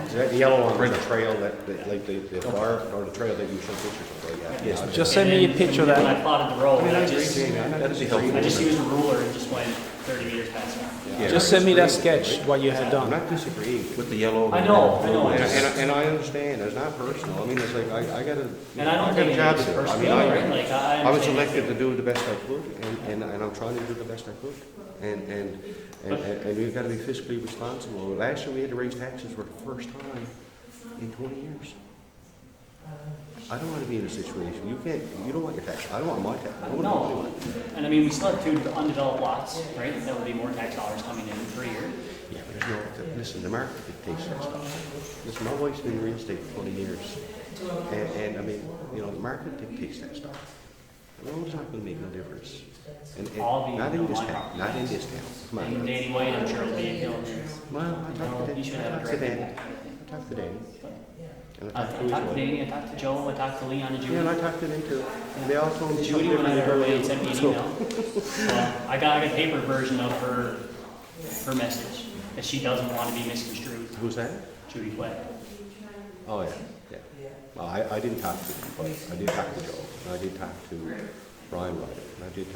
is that the yellow one, the trail that like the bar or the trail that you showed pictures of, right? Yeah. Yes. just send me a picture of When that. I plotted the road, I I agree, just Jamie, that'd be helpful. I just used a ruler and just went 30 meters past that. Yeah. Just send me that sketch, what you had I'm done. not disagreeing with the yellow. I know. And I understand, it's not personal, I mean, it's like, I gotta, And I don't got think a job to it's do. I personal, mean, right? Like, I was understand. elected to do the best I could, and I'm trying to do the best I could. And we've gotta be fiscally responsible. Last year, we had to raise taxes for the first time in 20 years. I don't wanna be in a situation, you don't want your tax, I don't want my tax. I don't want No, anyone. and I mean, we still have 2 undeveloped lots, right? That would be more tax dollars coming in for a year. Yeah, but there's no, listen, the market dictates that stuff. Listen, my wife's been in real estate for 20 years. And I mean, you know, the market dictates that stuff. The road's not gonna make no difference. And All the- not in this my town, property. not in this town. Come on. And Danny White, I'm sure will be a hill. Well, I talked to You should have a Danny. I direct. talked to Danny. And I talked to Danny, I talked to Joe, I talked to Leon and Yeah, and I Judy. talked to them too. And they all told me Judy something went out of her way and different. sent me an email. I got a paper version of her message, that she doesn't want to be misconstrued. Who's that? Judy White. Oh, yeah, yeah. Well, I didn't talk to him, but I did talk to Joe. And I did talk to Brian Wright. And I did talk